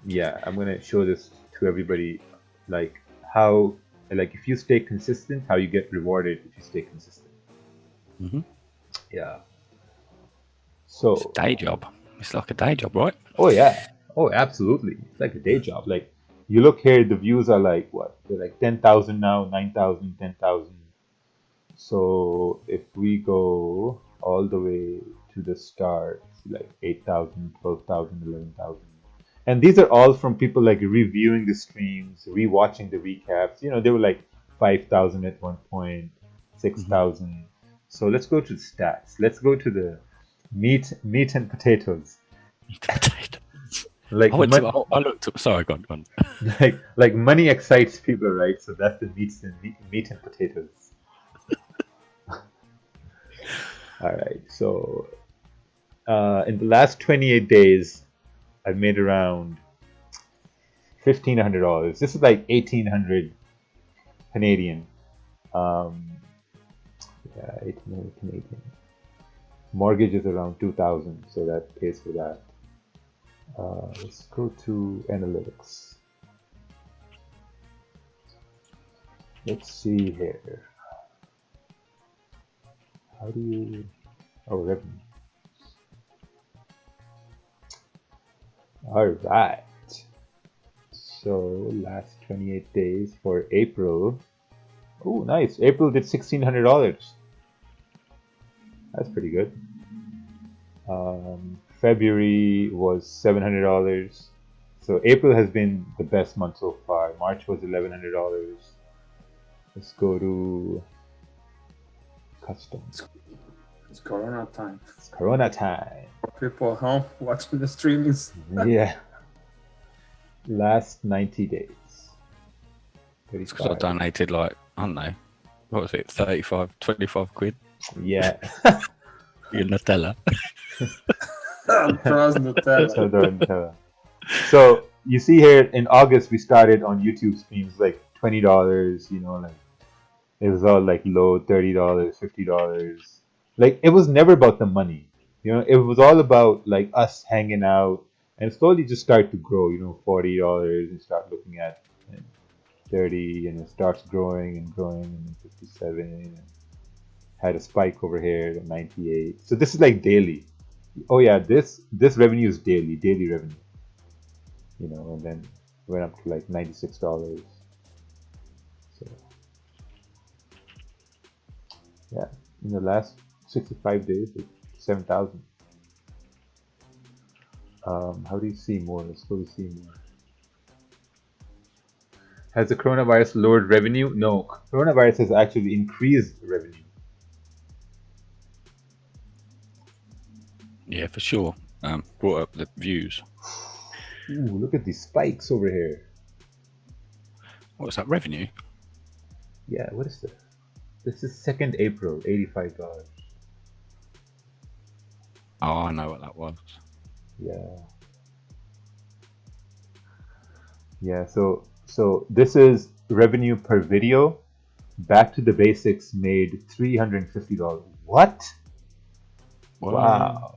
Yeah, I'm gonna show this to everybody, like how, like if you stay consistent, how you get rewarded if you stay consistent. Mm-hmm. Yeah. So. It's a day job. It's like a day job, right? Oh yeah. Oh, absolutely. It's like a day job. Like you look here, the views are like what? They're like 10,000 now, 9,000, 10,000. So if we go all the way to the start, like 8,000, 12,000, 11,000. And these are all from people like reviewing the streams, rewatching the recaps. You know, they were like 5,000 at one point, 6,000. So let's go to the stats. Let's go to the meat and potatoes. Like I went to. I looked up. Sorry, go on. like money excites people, right? So that's the meat and potatoes. All right. So in the last 28 days, I've made around $1,500. This is like 1,800 Canadian. Yeah, 1,800 Canadian. Mortgage is around 2,000, so that pays for that. Let's go to analytics. Let's see here. How do you... Oh, revenue. All right. So last 28 days for April. Oh, nice. April did $1,600. That's pretty good. February was $700. So April has been the best month so far. March was $1,100. Let's go to custom. It's Corona time. It's Corona time. People at home watching the streamings. Yeah. Last 90 days. It's because I donated like, I don't know, what was it, 25 quid? Yeah. Your Nutella. Trust Nutella. So you see here in August we started on YouTube streams like $20, you know, like it was all like low $30, $50. Like it was never about the money. You know, it was all about like us hanging out and slowly just start to grow, you know, $40 and start looking at 30 and it starts growing and growing and 57 and had a spike over here at 98. So this is like daily. Oh yeah, this revenue is daily revenue. You know, and then went up to like $96. So yeah, in the last 65 days, it's 7,000. How do you see more? Let's go to see more. Has the coronavirus lowered revenue? No, coronavirus has actually increased revenue. Yeah, for sure. Brought up the views. Ooh, look at these spikes over here. What's that, revenue? Yeah, what is this? This is 2nd April, $85. Oh, I know what that was. Yeah. Yeah, so this is revenue per video. Back to the basics made $350. What? Wow.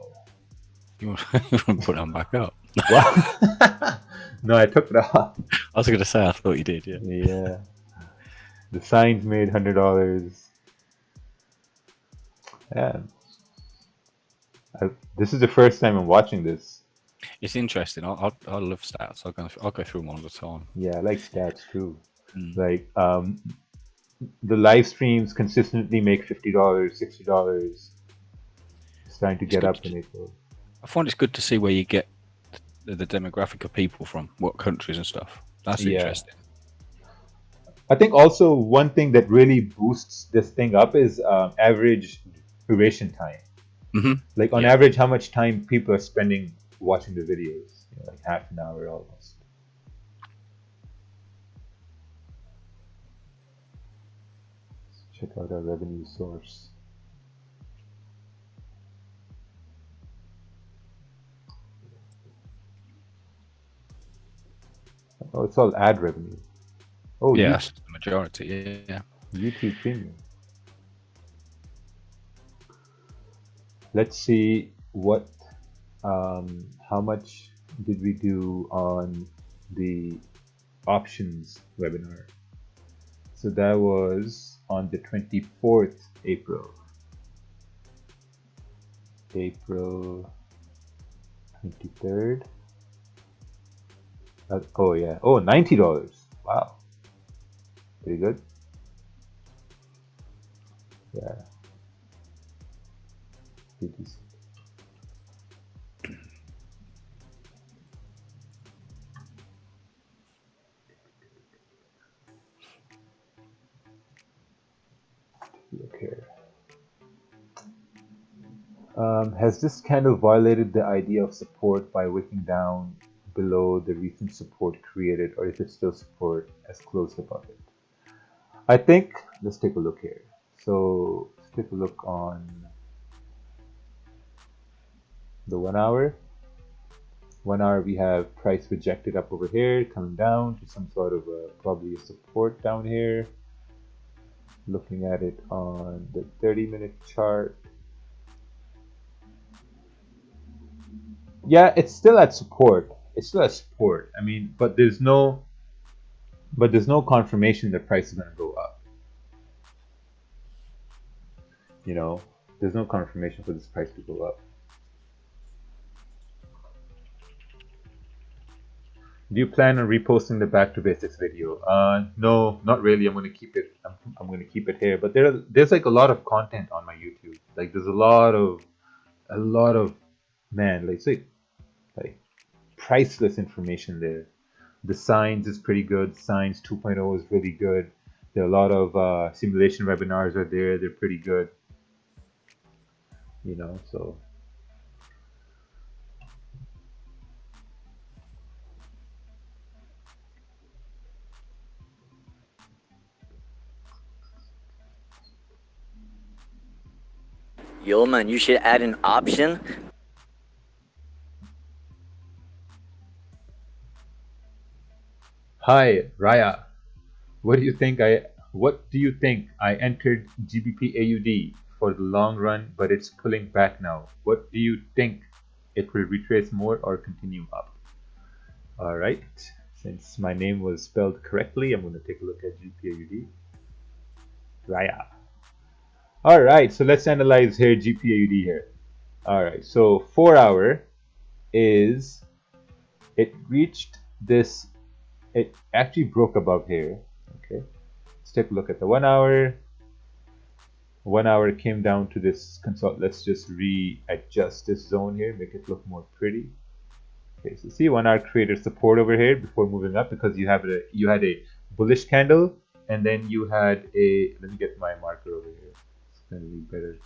You want to put them back up? Wow. No, I took it off. I was going to say, I thought you did, yeah. Yeah. The signs made $100. Yeah. This is the first time I'm watching this. It's interesting. I love stats. I'll go through them all the time. Yeah, I like stats too. Like the live streams consistently make $50, $60. It's trying to get up in April. I find it's good to see where you get the demographic of people from, what countries and stuff. That's interesting. I think also one thing that really boosts this thing up is average duration time. Like on average, how much time people are spending watching the videos? You know, like half an hour almost. Let's check out our revenue source. Oh, it's all ad revenue. Oh, yeah, that's the majority. Yeah. YouTube Premium. Let's see what, how much did we do on the options webinar? So that was on the 24th April. April 23rd. Oh yeah. Oh, $90. Wow. Pretty good. Yeah. Pretty decent. look here. Has this candle violated the idea of support by wicking down below the recent support created, or is it still support as closed above it? I think, let's take a look here. So let's take a look on the 1 hour. 1 hour we have price rejected up over here, coming down to some sort of probably a support down here. Looking at it on the 30-minute chart. Yeah, it's still at support. It's still at support. I mean, but there's no confirmation that price is going to go up. You know, there's no confirmation for this price to go up. Do you plan on reposting the back to basics video? No, not really. I'm going to keep it. I'm going to keep it here. But there's like a lot of content on my YouTube. Like there's a lot of man, like priceless information there. The Signs is pretty good. Signs 2.0 is really good. There are a lot of simulation webinars are there. They're pretty good. You know, so. Yo, man, you should add an option. Hi, Raya. What do you think I entered GBP AUD for the long run, but it's pulling back now. What do you think? It will retrace more or continue up? All right. Since my name was spelled correctly, I'm going to take a look at GBP AUD. Raya. All right. So let's analyze here GBP AUD here. All right. So 4 hour is it reached this. It actually broke above here. Okay. Let's take a look at the 1 hour. 1 hour came down to this consult. Let's just readjust this zone here, make it look more pretty. Okay, so see 1 hour created support over here before moving up because you had a bullish candle and then you had a, let me get my marker over here. It's gonna be better.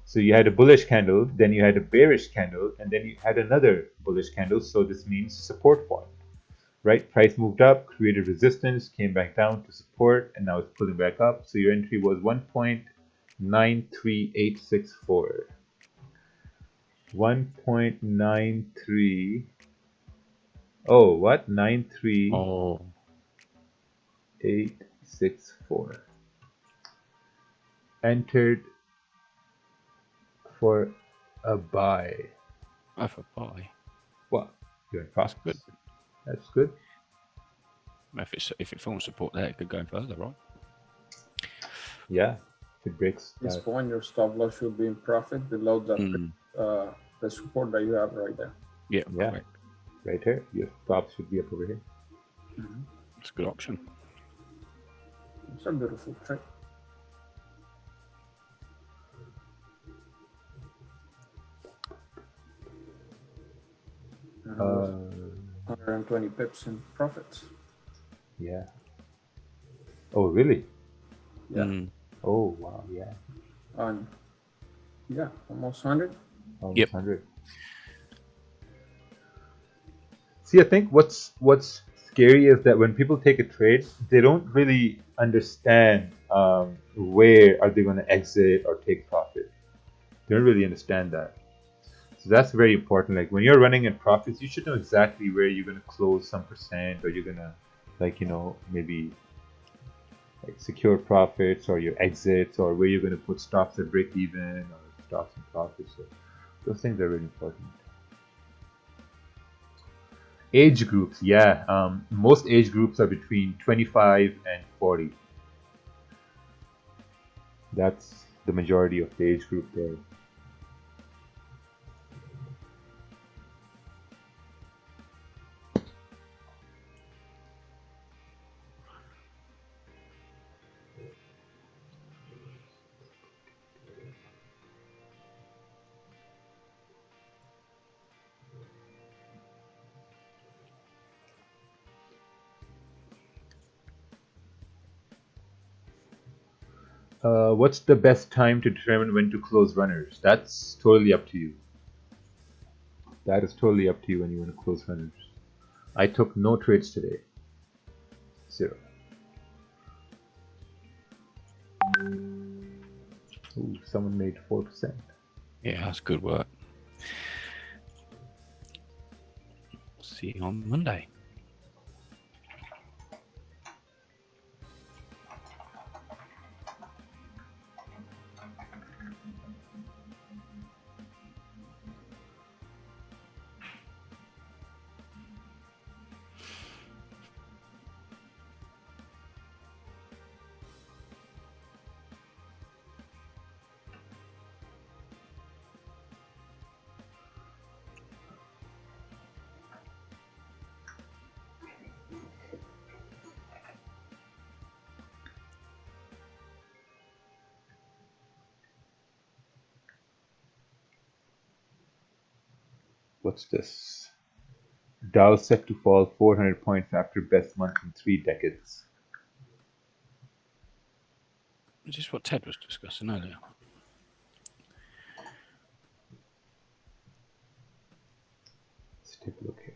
So you had a bullish candle, then you had a bearish candle, and then you had another bullish candle. So this means support formed. Right, price moved up, created resistance, came back down to support, and now it's pulling back up. So your entry was 1.93864. 1.93. Oh, what? 93864. Entered for a buy. Oh, for buy. What? You're in profits. Good. That's good. If it forms support there, it could go further, right? Yeah. If it breaks At this that. point, your stop loss should be in profit below the the support that you have right there. Yeah. Yeah. Right here. Your stop should be up over here. It's a good option. It's a beautiful trick. And it was 120 pips in profits. Yeah. Oh, really? Yeah. Oh, wow. Yeah. And yeah, almost 100. Almost Yep. 100. See, I think what's scary is that when people take a trade, they don't really understand where are they going to exit or take profit. They don't really understand that. So that's very important. Like when you're running in profits, you should know exactly where you're going to close some percent, or you're going to, like, you know, maybe like secure profits or your exits, or where you're going to put stops at break even or stops and profits. So those things are really important. Age groups, yeah. Most age groups are between 25 and 40. That's the majority of the age group there. What's the best time to determine when to close runners? That's totally up to you. That is totally up to you when you want to close runners. I took no trades today. 0. Ooh, someone made 4%. Yeah, that's good work. See you on Monday. What's this? Dow set to fall 400 points after best month in 3 decades. Is this what Ted was discussing earlier? Let's take a look here.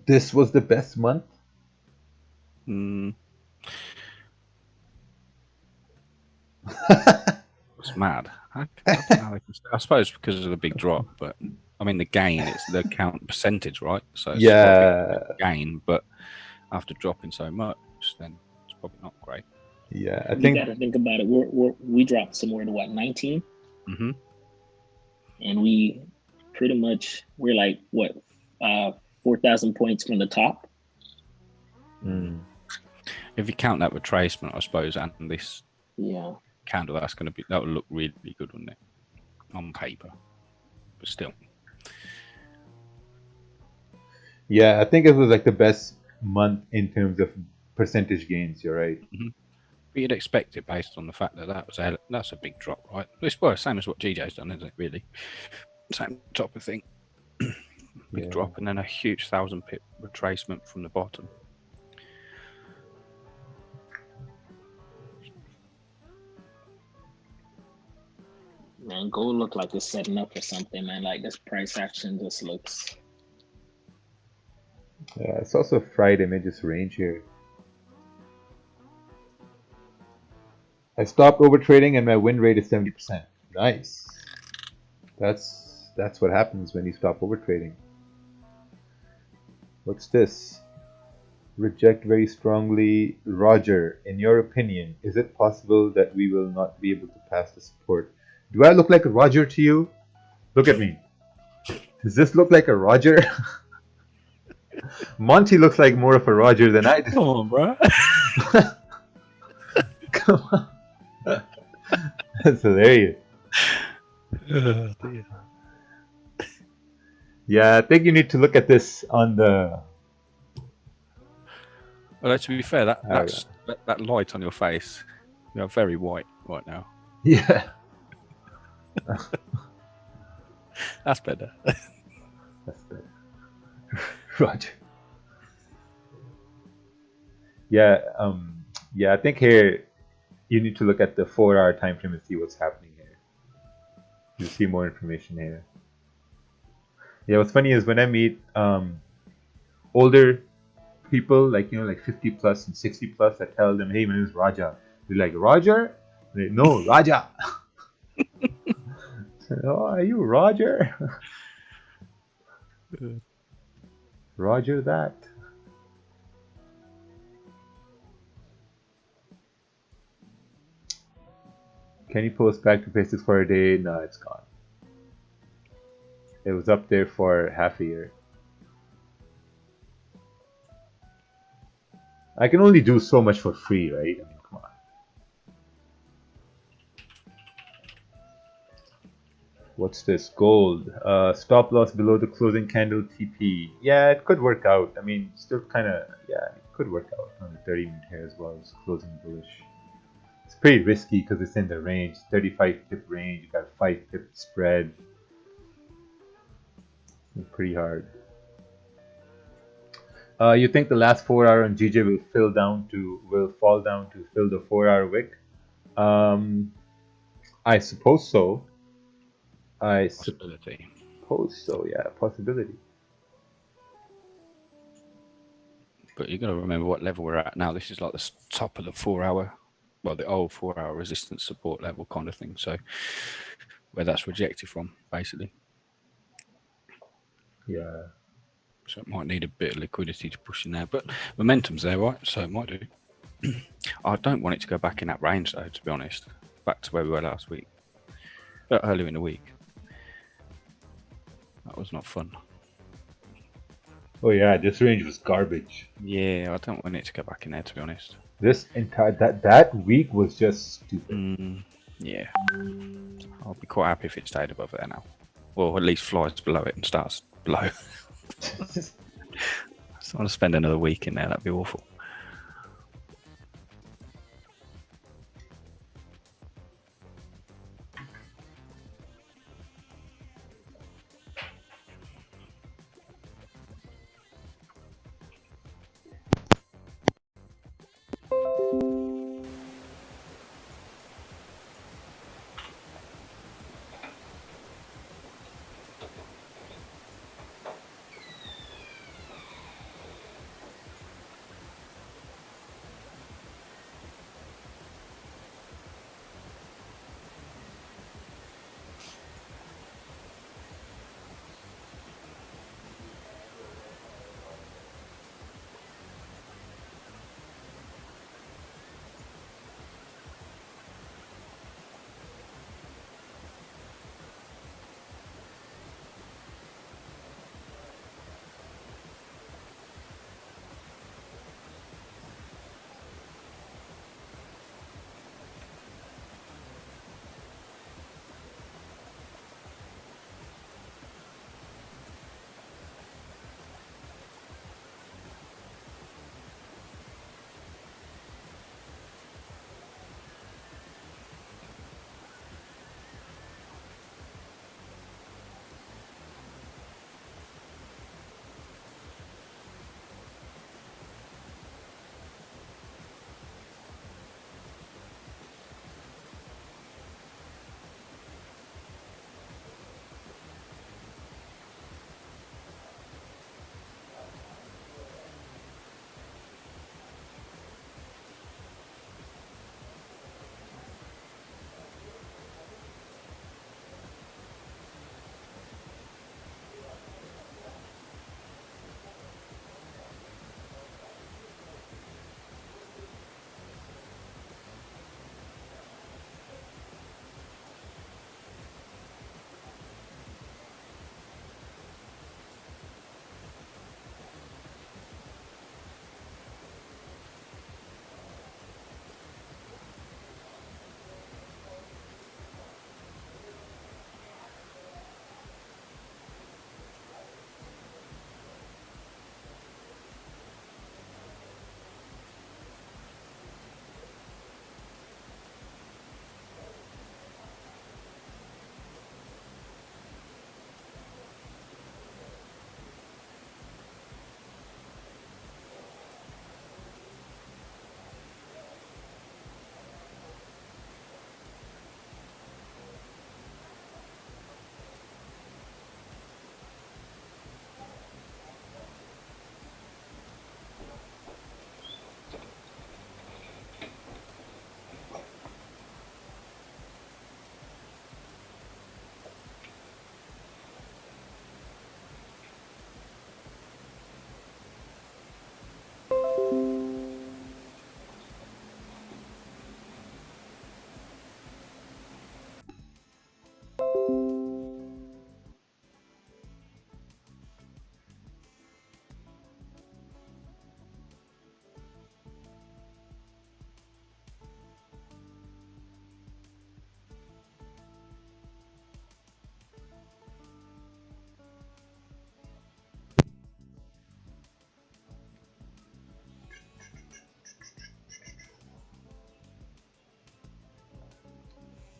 This was the best month? It's mad. I don't know how they can, I suppose because of the big drop, but I mean the gain, it's the count percentage, right? So it's got to be a gain, but after dropping so much, then it's probably not great. Yeah, I You think got to think about it. We dropped somewhere to what, 19, and we pretty much we're like what 4,000 points from the top. If you count that retracement, I suppose, and this candle, that would look really good, wouldn't it? On paper, but still. Yeah, I think it was like the best month in terms of percentage gains. You're right. But you'd expect it based on the fact that that's a big drop, right? It's well, same as what GJ's done, isn't it? Really, same type of thing. Big drop and then a huge 1,000 pip retracement from the bottom. Man, gold look like it's setting up for something, man. Like this price action just looks. Yeah, it's also Friday, may just range here. I stopped over trading and my win rate is 70%. Nice. That's what happens when you stop over trading. What's this? Reject very strongly. Roger, in your opinion, is it possible that we will not be able to pass the support? Do I look like a Roger to you? Look at me. Does this look like a Roger? Monty looks like more of a Roger than I do. Come on, bro. Come on. That's hilarious. Oh, dear. Yeah, I think you need to look at this on the... Well, to be fair, that light on your face, you're very white right now. Yeah. That's better. That's better. Roger. Yeah, I think here you need to look at the 4-hour time frame and see what's happening here. You'll see more information here. Yeah, what's funny is when I meet older people, like 50 plus and 60 plus, I tell them, hey, my name is Raja. They're like, Roger? They're like, no, Raja. Oh, are you Roger? Roger that. Can you post back to basics for a day? No, it's gone. It was up there for half a year. I can only do so much for free, right? I mean, come on. What's this? Gold. Stop loss below the closing candle TP. Yeah, it could work out. I mean, still kind of, it could work out on the 30-minute here as well. It's closing bullish. It's pretty risky because it's in the range, 35 pip range. You got a 5 pip spread. It's pretty hard. You think the last 4 hour on GJ will fall down to fill the 4 hour wick? I suppose so. I Possibility. suppose so. Yeah, possibility. But you've got to remember what level we're at now. This is like the top of the 4 hour, well, the old 4 hour resistance support level kind of thing. So where that's rejected from, basically. Yeah. So it might need a bit of liquidity to push in there, but momentum's there, right? So it might do. I don't want it to go back in that range, though, to be honest. Back to where we were last week, earlier in the week. That was not fun. Oh yeah, this range was garbage. Yeah, I don't want it to go back in there, to be honest. This entire that week was just stupid. Yeah, I'll be quite happy if it stayed above there now, or at least flies below it and starts below. I don't want to spend another week in there. That'd be awful.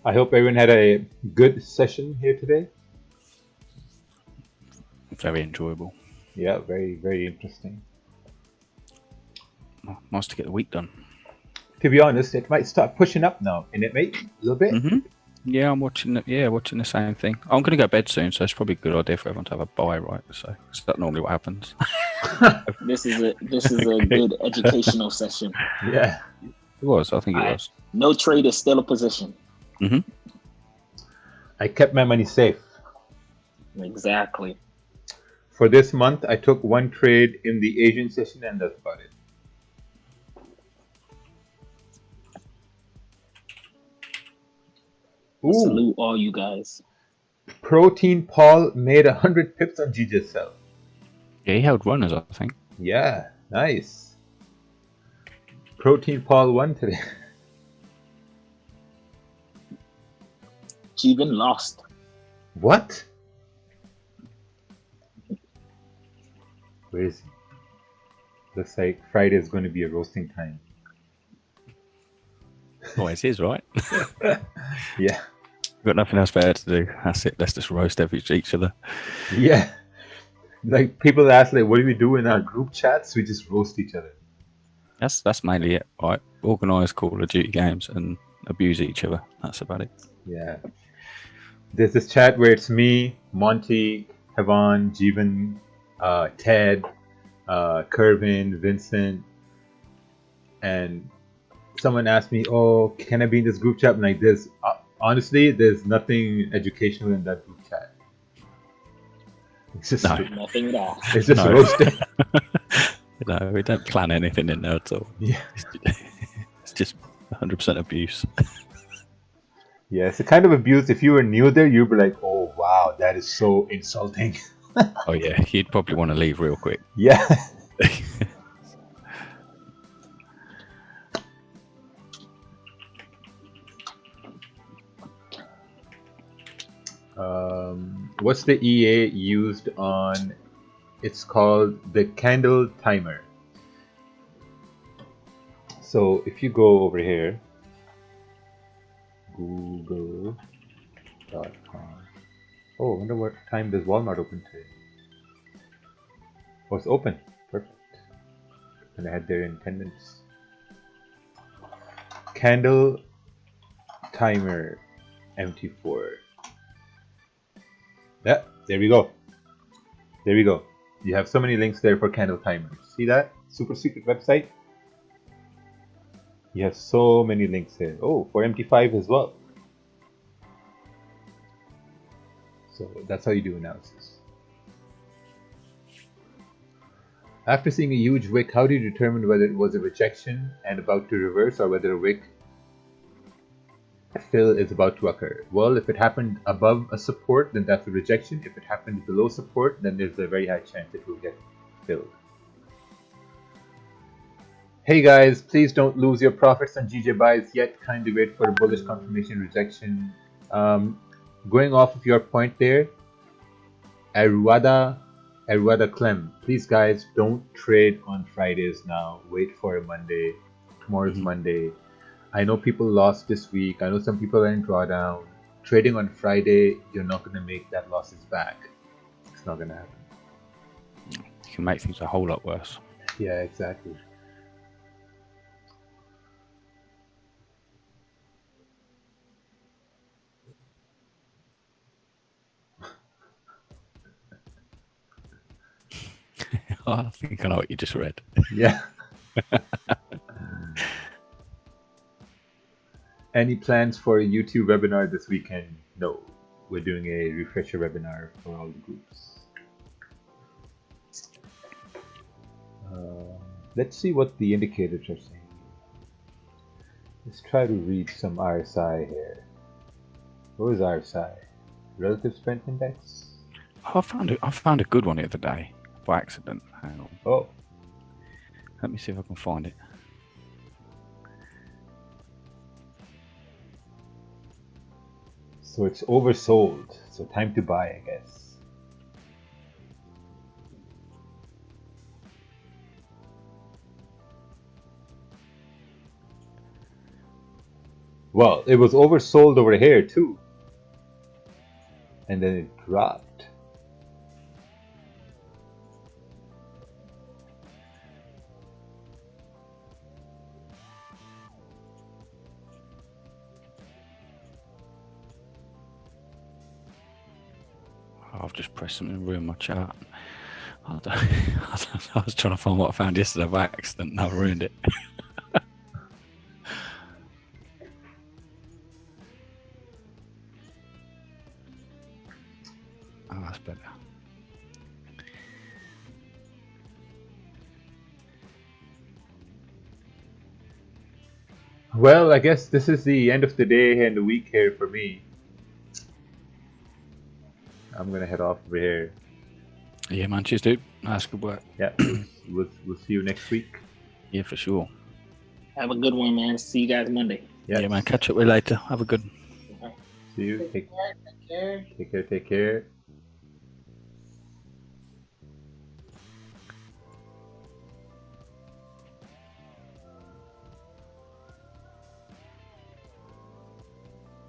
I hope everyone had a good session here today. Very enjoyable. Yeah, very, very interesting. Nice to get the week done. To be honest, it might start pushing up now, and it mate, a little bit. Mm-hmm. Yeah, I'm watching it. Yeah, watching the same thing. I'm going to go to bed soon, so it's probably a good idea for everyone to have a buy, right? So that's normally what happens. This is a good educational session. Yeah. It was. I think it was. No trade is still a position. Mm-hmm. I kept my money safe. Exactly. For this month, I took one trade in the Asian session, and that's about it. Ooh, Salute all you guys. Protein Paul made 100 pips on GJ Cell. Yeah, he held runners, I think. Yeah, nice. Protein Paul won today. Jeevan lost. What? Where is he? Looks like Friday is going to be a roasting time. Always is, right? Yeah. We've got nothing else better to do. That's it. Let's just roast each other. Yeah. Like people ask, like, what do we do in our group chats? We just roast each other. That's mainly it, right? Organise Call of Duty games and abuse each other. That's about it. Yeah. There's this chat where it's me, Monty, Havan, Jeevan, Ted, Kervin, Vincent, and someone asked me, "Oh, can I be in this group chat?" I'm like, "There's honestly, there's nothing educational in that group chat. It's just Nothing at all. it's just roasting." No, we don't plan anything in there at all. Yeah. It's just 100% abuse. Yeah, it's a kind of abuse. If you were new there, you'd be like, "Oh wow, that is so insulting." Oh yeah, you'd probably want to leave real quick. Yeah. What's the EA used on? It's called the candle timer. So if you go over here, google.com. Oh, I wonder what time does Walmart open today? Oh, it's open. Perfect. And I had there in 10 minutes. Candle timer MT4. Yeah, there we go. There we go. You have so many links there for candle timers. See that? Super secret website. You have so many links here. Oh, for MT5 as well. So that's how you do analysis. After seeing a huge wick, how do you determine whether it was a rejection and about to reverse or whether a wick fill is about to occur? Well, if it happened above a support, then that's a rejection. If it happened below support, then there's a very high chance it will get filled. Hey guys, please don't lose your profits on GJ buys yet. Kindly wait for a bullish confirmation rejection. Going off of your point there, Arwada Clem, please guys, don't trade on Fridays now. Wait for a Monday. Tomorrow's Monday. I know people lost this week. I know some people are in drawdown. Trading on Friday, you're not going to make that losses back. It's not going to happen. You can make things a whole lot worse. Yeah, exactly. Oh, I think I know what you just read. Yeah. Any plans for a YouTube webinar this weekend? No. We're doing a refresher webinar for all the groups. Let's see what the indicators are saying. Let's try to read some RSI here. What is RSI? Relative Strength Index? I found a good one the other day by accident. Hang on. Oh. Let me see if I can find it. So it's oversold. So time to buy, I guess. Well, it was oversold over here too. And then it dropped. I've just pressed something and ruined my chart. I was trying to find what I found yesterday by accident and I've ruined it. Oh, that's better. Well, I guess this is the end of the day and the week here for me. I'm gonna head off over here. Yeah, man. Cheers, dude. That's good work. Yeah, we'll see you next week. Yeah, for sure. Have a good one, man. See you guys Monday. Yeah, man. Catch up with you later. Have a good one. See you. Take care. Take care.